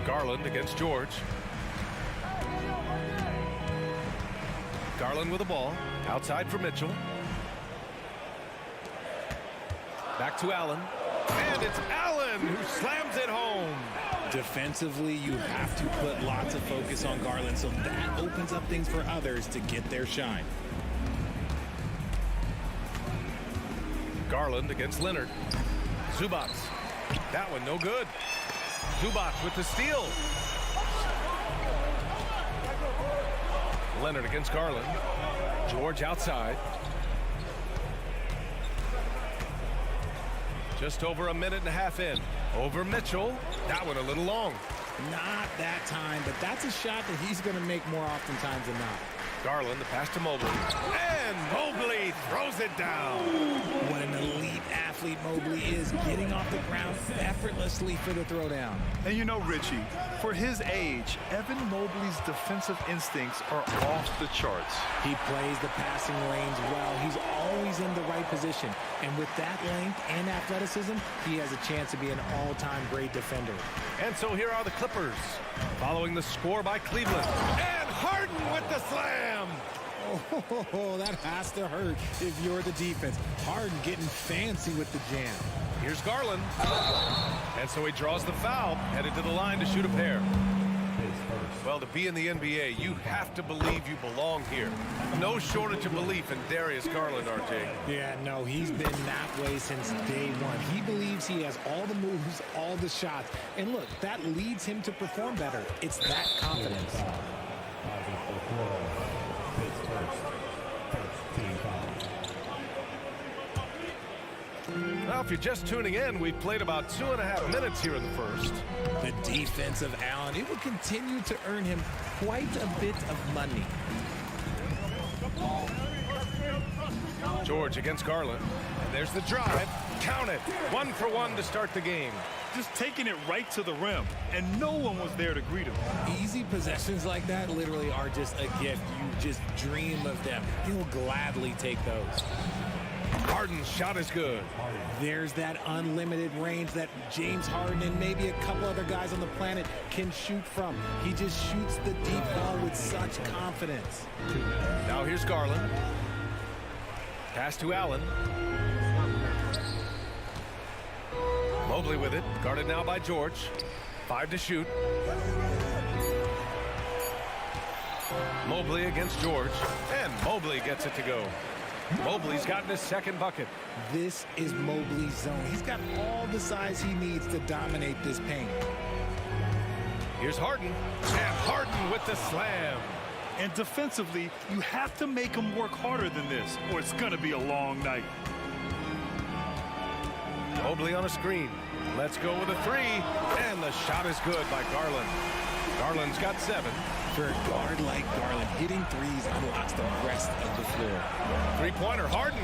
Garland against George. Garland with the ball. Outside for Mitchell. Back to Allen. And it's Allen who slams it home. Defensively, you have to put lots of focus on Garland, so that opens up things for others to get their shine. Garland against Leonard. Zubac. That one no good. Zubac with the steal. Leonard against Garland. George outside. Just over a minute and a half in. Over Mitchell. That one a little long. Not that time, but that's a shot that he's going to make more oftentimes than not. Garland, the pass to Mobley. And Mobley throws it down. What an elite athlete Mobley is, getting off the ground effortlessly for the throwdown. And you know, Richie, for his age, Evan Mobley's defensive instincts are off the charts. He plays the passing lanes well. He's always in the right position. And with that length and athleticism, he has a chance to be an all-time great defender. And so here are the Clippers, following the score by Cleveland. And Harden with the slam. Oh, that has to hurt if you're the defense. Harden getting fancy with the jam. Here's Garland. And so he draws the foul, headed to the line to shoot a pair. Well, to be in the NBA, you have to believe you belong here. No shortage of belief in Darius Garland, RJ. Yeah, no, he's been that way since day one. He believes he has all the moves, all the shots. And look, that leads him to perform better. It's that confidence. Well, if you're just tuning in, we've played about 2.5 minutes here in the first. The defense of Allen, it will continue to earn him quite a bit of money. George against Garland. And there's the drive. Count it. 1 for 1 to start the game. Just taking it right to the rim, and no one was there to greet him. Easy possessions like that literally are just a gift. You just dream of them. He'll gladly take those. Harden's shot is good. There's that unlimited range that James Harden and maybe a couple other guys on the planet can shoot from. He just shoots the deep ball with such confidence. Now here's Garland. Pass to Allen. Mobley with it. Guarded now by George. 5 to shoot. Mobley against George. And Mobley gets it to go. Mobley's gotten his second bucket. This is Mobley's zone. He's got all the size he needs to dominate this paint. Here's Harden. And Harden with the slam. And defensively, you have to make him work harder than this, or it's going to be a long night. Mobley on a screen. Let's go with a 3. And the shot is good by Garland. Garland's got 7. For a guard like Garland, hitting threes unlocks the rest of the floor. Three-pointer, Harden.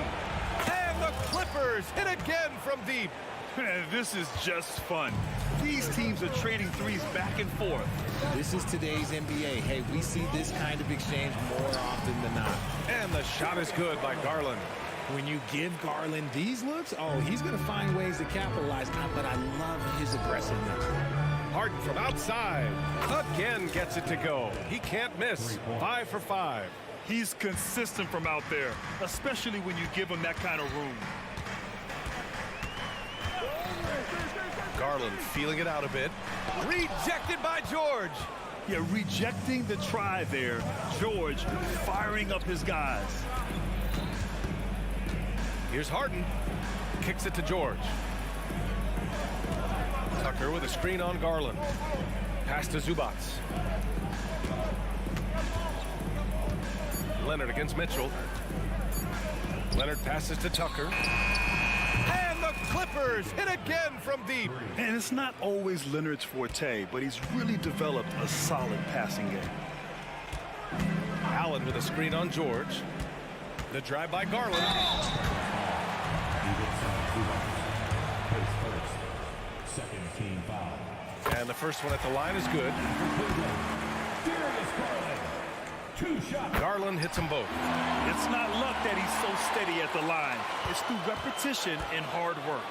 And the Clippers hit again from deep. This is just fun. These teams are trading threes back and forth. This is today's NBA. Hey, we see this kind of exchange more often than not. And the shot is good by Garland. When you give Garland these looks, oh, he's going to find ways to capitalize. But I love his aggressiveness. Harden from outside. Again gets it to go. He can't miss. 5 for 5. He's consistent from out there, especially when you give him that kind of room. Garland feeling it out a bit. Rejected by George. Yeah, rejecting the try there. George firing up his guys. Here's Harden. Kicks it to George. Tucker with a screen on Garland. Pass to Zubac. Leonard against Mitchell. Leonard passes to Tucker. And the Clippers hit again from deep. And it's not always Leonard's forte, but he's really developed a solid passing game. Allen with a screen on George. The drive by Garland. Second team foul. And the first one at the line is good. Garland hits them both. It's not luck that he's so steady at the line. It's through repetition and hard work.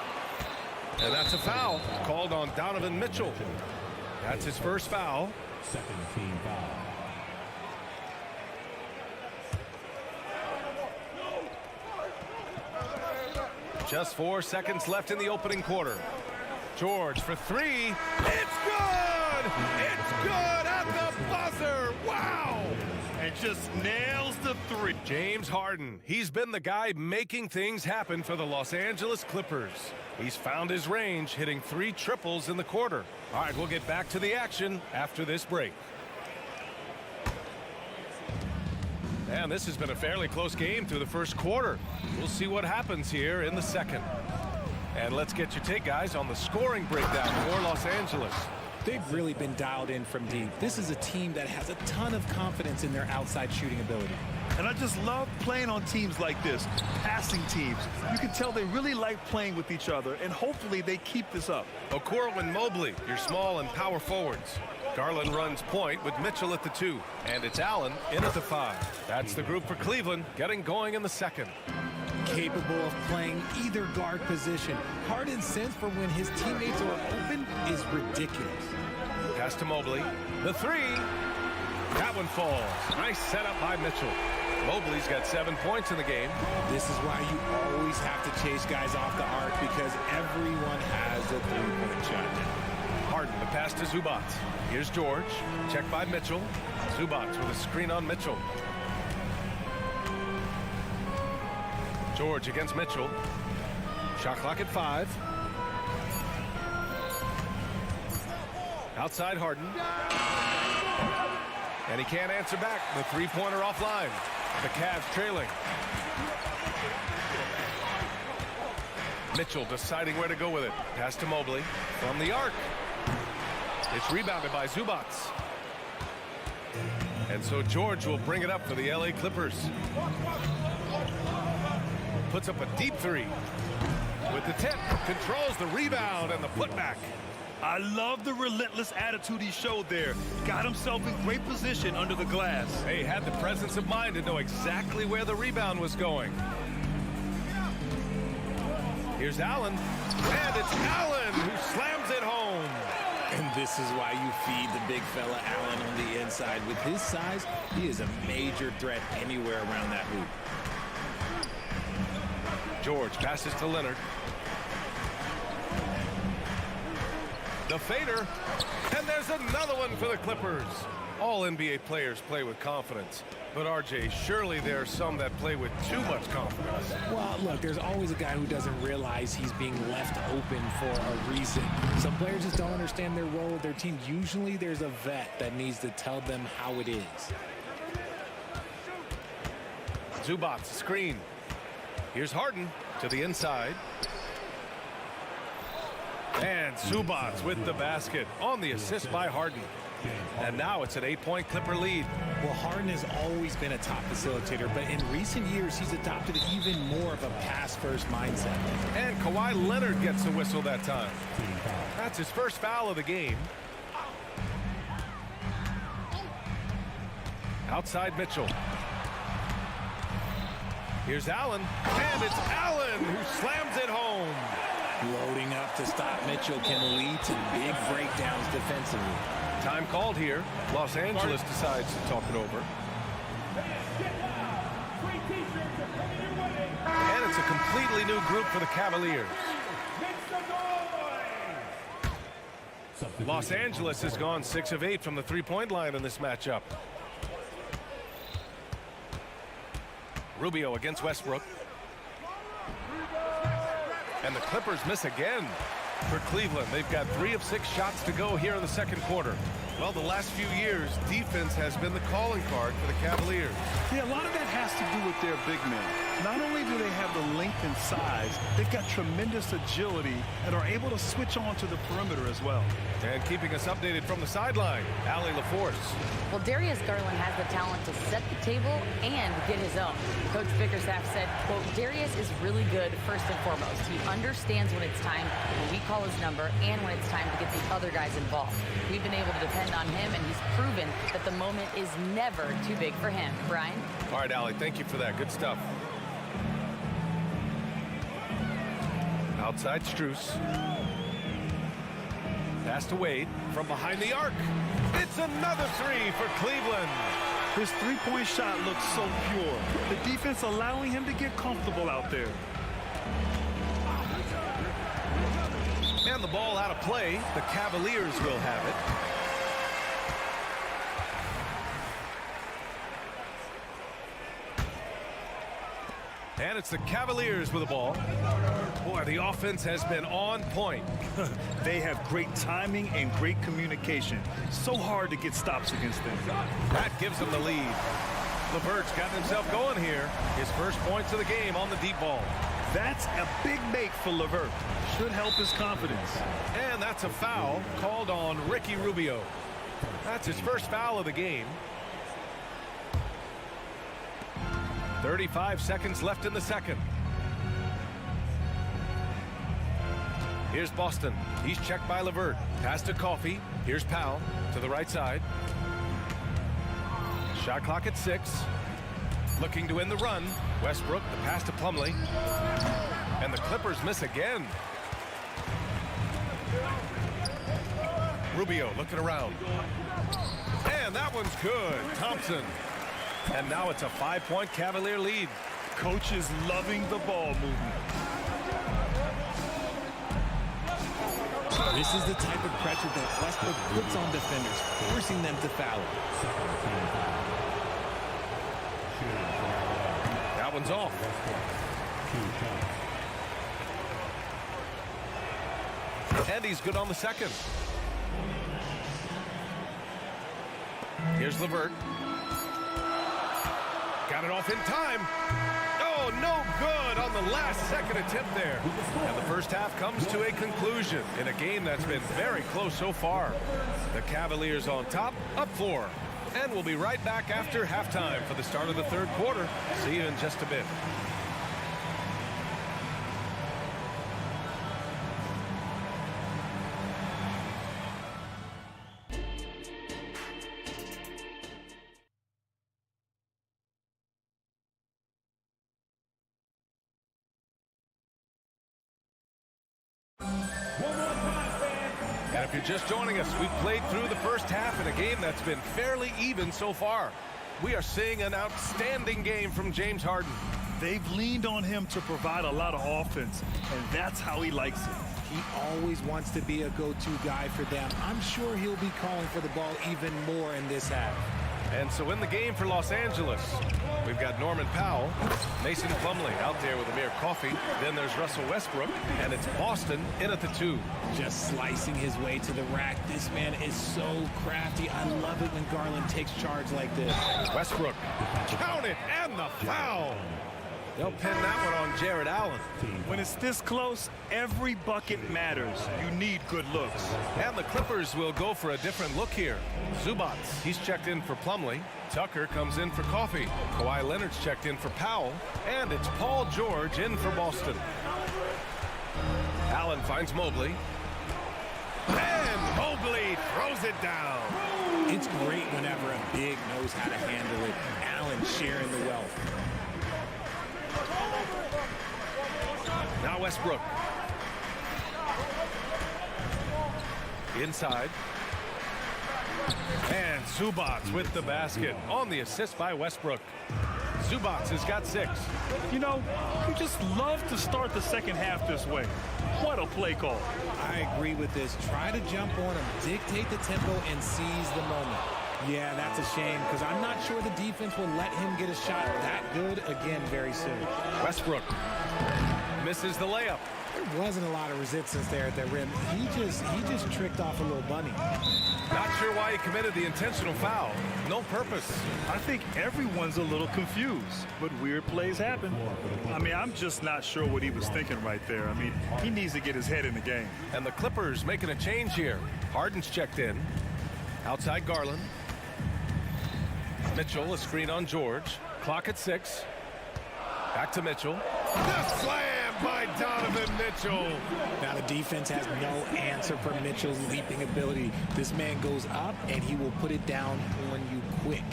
And that's a foul called on Donovan Mitchell. That's his first foul. Second team foul. Just 4 seconds left in the opening quarter. George for 3. It's good! It's good at the buzzer! Wow! And just nails the 3. James Harden. He's been the guy making things happen for the Los Angeles Clippers. He's found his range, hitting 3 triples in the quarter. All right, we'll get back to the action after this break. And this has been a fairly close game through the first quarter. We'll see what happens here in the second. And let's get your take, guys, on the scoring breakdown for Los Angeles. They've really been dialed in from deep. This is a team that has a ton of confidence in their outside shooting ability. And I just love playing on teams like this, passing teams. You can tell they really like playing with each other, and hopefully they keep this up. Okoro and Mobley, your small and power forwards. Garland runs point with Mitchell at the 2. And it's Allen in at the 5. That's the group for Cleveland, getting going in the second. Capable of playing either guard position. Harden's sense for when his teammates are open is ridiculous. Pass to Mobley. The 3. That one falls. Nice setup by Mitchell. Mobley's got 7 points in the game. This is why you always have to chase guys off the arc, because everyone has a three-point shot now. Harden, the pass to Zubac. Here's George. Checked by Mitchell. Zubac with a screen on Mitchell. George against Mitchell. Shot clock at 5. Outside Harden. And he can't answer back. The three-pointer offline. The Cavs trailing. Mitchell deciding where to go with it. Pass to Mobley from the arc. It's rebounded by Zubac. And so George will bring it up for the LA Clippers. Puts up a deep 3. With the tip, controls the rebound and the putback. I love the relentless attitude he showed there. Got himself in great position under the glass. He had the presence of mind to know exactly where the rebound was going. Here's Allen. And it's Allen who slams it home. And this is why you feed the big fella Allen on the inside. With his size, he is a major threat anywhere around that hoop. George passes to Leonard. The fader. And there's another one for the Clippers. All NBA players play with confidence. But, RJ, surely there are some that play with too much confidence. Well, look, there's always a guy who doesn't realize he's being left open for a reason. Some players just don't understand their role with their team. Usually there's a vet that needs to tell them how it is. Zubac, screen. Here's Harden to the inside. And Subats with the basket on the assist by Harden. And now it's an 8-point Clipper lead. Well, Harden has always been a top facilitator, but in recent years, he's adopted even more of a pass-first mindset. And Kawhi Leonard gets the whistle that time. That's his first foul of the game. Outside Mitchell. Here's Allen, and it's Allen who slams it home. Loading up to stop Mitchell can lead to big breakdowns defensively. Time called here. Los Angeles decides to talk it over. And it's a completely new group for the Cavaliers. Los Angeles has gone 6 of 8 from the three-point line in this matchup. Rubio against Westbrook. And the Clippers miss again. For Cleveland, they've got 3 of 6 shots to go here in the second quarter. Well, the last few years, defense has been the calling card for the Cavaliers. Yeah, a lot of that has to do with their big men. Not only do they have the length and size, they've got tremendous agility and are able to switch on to the perimeter as well. And keeping us updated from the sideline, Allie LaForce. Well, Darius Garland has the talent to set the table and get his own. Coach Bickerstaff said, quote, Darius is really good first and foremost. He understands when it's time when we call his number and when it's time to get the other guys involved. We've been able to depend on him, and he's proven that the moment is never too big for him. Brian? All right, Allie, thank you for that. Good stuff. Outside Strus. Pass to Wade from behind the arc. It's another 3 for Cleveland. His three-point shot looks so pure. The defense allowing him to get comfortable out there. And the ball out of play. The Cavaliers will have it. And it's the Cavaliers with the ball. Boy, the offense has been on point. They have great timing and great communication. So hard to get stops against them. That gives them the lead. LeVert's got himself going here. His first points of the game on the deep ball. That's a big make for LeVert. Should help his confidence. And that's a foul called on Ricky Rubio. That's his first foul of the game. 35 seconds left in the second. Here's Boston. He's checked by LeVert. Pass to Coffey. Here's Powell to the right side. Shot clock at 6. Looking to win the run. Westbrook, the pass to Plumlee. And the Clippers miss again. Rubio looking around. And that one's good. Thompson. And now it's a 5-point Cavalier lead. Coach is loving the ball movement. This is the type of pressure that Westbrook puts on defenders, forcing them to foul. That one's off. And he's good on the second. Here's LeVert. Got it off in time. Oh, no good on the last second attempt there. And the first half comes to a conclusion in a game that's been very close so far. The Cavaliers on top, up 4. And we'll be right back after halftime for the start of the third quarter. See you in just a bit. And if you're just joining us, we've played through the first half in a game that's been fairly even so far. We are seeing an outstanding game from James Harden. They've leaned on him to provide a lot of offense, and that's how he likes it. He always wants to be a go-to guy for them. I'm sure he'll be calling for the ball even more in this half. And so in the game for Los Angeles, we've got Norman Powell, Mason Plumlee out there with Amir Coffey. Then there's Russell Westbrook, and it's Boston in at the 2. Just slicing his way to the rack. This man is so crafty. I love it when Garland takes charge like this. Westbrook, count it, and the foul. They'll pin that one on Jared Allen. When it's this close, every bucket matters. You need good looks. And the Clippers will go for a different look here. Zubats, he's checked in for Plumlee. Tucker comes in for Coffee. Kawhi Leonard's checked in for Powell. And it's Paul George in for Boston. Allen finds Mobley. And Mobley throws it down. It's great whenever a big knows how to handle it. Allen sharing the wealth. Now Westbrook. Inside. And Zubats with the basket on the assist by Westbrook. Zubats has got 6. You know, you just love to start the second half this way. What a play call. I agree with this. Try to jump on him, dictate the tempo, and seize the moment. Yeah, that's a shame because I'm not sure the defense will let him get a shot that good again very soon. Westbrook misses the layup. There wasn't a lot of resistance there at the rim. He just tricked off a little bunny. Not sure why he committed the intentional foul. No purpose. I think everyone's a little confused, but weird plays happen. I mean, I'm just not sure what he was thinking right there. I mean, he needs to get his head in the game. And the Clippers making a change here. Harden's checked in. Outside Garland. Mitchell, a screen on George. Clock at 6. Back to Mitchell. The slam by Donovan Mitchell. Now the defense has no answer for Mitchell's leaping ability. This man goes up and he will put it down on you quick.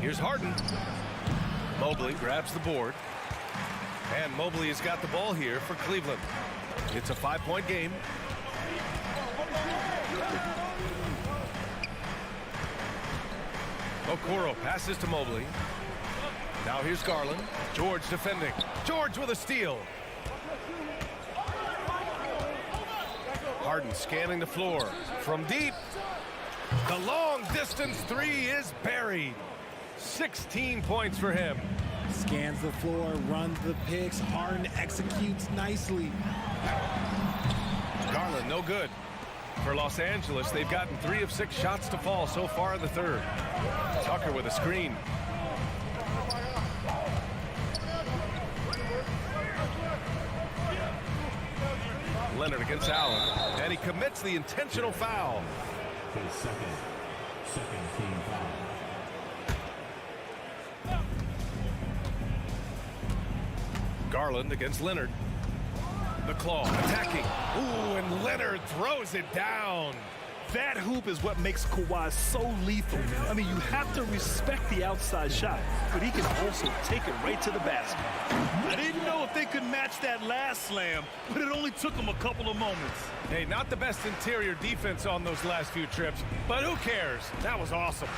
Here's Harden. Mobley grabs the board. And Mobley has got the ball here for Cleveland. It's a 5-point game. Okoro passes to Mobley. Now here's Garland. George defending. George with a steal. Harden scanning the floor. From deep. The long distance 3 is buried. 16 points for him. Scans the floor, runs the picks. Harden executes nicely. Garland no good. For Los Angeles, they've gotten 3 of 6 shots to fall so far in the third. Tucker with a screen. Leonard against Allen, and he commits the intentional foul. His second team foul. Garland against Leonard. The claw attacking. Ooh, and Leonard throws it down. That hoop is what makes Kawhi so lethal. I mean, you have to respect the outside shot, but he can also take it right to the basket. I didn't know if they could match that last slam, but it only took them a couple of moments. Hey, not the best interior defense on those last few trips, but who cares? That was awesome.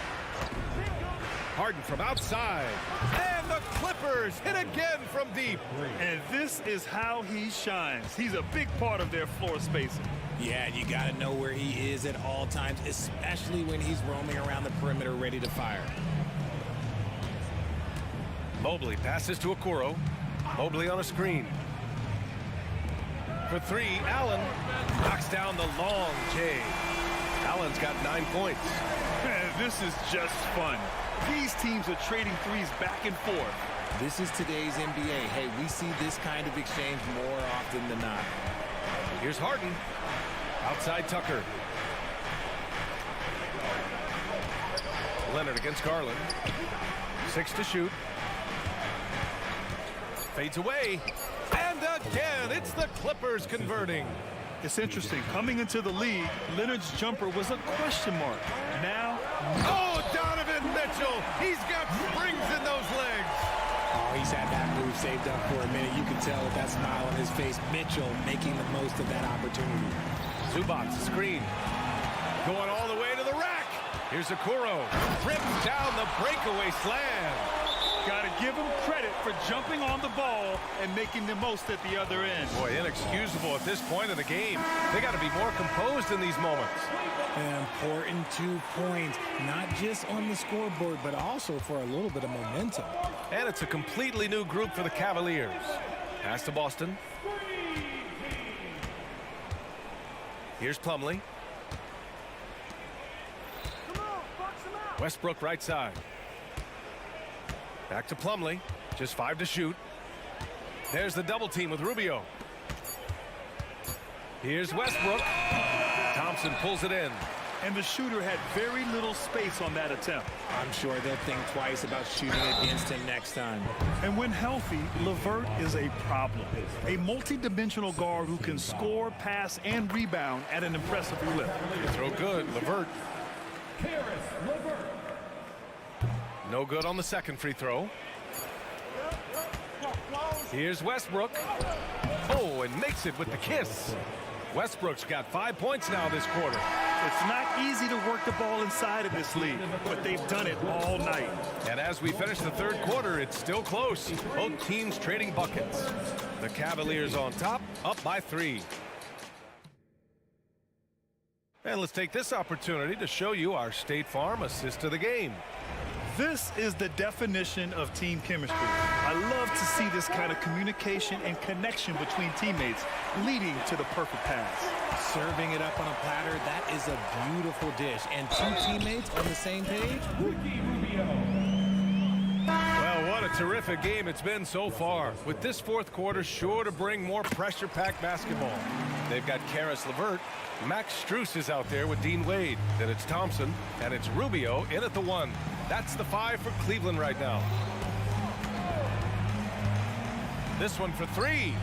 Harden from outside. And the Clippers hit again from deep. And this is how he shines. He's a big part of their floor spacing. Yeah, you got to know where he is at all times, especially when he's roaming around the perimeter ready to fire. Mobley passes to Okoro. Mobley on a screen. For 3, Allen knocks down the long J. Allen's got 9 points. This is just fun. These teams are trading threes back and forth. This is today's NBA. Hey, we see this kind of exchange more often than not. Here's Harden. Outside Tucker. Leonard against Garland. 6 to shoot. Fades away. And again, it's the Clippers converting. It's interesting. Coming into the league, Leonard's jumper was a question mark. Now, oh, Donovan Mitchell. He's got springs in those legs. Oh, he's had that move saved up for a minute. You can tell with that smile on his face. Mitchell making the most of that opportunity. Zubats screen. Going all the way to the rack. Here's Okoro. Rips down the breakaway slam. Got to give him credit for jumping on the ball and making the most at the other end. Boy, inexcusable at this point in the game. They got to be more composed in these moments. An important 2 points, not just on the scoreboard, but also for a little bit of momentum. And it's a completely new group for the Cavaliers. Pass to Boston. Here's Plumlee. Westbrook right side. Back to Plumlee. Just 5 to shoot. There's the double team with Rubio. Here's Westbrook. Thompson pulls it in. And the shooter had very little space on that attempt. I'm sure they'll think twice about shooting against him next time. And when healthy, LeVert is a problem. A multi-dimensional guard who can score, pass, and rebound at an impressive clip. Throw good, LeVert. No good on the second free throw. Here's Westbrook. Oh, and makes it with the kiss. Westbrook's got 5 points now this quarter. It's not easy to work the ball inside of this league, but they've done it all night. And as we finish the third quarter, it's still close. Both teams trading buckets. The Cavaliers on top, up by 3. And let's take this opportunity to show you our State Farm assist of the game. This is the definition of team chemistry. I love to see this kind of communication and connection between teammates leading to the perfect pass. Serving it up on a platter, that is a beautiful dish. And 2 teammates on the same page. Well, what a terrific game it's been so far. With this fourth quarter sure to bring more pressure-packed basketball. They've got Karis LeVert. Max Strus is out there with Dean Wade. Then it's Thompson, and it's Rubio in at the 1. That's the 5 for Cleveland right now. This one for 3.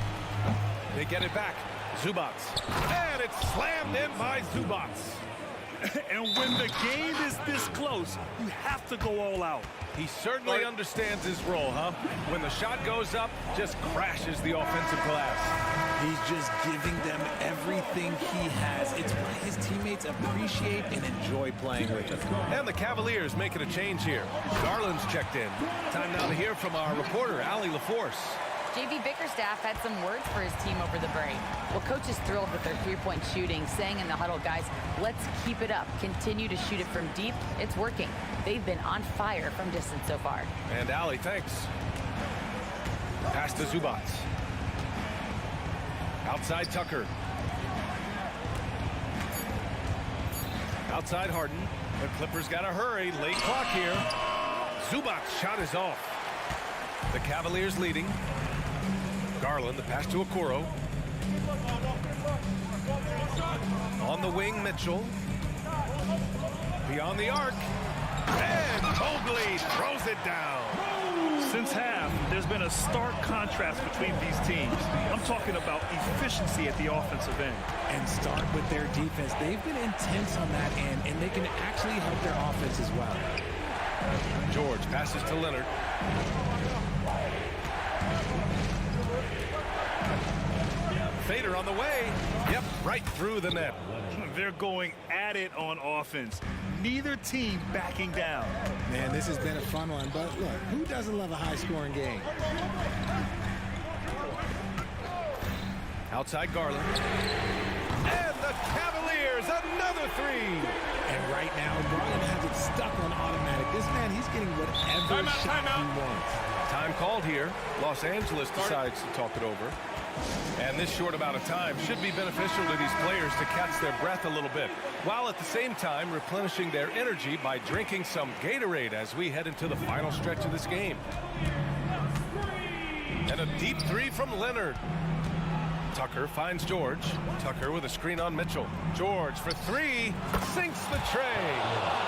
They get it back. Zubats. And it's slammed in by Zubats. And when the game is this close, you have to go all out. He certainly understands his role, huh? When the shot goes up, just crashes the offensive glass. He's just giving them everything he has. It's why his teammates appreciate and enjoy playing with him. And the Cavaliers making a change here. Garland's checked in. Time now to hear from our reporter, Allie LaForce. JV Bickerstaff had some words for his team over the break. Well, coach is thrilled with their three-point shooting, saying in the huddle, guys, let's keep it up. Continue to shoot it from deep. It's working. They've been on fire from distance so far. And Allie, thanks. Pass to Zubats. Outside Tucker. Outside Harden. The Clippers got to hurry. Late clock here. Zubats' shot is off. The Cavaliers leading. Garland, the pass to Okoro. On the wing, Mitchell. Beyond the arc. And Mobley throws it down. Since half, there's been a stark contrast between these teams. I'm talking about efficiency at the offensive end. And start with their defense. They've been intense on that end, and they can actually help their offense as well. George passes to Leonard. Fader on the way. Yep, right through the net. They're going at it on offense. Neither team backing down. Man, this has been a fun one, but look, who doesn't love a high-scoring game? Outside Garland. And the Cavaliers, another 3. And right now, Garland has it stuck on automatic. This man, he's getting whatever shot he wants. Time called here. Los Angeles decides to talk it over. And this short amount of time should be beneficial to these players to catch their breath a little bit, while at the same time replenishing their energy by drinking some Gatorade as we head into the final stretch of this game. And a deep 3 from Leonard. Tucker finds George. Tucker with a screen on Mitchell. George for 3, sinks the tray.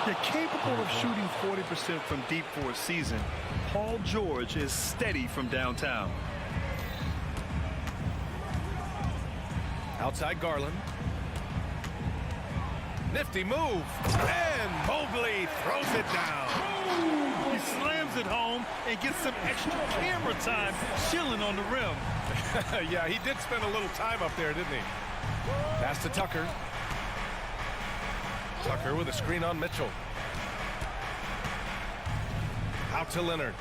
You're capable of shooting 40% from deep for a season. Paul George is steady from downtown. Outside Garland. Nifty move. And Mobley throws it down. He slams it home and gets some extra camera time chilling on the rim. Yeah, he did spend a little time up there, didn't he? Pass to Tucker. Tucker with a screen on Mitchell. Out to Leonard.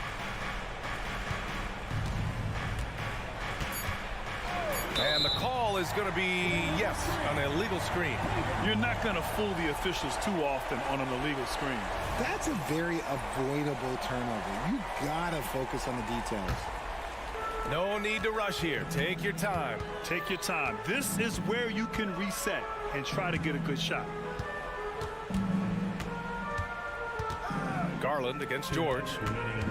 And the call is going to be, yes, an illegal screen. You're not going to fool the officials too often on an illegal screen. That's a very avoidable turnover. You got to focus on the details. No need to rush here. Take your time. Take your time. This is where you can reset and try to get a good shot. Garland against George.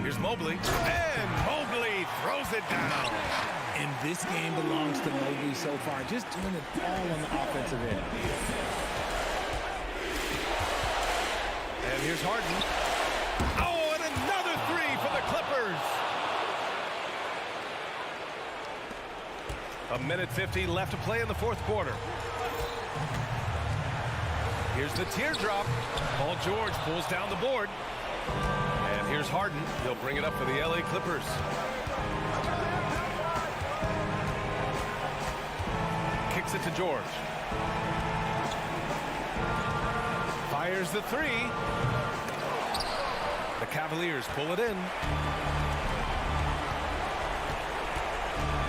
Here's Mobley. And Mobley throws it down. And this game belongs to Mobley so far. Just doing it all on the offensive end. And here's Harden. Oh, and another three for the Clippers. A minute 50 left to play in the fourth quarter. Here's the teardrop. Paul George pulls down the board. And here's Harden. He'll bring it up for the LA Clippers. Kicks it to George. Fires the three. The Cavaliers pull it in.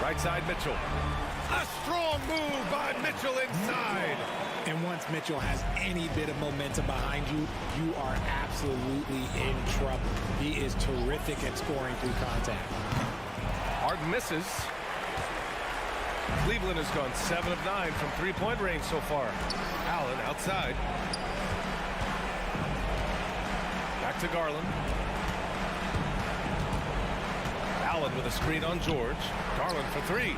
Right side Mitchell. A strong move by Mitchell inside. And once Mitchell has any bit of momentum behind you, you are absolutely in trouble. He is terrific at scoring through contact. Harden misses. Cleveland has gone 7 of 9 from three-point range so far. Allen outside. Back to Garland. Allen with a screen on George. Garland for three.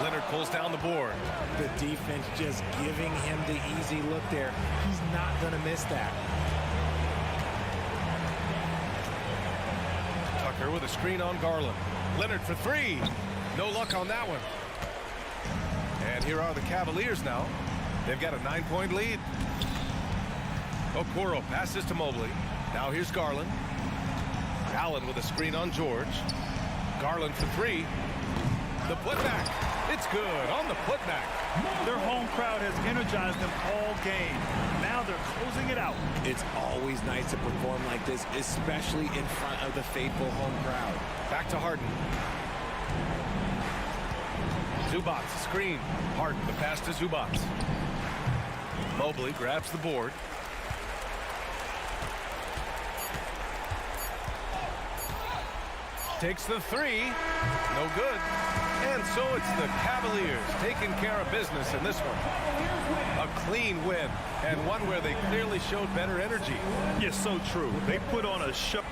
Leonard pulls down the board. The defense just giving him the easy look there. He's not going to miss that. Tucker with a screen on Garland. Leonard for three. No luck on that one. And here are the Cavaliers now. They've got a 9-point lead. Okoro passes to Mobley. Now here's Garland. Allen with a screen on George. Garland for three. The putback. It's good on the putback. Their home crowd has energized them all game. Now they're closing it out. It's always nice to perform like this, especially in front of the faithful home crowd. Back to Harden. Zubac, screen. Harden, the pass to Zubac. Mobley grabs the board. Takes the three. No good. And so it's the Cavaliers taking care of business in this one. A clean win, and one where they clearly showed better energy. Yes, so true. They put on a show.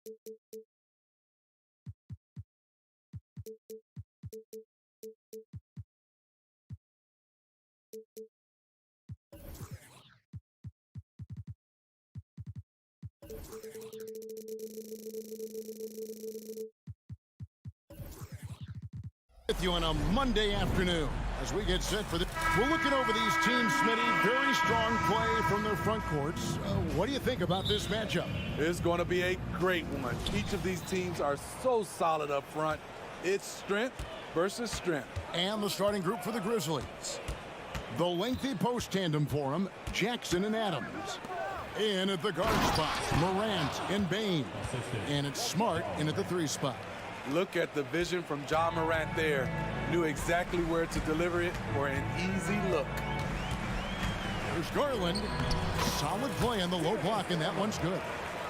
With you on a Monday afternoon as we get set for the... We're looking over these teams, Smitty. Very strong play from their front courts. What do you think about this matchup? It's going to be a great one. Each of these teams are so solid up front. It's strength versus strength. And the starting group for the Grizzlies. The lengthy post tandem for them, Jackson and Adams. In at the guard spot, Morant and Bain. And it's Smart in at the 3 spot. Look at the vision from Ja Morant there. Knew exactly where to deliver it for an easy look. There's Garland. Solid play on the low block, and that one's good.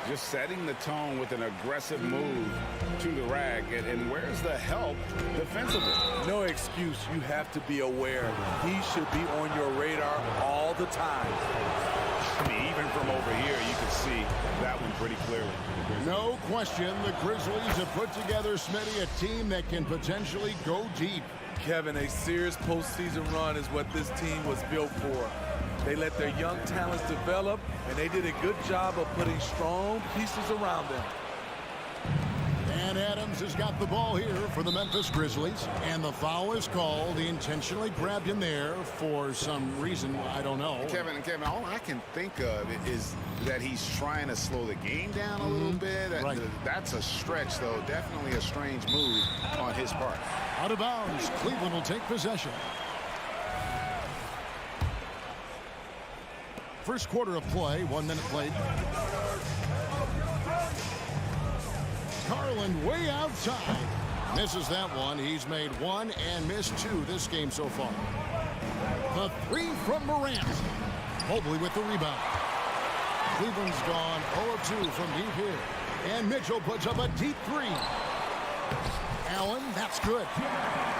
Just setting the tone with an aggressive move to the rag. And where's the help defensively? No excuse. You have to be aware. He should be on your radar all the time. I mean, even from over here, you can see that one pretty clearly. No question, the Grizzlies have put together, Smitty, a team that can potentially go deep. Kevin, a serious postseason run is what this team was built for. They let their young talents develop, and they did a good job of putting strong pieces around them. And Adams has got the ball here for the Memphis Grizzlies. And the foul is called. He intentionally grabbed him there for some reason. I don't know. Kevin, all I can think of is that he's trying to slow the game down a little bit. Right. That's a stretch, though. Definitely a strange move on his part. Out of bounds. Cleveland will take possession. First quarter of play. 1 minute played. Garland way outside. Misses that one. He's made 1 and missed 2 this game so far. The 3 from Morant. Mobley with the rebound. Cleveland's gone 0 of 2 from deep here. And Mitchell puts up a deep 3. Allen, that's good.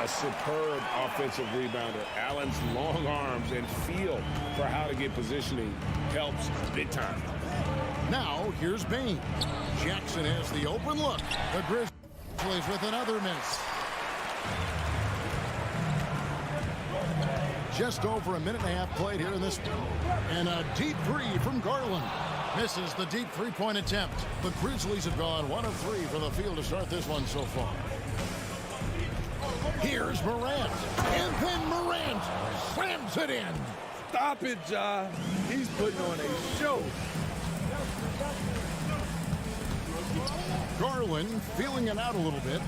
A superb offensive rebounder. Allen's long arms and feel for how to get positioning helps big time. Now, here's Bain. Jackson has the open look. The Grizzlies with another miss. Just over a minute and a half played here in this one. And a deep 3 from Garland. Misses the deep 3-point attempt. The Grizzlies have gone 1 of 3 from the field to start this one so far. Here's Morant. And then Morant slams it in. Stop it, Ja. He's putting on a show. Garland feeling it out a little bit.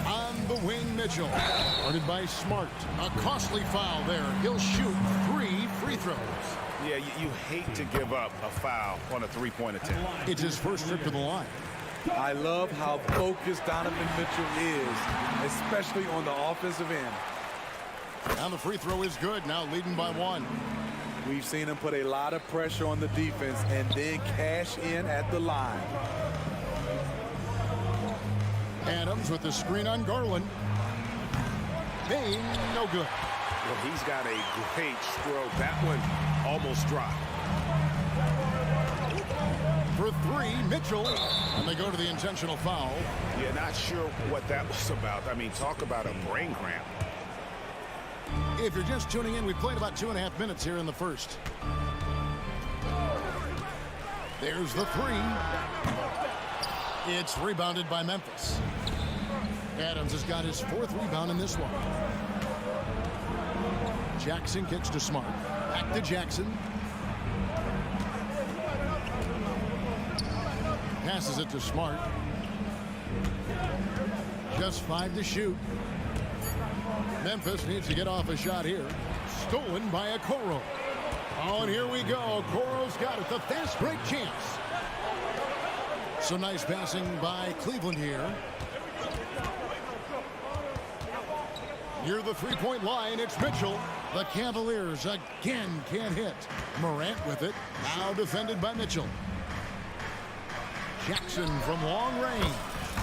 On the wing, Mitchell. Guarded by Smart. A costly foul there. He'll shoot 3 free throws. Yeah, you hate to give up a foul on a 3-point attempt. It's his first trip to the line. I love how focused Donovan Mitchell is, especially on the offensive end. Now the free throw is good. Now leading by 1. We've seen him put a lot of pressure on the defense and then cash in at the line. Adams with the screen on Garland. Bain, no good. Well, he's got a great stroke. That one almost dropped. For 3, Mitchell. And they go to the intentional foul. Yeah, not sure what that was about. I mean, talk about a brain cramp. If you're just tuning in, we played about 2.5 minutes here in the first. There's the 3. It's rebounded by Memphis. Adams has got his 4th rebound in this one. Jackson kicks to Smart. Back to Jackson. Passes it to Smart. Just 5 to shoot. Memphis needs to get off a shot here. Stolen by Okoro. Oh, and here we go. Okoro's got it. The fast break chance. Some nice passing by Cleveland here. Near the 3-point line, it's Mitchell. The Cavaliers again can't hit. Morant with it. Now defended by Mitchell. Jackson from long range.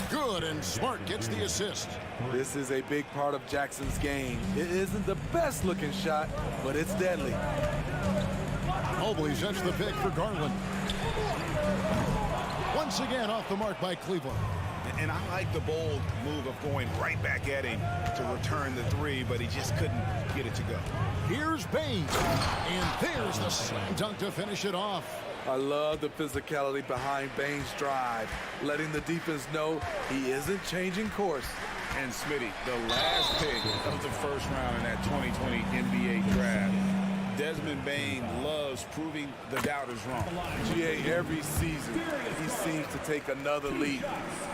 Good, and Smart gets the assist. This is a big part of Jackson's game. It isn't the best looking shot, but it's deadly. Mobley sets the pick for Garland. Once again off the mark by Cleveland. And I like the bold move of going right back at him to return the three, but he just couldn't get it to go. Here's Bain. And there's the slam dunk to finish it off. I love the physicality behind Bain's drive, letting the defense know he isn't changing course. And Smitty, the last pick of the first round in that 2020 NBA draft. Desmond Bain loves proving the doubters wrong. GA, every season, he seems to take another leap.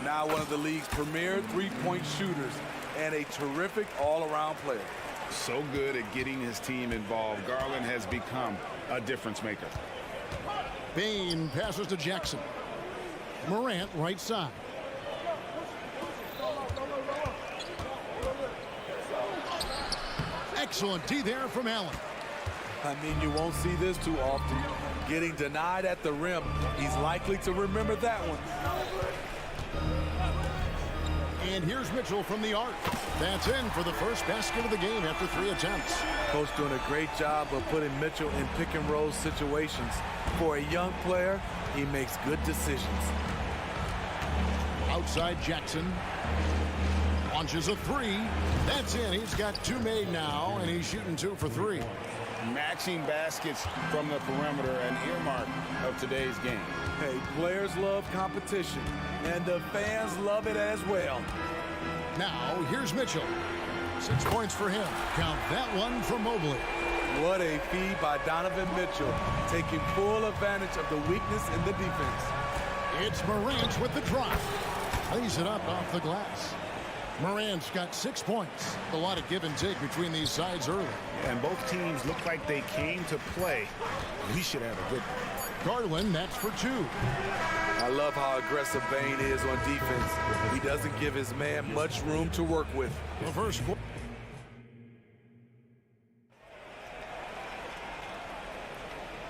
Now one of the league's premier three-point shooters and a terrific all-around player. So good at getting his team involved. Garland has become a difference maker. Bain passes to Jackson. Morant right side. Excellent D there from Allen. I mean, you won't see this too often. Getting denied at the rim, he's likely to remember that one. And here's Mitchell from the arc. That's in for the first basket of the game after 3 attempts. Coach doing a great job of putting Mitchell in pick-and-roll situations. For a young player, he makes good decisions. Outside Jackson. Launches a 3. That's in. He's got 2 made now, and he's shooting 2 for 3. Matching baskets from the perimeter, an earmark of today's game. Hey, players love competition, and the fans love it as well. Now, here's Mitchell. 6 points for him. Count that one for Mobley. What a feed by Donovan Mitchell, taking full advantage of the weakness in the defense. It's Morant with the drop. Lays it up off the glass. Morant's got 6 points. A lot of give and take between these sides early. And both teams look like they came to play. We should have a good one. Garland, that's for 2. I love how aggressive Bain is on defense. He doesn't give his man much room to work with. The first quarter.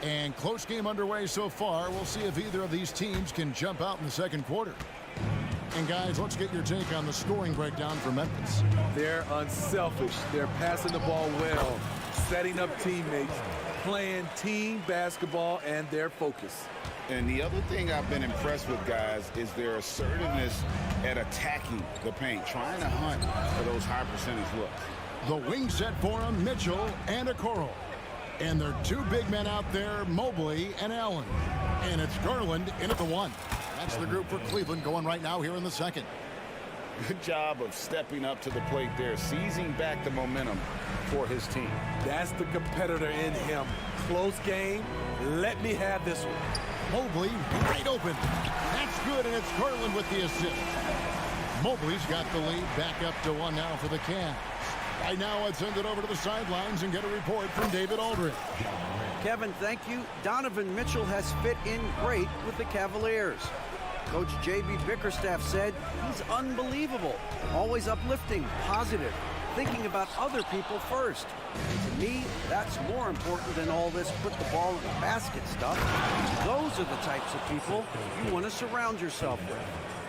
And close game underway so far. We'll see if either of these teams can jump out in the second quarter. And guys, let's get your take on the scoring breakdown for Memphis. They're unselfish. They're passing the ball well, setting up teammates, playing team basketball, and their focus. And the other thing I've been impressed with, guys, is their assertiveness at attacking the paint, trying to hunt for those high percentage looks. The wing set for him, Mitchell and Okoro. And their 2 big men out there, Mobley and Allen. And it's Garland in at the 1. That's the group for Cleveland going right now here in the second. Good job of stepping up to the plate there, seizing back the momentum for his team. That's the competitor in him. Close game. Let me have this one. Mobley right open. That's good, and it's Garland with the assist. Mobley's got the lead back up to 1 now for the Cavs. Right now, let's send it over to the sidelines and get a report from David Aldridge. Kevin, thank you. Donovan Mitchell has fit in great with the Cavaliers. Coach J.B. Bickerstaff said he's unbelievable, always uplifting, positive, thinking about other people first. And to me, that's more important than all this put the ball in the basket stuff. Those are the types of people you want to surround yourself with.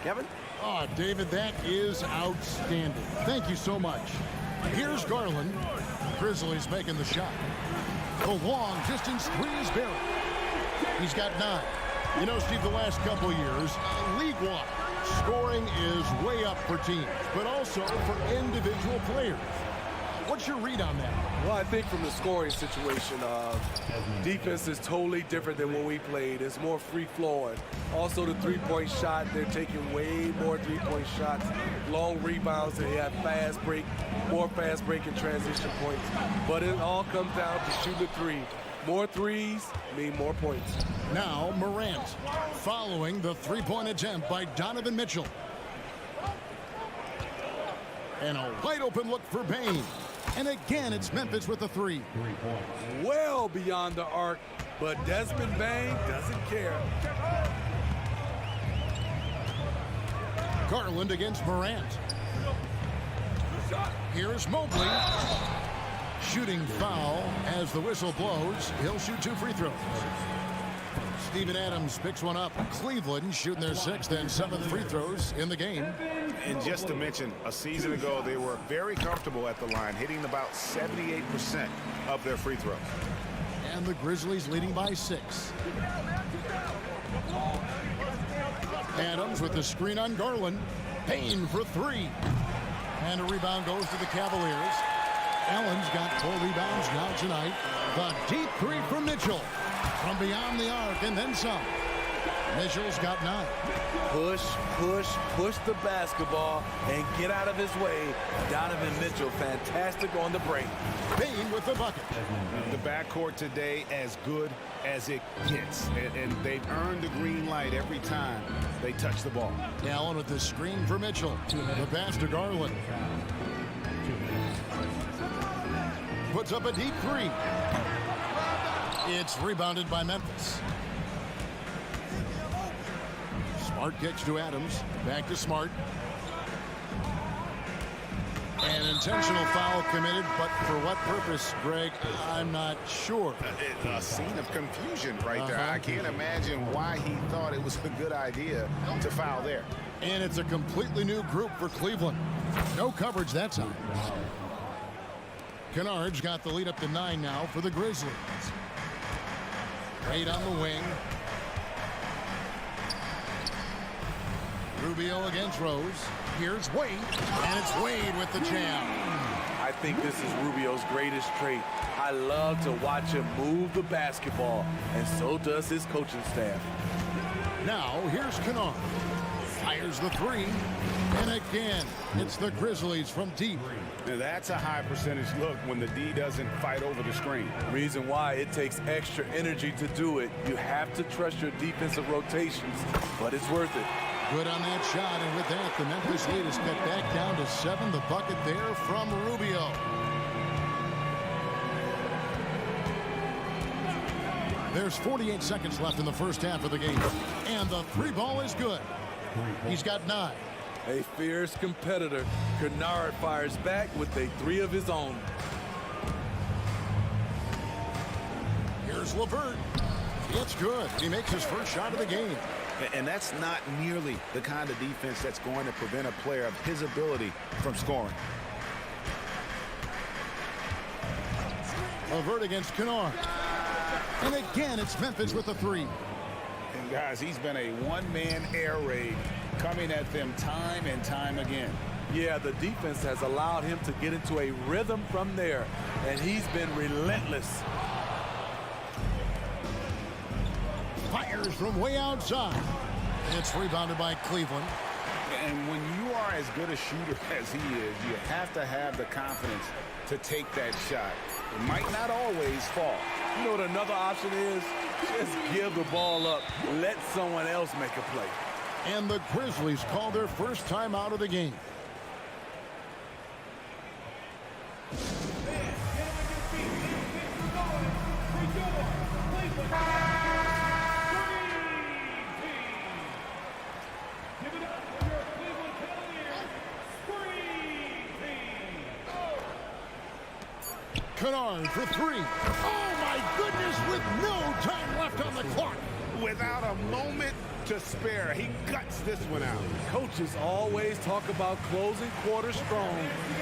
Kevin? Oh, David, that is outstanding. Thank you so much. Here's Garland. Grizzlies making the shot. The long distance 3 is buried. He's got 9. You know, Steve, the last couple years, league-wide, scoring is way up for teams, but also for individual players. What's your read on that? Well, I think from the scoring situation, defense is totally different than when we played. It's more free-flowing. Also, the three-point shot, they're taking way more three-point shots, long rebounds, and they have fast break, more fast break and transition points. But it all comes down to shooting the 3. More threes mean more points. Now Morant following the 3-point attempt by Donovan Mitchell. And a wide open look for Bain. And again, it's Memphis with the 3. Well beyond the arc, but Desmond Bain doesn't care. Garland against Morant. Here's Mobley. Shooting foul as the whistle blows. He'll shoot 2 free throws. Steven Adams picks one up. Cleveland shooting their 6th and 7th free throws in the game. And just to mention, a season ago, they were very comfortable at the line, hitting about 78% of their free throws. And the Grizzlies leading by 6. Adams with the screen on Garland. Payne for three. And a rebound goes to the Cavaliers. Allen's got 4 rebounds now tonight. The deep three from Mitchell. From beyond the arc and then some. Mitchell's got 9. Push, push, push the basketball and get out of his way. Donovan Mitchell, fantastic on the break. Payne with the bucket. The backcourt today as good as it gets. And they've earned the green light every time they touch the ball. Allen with the screen for Mitchell. The pass to Garland. Puts up a deep three. It's rebounded by Memphis. Smart kicks to Adams. Back to Smart. An intentional foul committed, but for what purpose, Greg? I'm not sure. A scene of confusion right there. I can't imagine why he thought it was a good idea to foul there. And it's a completely new group for Cleveland. No coverage that time. Kennard's got the lead up to 9 now for the Grizzlies. Wade on the wing. Rubio against Rose. Here's Wade, and it's Wade with the jam. I think this is Rubio's greatest trait. I love to watch him move the basketball, and so does his coaching staff. Now, here's Kennard. Fires the three, and again, it's the Grizzlies from deep. Now that's a high percentage look when the D doesn't fight over the screen. Reason why it takes extra energy to do it. You have to trust your defensive rotations, but it's worth it. Good on that shot, and with that, the Memphis lead is cut back down to 7. The bucket there from Rubio. There's 48 seconds left in the first half of the game, and the three ball is good. He's got 9. A fierce competitor, Kennard fires back with a 3 of his own. Here's LeVert. It's good. He makes his first shot of the game. And that's not nearly the kind of defense that's going to prevent a player of his ability from scoring. LeVert against Kennard. And again, it's Memphis with the 3. And guys, he's been a one-man air raid coming at them time and time again. Yeah, the defense has allowed him to get into a rhythm from there, and he's been relentless. Fires from way outside. It's rebounded by Cleveland. And when you are as good a shooter as he is, you have to have the confidence to take that shot. It might not always fall. You know what another option is? Just give the ball up. Let someone else make a play. And the Grizzlies call their first time out of the game. Kennard for 3. Oh, my goodness, with no time left on the clock. Without a moment to spare, he guts this one out. Coaches always talk about closing quarters strong.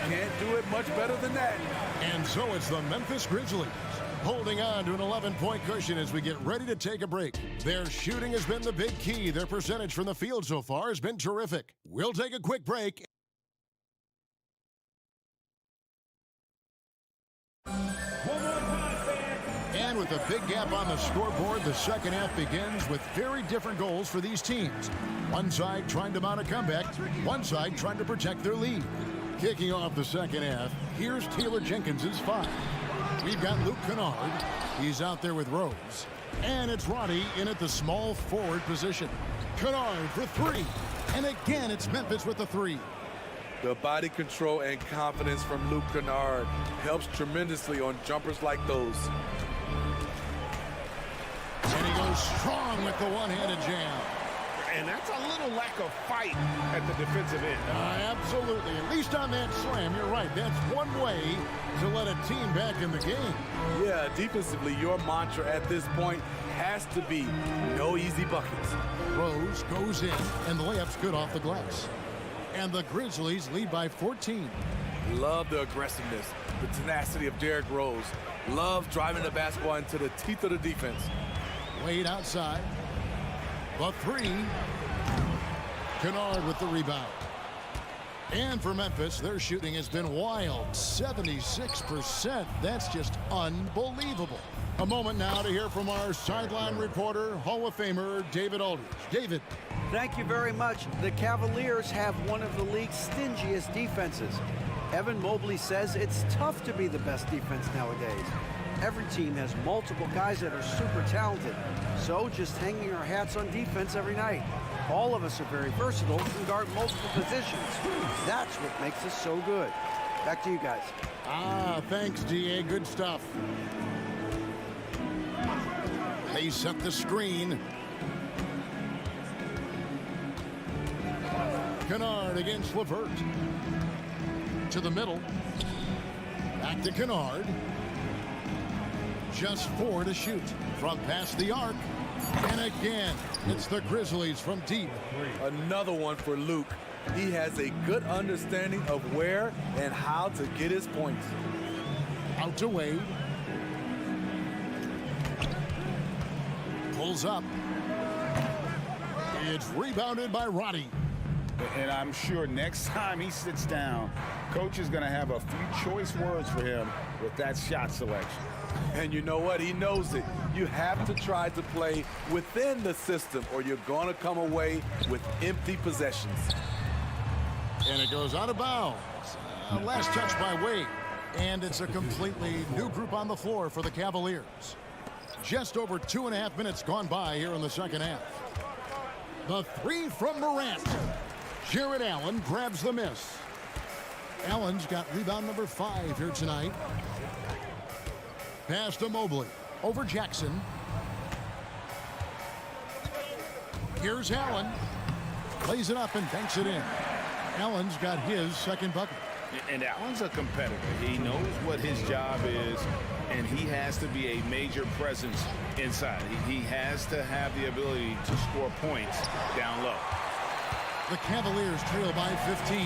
Can't do it much better than that. And so it's the Memphis Grizzlies holding on to an 11-point cushion as we get ready to take a break. Their shooting has been the big key. Their percentage from the field so far has been terrific. We'll take a quick break. And with a big gap on the scoreboard, the second half begins with very different goals for these teams. One side trying to mount a comeback, one side trying to protect their lead. Kicking off the second half, here's Taylor Jenkins's 5. We've got Luke Kennard. He's out there with Rose. And it's Roddy in at the small forward position. Kennard for 3. And again, it's Memphis with the 3. The body control and confidence from Luke Kennard helps tremendously on jumpers like those. And he goes strong with the one-handed jam. And that's a little lack of fight at the defensive end. Absolutely. At least on that slam, you're right. That's one way to let a team back in the game. Yeah, defensively, your mantra at this point has to be no easy buckets. Rose goes in, and the layup's good off the glass. And the Grizzlies lead by 14. Love the aggressiveness, the tenacity of Derrick Rose. Love driving the basketball into the teeth of the defense. Wade outside. The 3. Kennard with the rebound. And for Memphis, their shooting has been wild. 76%. That's just unbelievable. A moment now to hear from our sideline reporter, Hall of Famer David Aldridge. David. Thank you very much. The Cavaliers have one of the league's stingiest defenses. Evan Mobley says it's tough to be the best defense nowadays. Every team has multiple guys that are super talented. So just hanging our hats on defense every night. All of us are very versatile and can guard multiple positions. That's what makes us so good. Back to you guys. Thanks, D.A. Good stuff. They set the screen. Kennard against LeVert. To the middle. Back to Kennard. Just 4 to shoot from past the arc. And again, it's the Grizzlies from deep. Another one for Luke. He has a good understanding of where and how to get his points. Out to Wade. Pulls up. It's rebounded by Roddy. And I'm sure next time he sits down, coach is going to have a few choice words for him with that shot selection. And you know what? He knows it. You have to try to play within the system or you're going to come away with empty possessions. And it goes out of bounds. Last touch by Wade. And it's a completely new group on the floor for the Cavaliers. Just over 2.5 minutes gone by here in the second half. The three from Morant. Jared Allen grabs the miss. Allen's got rebound number 5 here tonight. Pass to Mobley. Over Jackson. Here's Allen. Lays it up and banks it in. Allen's got his second bucket. And Allen's a competitor. He knows what his job is, and he has to be a major presence inside. He has to have the ability to score points down low. The Cavaliers trail by 15.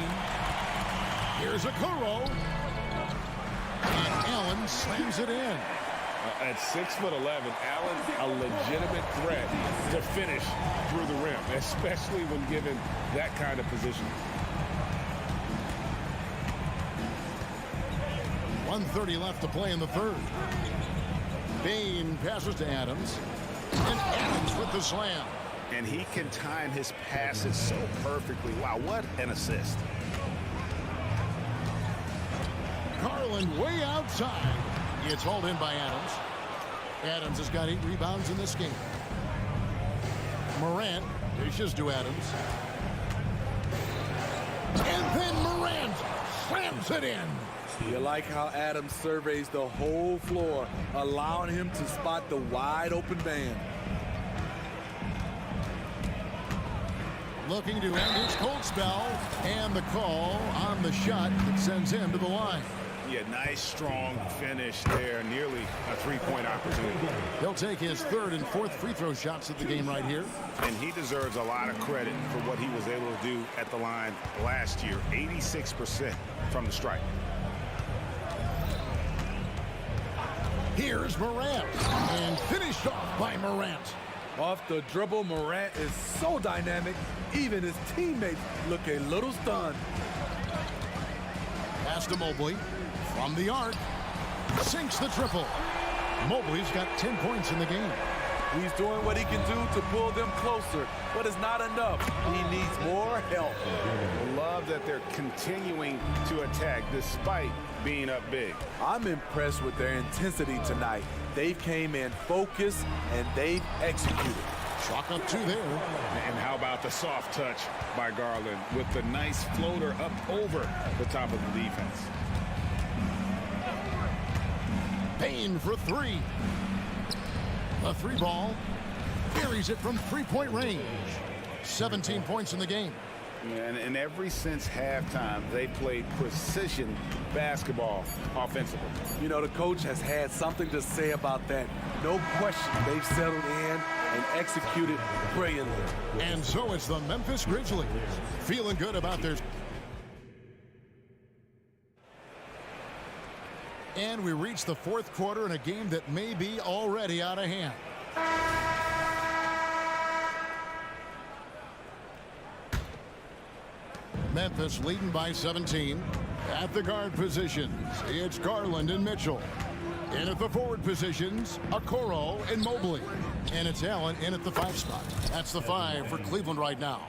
Here's a Okoro. And Allen slams it in. At 6'11", Allen a legitimate threat to finish through the rim, especially when given that kind of position. 1:30 left to play in the third. Bain passes to Adams. And Adams with the slam. And he can time his passes so perfectly. Wow, what an assist. Garland way outside. It's hauled in by Adams. Adams has got 8 rebounds in this game. Morant dishes to Adams. And then Morant slams it in. You like how Adams surveys the whole floor, allowing him to spot the wide open man. Looking to end his cold spell. And the call on the shot that sends him to the line. Yeah, nice, strong finish there. Nearly a three-point opportunity. He'll take his 3rd and 4th free throw shots of the game right here. And he deserves a lot of credit for what he was able to do at the line last year. 86% from the stripe. Here's Morant. And finished off by Morant. Off the dribble, Morant is so dynamic, even his teammates look a little stunned. Pass to Mobley. From the arc. Sinks the triple. Mobley's got 10 points in the game. He's doing what he can do to pull them closer, but it's not enough. He needs more help. Love that they're continuing to attack despite being up big. I'm impressed with their intensity tonight. They came in focused and they've executed. Chalk up 2 there. And how about the soft touch by Garland with the nice floater up over the top of the defense. Bain for 3. The 3 ball. Carries it from 3-point range. 17 points in the game. And ever since halftime, they played precision basketball offensively. You know, the coach has had something to say about that. No question, they've settled in and executed brilliantly. And so it's the Memphis Grizzlies feeling good about their... And we reach the 4th quarter in a game that may be already out of hand. Memphis leading by 17. At the guard positions, it's Garland and Mitchell. In at the forward positions, Okoro and Mobley. And it's Allen in at the 5 spot. That's the 5 for Cleveland right now.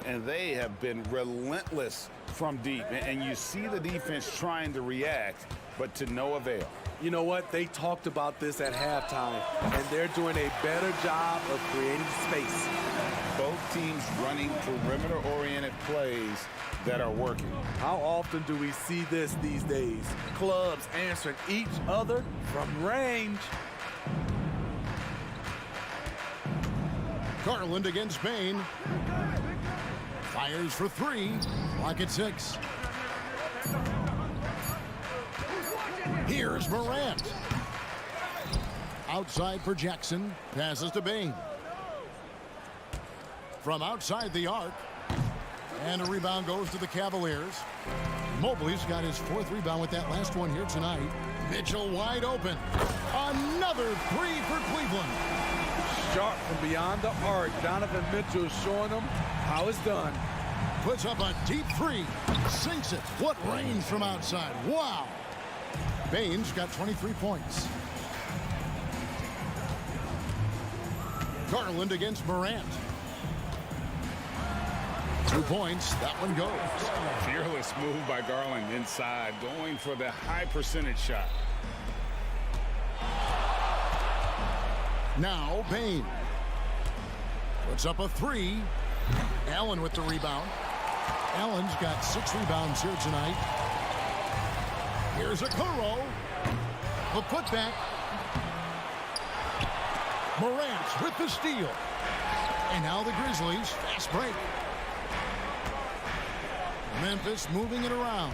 And they have been relentless from deep. And you see the defense trying to react, but to no avail. You know what? They talked about this at halftime, and they're doing a better job of creating space. Both teams running perimeter-oriented plays that are working. How often do we see this these days? Clubs answering each other from range. Garland against Bain. Fires for 3. Clock at 6. Here's Morant. Outside for Jackson. Passes to Bain. From outside the arc. And a rebound goes to the Cavaliers. Mobley's got his 4th rebound with that last one here tonight. Mitchell wide open. Another 3 for Cleveland. Sharp from beyond the arc. Donovan Mitchell showing them how it's done. Puts up a deep 3. Sinks it. What range from outside. Wow. Bain's got 23 points. Garland against Morant. 2 points. That one goes. Fearless move by Garland inside, going for the high percentage shot. Now Bain. Puts up a 3. Allen with the rebound. Allen's got 6 rebounds here tonight. Here's Okoro. The putback. Morant with the steal. And now the Grizzlies. Fast break. Memphis moving it around.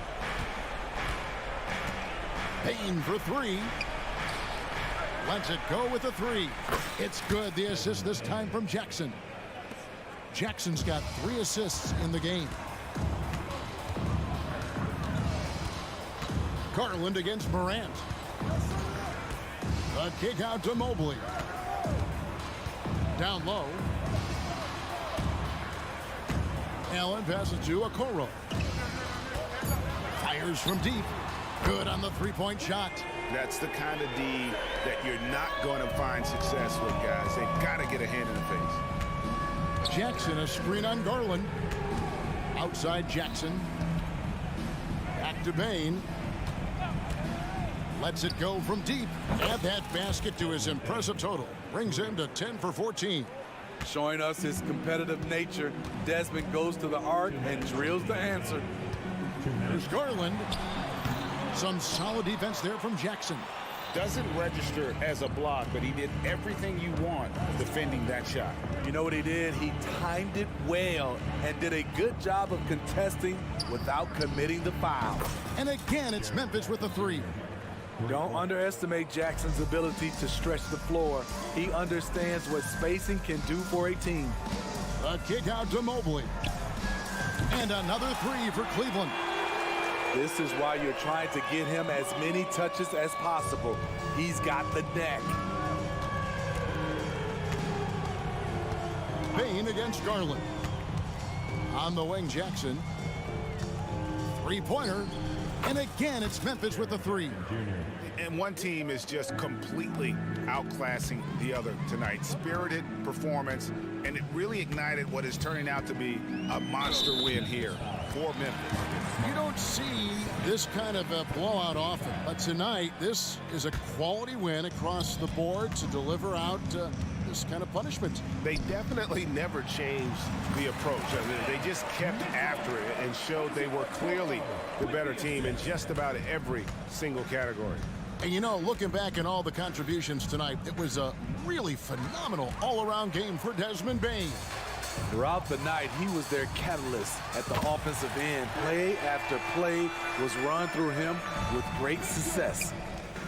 Bain for 3. Lets it go with a 3. It's good. The assist this time from Jackson. Jackson's got 3 assists in the game. Garland against Morant. The kick out to Mobley. Down low. Allen passes to Okoro. Fires from deep. Good on the 3-point shot. That's the kind of D that you're not going to find success with, guys. They've got to get a hand in the face. Jackson, a screen on Garland. Outside Jackson. Back to Bain. Lets it go from deep. Add that basket to his impressive total. Brings him to 10 for 14. Showing us his competitive nature. Desmond goes to the arc and drills the answer. There's Garland. Some solid defense there from Jackson. Doesn't register as a block, but he did everything you want defending that shot. You know what he did? He timed it well and did a good job of contesting without committing the foul. And again, it's Memphis with the 3. Don't underestimate Jackson's ability to stretch the floor. He understands what spacing can do for a team. A kick out to Mobley. And another 3 for Cleveland. This is why you're trying to get him as many touches as possible. He's got the neck. Bain against Garland. On the wing, Jackson. 3-pointer. And again, it's Memphis with the 3. And one team is just completely outclassing the other tonight. Spirited performance, and it really ignited what is turning out to be a monster win here for Memphis. You don't see this kind of a blowout often, but tonight this is a quality win across the board to deliver out this kind of punishment. They definitely never changed the approach. They just kept after it and showed they were clearly the better team in just about every single category. And you know, looking back at all the contributions tonight, it was a really phenomenal all-around game for Desmond Bain. Throughout the night, he was their catalyst at the offensive end. Play after play was run through him with great success.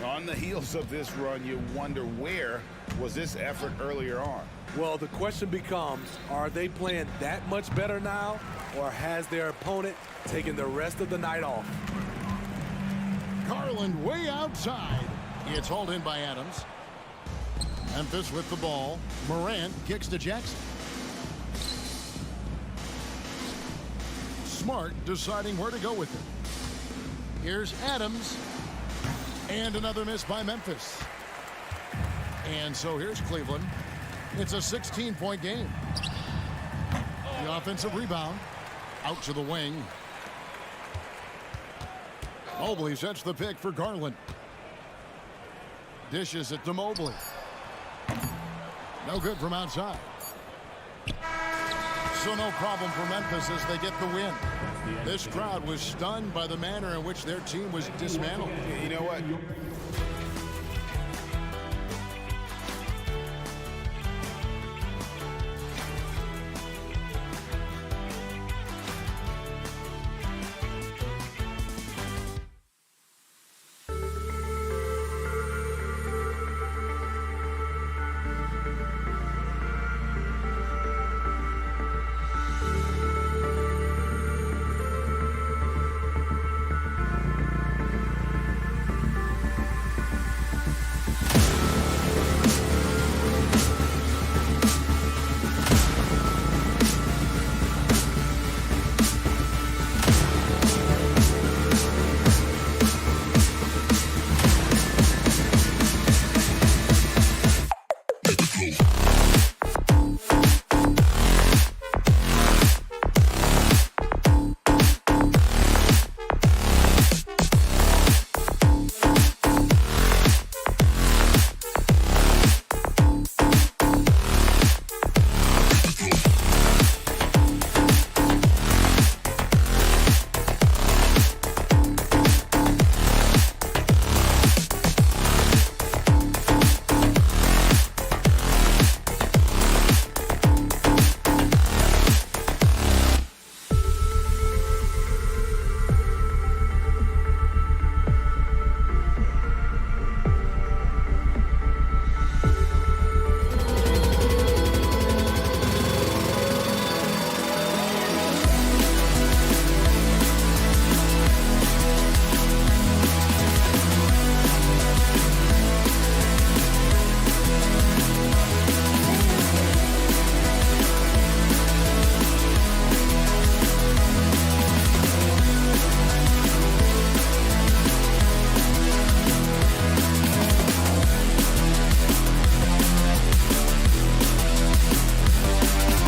On the heels of this run, you wonder where was this effort earlier on? Well, the question becomes, are they playing that much better now, or has their opponent taken the rest of the night off? Garland way outside. It's hauled in by Adams. Memphis with the ball. Morant kicks to Jackson. Smart deciding where to go with it. Here's Adams. And another miss by Memphis. And so here's Cleveland. It's a 16-point game. The offensive rebound. Out to the wing. Mobley sets the pick for Garland. Dishes it to Mobley. No good from outside. So no problem for Memphis as they get the win. This crowd was stunned by the manner in which their team was dismantled. You know what?